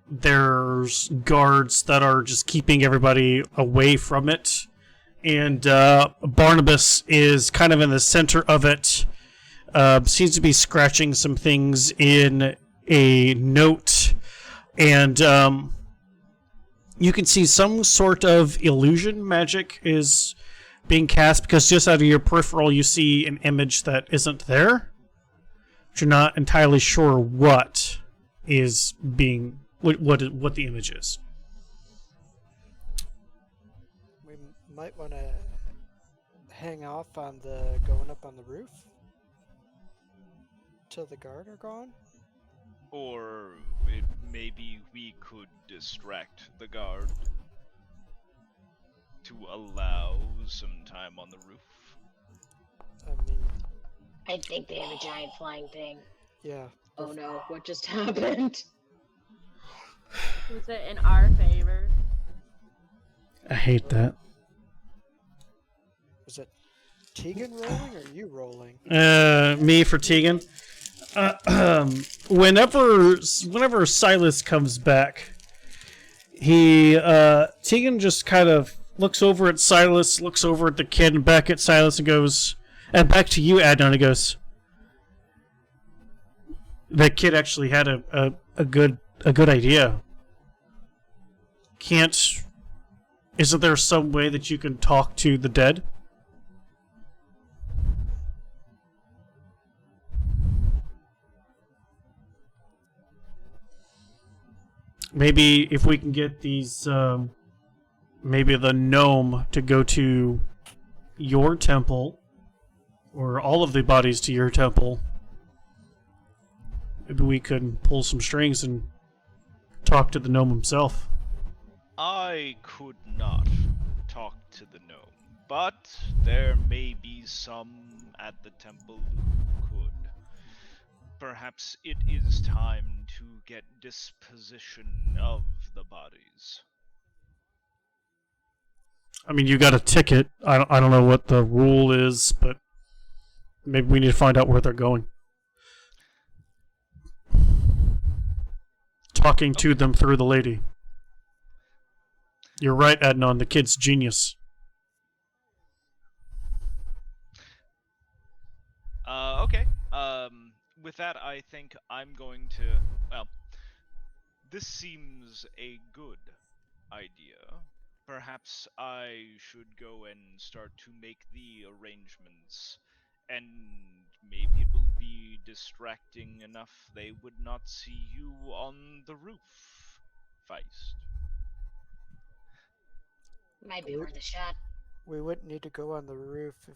there's guards that are just keeping everybody away from it, and Barnabas is kind of in the center of it. Seems to be scratching some things in a note, and you can see some sort of illusion magic is being cast, because just out of your peripheral you see an image that isn't there, but you're not entirely sure what is being what the image is. We might want to hang off on the going up on the roof till the guard are gone. Or maybe we could distract the guard to allow some time on the roof. I mean, I think they have a giant flying thing. yeah. Oh no, what just happened? Was it in our favor? I hate that. Was it Tegan rolling or are you rolling? Me for Tegan. Whenever Silas comes back, Tegan just kind of looks over at Silas, looks over at the kid, and back at Silas, and goes, and back to you, Adnan, and goes, that kid actually had a good idea. Isn't there some way that you can talk to the dead? Maybe if we can get these, maybe the gnome to go to your temple, or all of the bodies to your temple, maybe we could pull some strings and talk to the gnome himself. I could not talk to the gnome, but there may be some at the temple who could. Perhaps it is time to get disposition of the bodies. I mean, you got a ticket. I don't know what the rule is, but maybe we need to find out where they're going. Talking to them through the lady. You're right, Adnan. The kid's genius. Okay. With that, I think I'm going to... Well, this seems a good idea. Perhaps I should go and start to make the arrangements, and maybe it will be distracting enough they would not see you on the roof, Feist. Might be worth a shot. We wouldn't need to go on the roof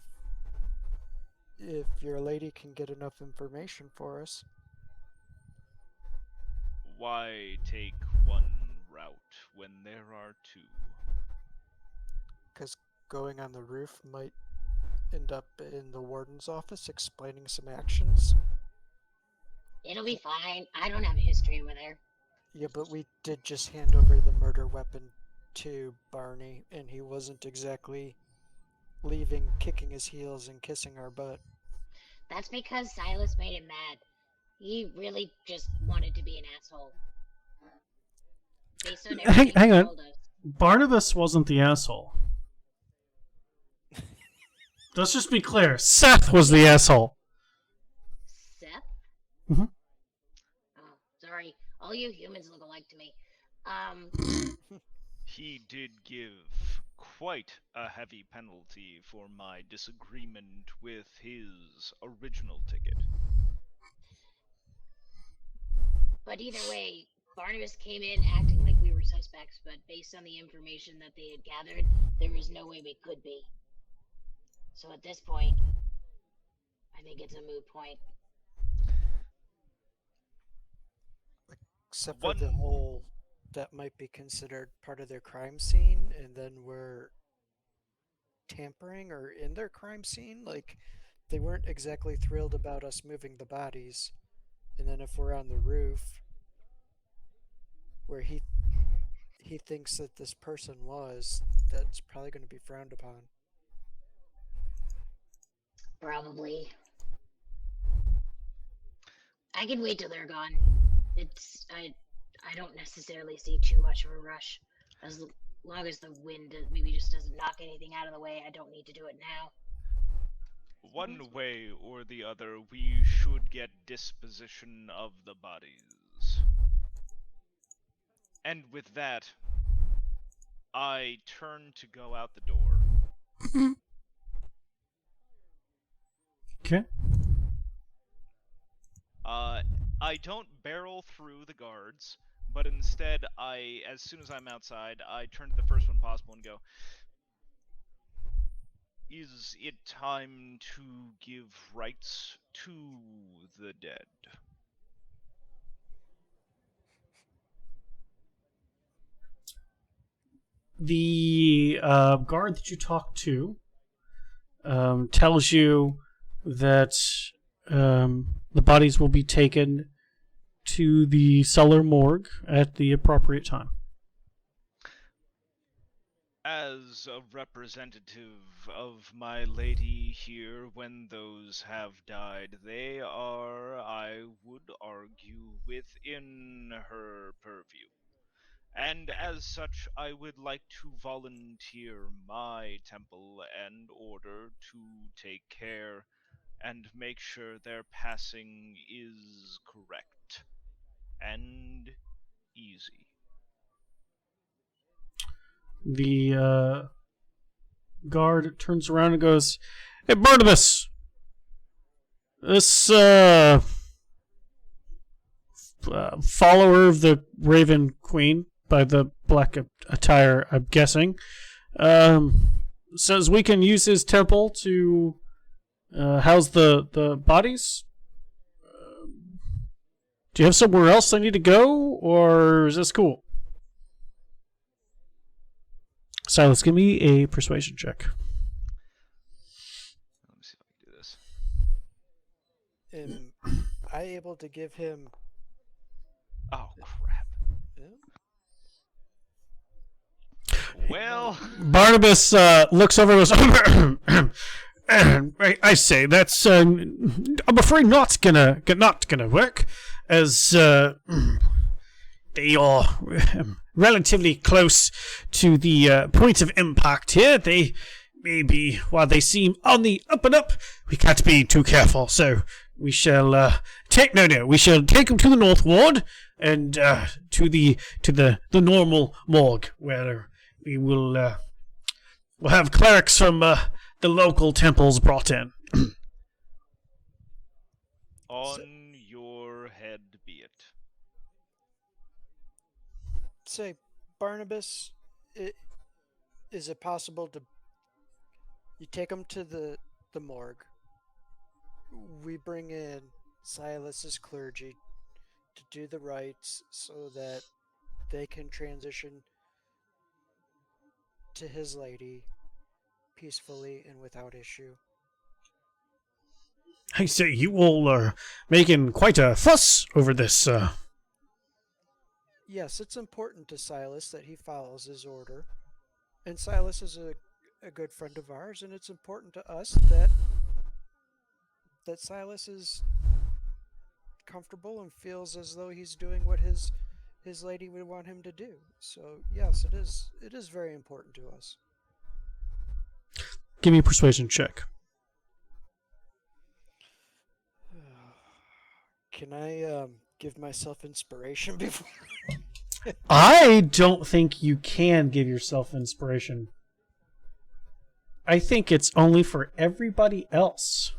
if your lady can get enough information for us. Why take one route when there are two? Because going on the roof might end up in the warden's office explaining some actions. It'll be fine. I don't have a history with her. Yeah, but we did just hand over the murder weapon to Barney, and he wasn't exactly leaving, kicking his heels, and kissing our butt. That's because Silas made him mad. He really just wanted to be an asshole. Based on everything Hang he on. told us. Barnabas wasn't the asshole. Let's just be clear. Seth was the asshole. Seth? Mhm. Oh, sorry. All you humans look alike to me. He did give quite a heavy penalty for my disagreement with his original ticket. But either way, Barnabas came in acting like we were suspects, but based on the information that they had gathered, there was no way we could be. So at this point, I think it's a moot point. Except for the whole, that might be considered part of their crime scene, and then we're tampering or in their crime scene. Like, they weren't exactly thrilled about us moving the bodies. And then if we're on the roof, where he thinks that this person was, that's probably going to be frowned upon. Probably. I can wait till they're gone. I don't necessarily see too much of a rush. As long as the wind maybe just doesn't knock anything out of the way, I don't need to do it now. One way or the other, we should get disposition of the bodies. And with that, I turn to go out the door. Okay. I don't barrel through the guards, but instead, as soon as I'm outside, I turn to the first one possible and go, is it time to give rights to the dead? The guard that you talked to tells you that the bodies will be taken to the cellar morgue at the appropriate time. As a representative of my lady here, when those have died, they are, I would argue, within her purview. And as such, I would like to volunteer my temple and order to take care and make sure their passing is correct and easy. The guard turns around and goes, "Hey, Barnabas! This follower of the Raven Queen, by the black attire, I'm guessing, says we can use his temple to house the bodies. Do you have somewhere else I need to go, or is this cool?" Silas, give me a persuasion check. Let me see if I can do this. Am I able to give him? Oh, crap. Yeah? Well, Barnabas looks over and goes, I say, that's, I'm afraid not gonna work, as, they are relatively close to the point of impact here. They may be, while they seem on the up and up, we can't be too careful, so we shall we shall take them to the North Ward and to the normal morgue, where we will we'll have clerics from the local temples brought in. on your head be it. Say, Barnabas, is it possible to you take them to the morgue? We bring in Silas's clergy to do the rites so that they can transition to his lady peacefully and without issue. I say, you all are making quite a fuss over this. Yes, it's important to Silas that he follows his order. And Silas is a good friend of ours, and it's important to us that Silas is comfortable and feels as though he's doing what his lady would want him to do. So yes, it is very important to us. Give me a persuasion check. Can I give myself inspiration before? I don't think you can give yourself inspiration. I think it's only for everybody else.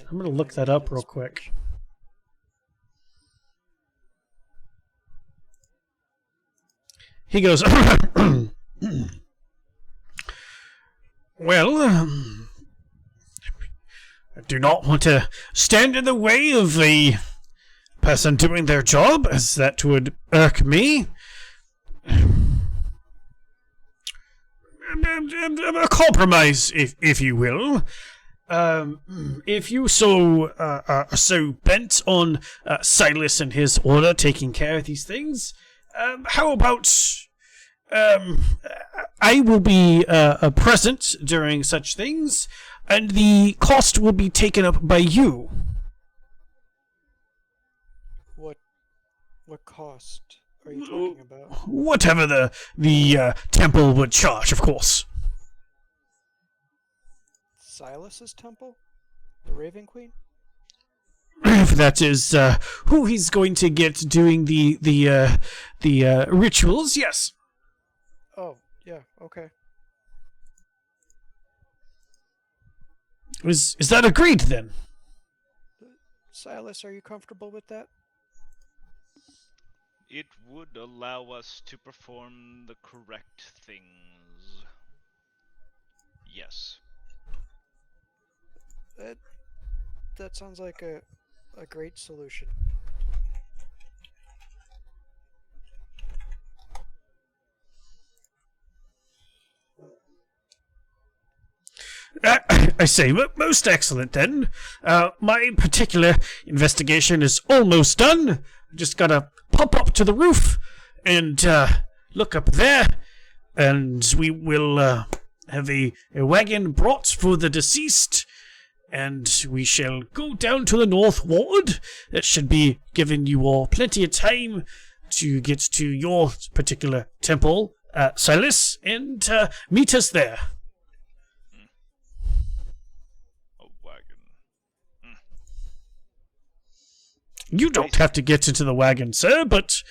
I'm going to look that up real quick. He goes, well, I do not want to stand in the way of a person doing their job, as that would irk me. A compromise, if you will. If you are so bent on Silas and his order taking care of these things, how about I will be present during such things, and the cost will be taken up by you. What cost are you talking about? Whatever the temple would charge, of course. Silas's temple? The Raven Queen? If that is who he's going to get doing the rituals, yes. Oh, yeah, okay. Is that agreed then? Silas, are you comfortable with that? It would allow us to perform the correct things. Yes. That sounds like a great solution. I say, most excellent then. My particular investigation is almost done. Just gotta pop up to the roof, and look up there, and we will have a wagon brought for the deceased, and we shall go down to the North Ward. That should be giving you all plenty of time to get to your particular temple, Silas, and meet us there. A wagon. You don't have to get into the wagon, sir, but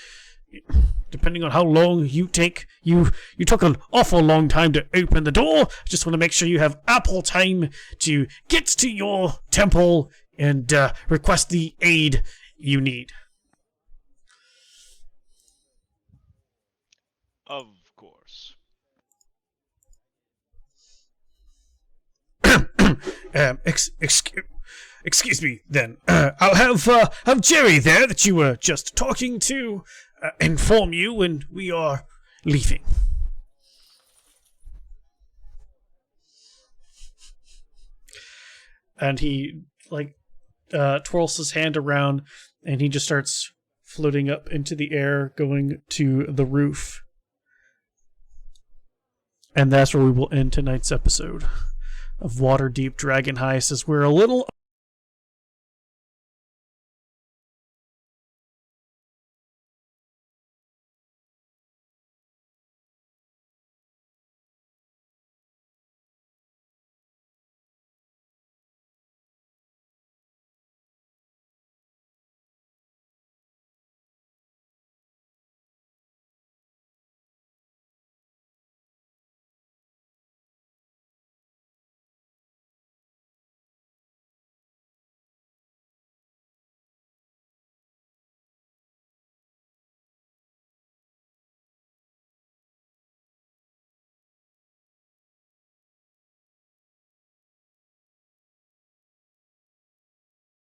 depending on how long you take, you took an awful long time to open the door. I just want to make sure you have ample time to get to your temple and request the aid you need. Of course. Excuse me, then. I'll have Jerry there that you were just talking to inform you when we are leaving. And he twirls his hand around, and he just starts floating up into the air, going to the roof. And that's where we will end tonight's episode of Waterdeep Dragon Heist, as we're a little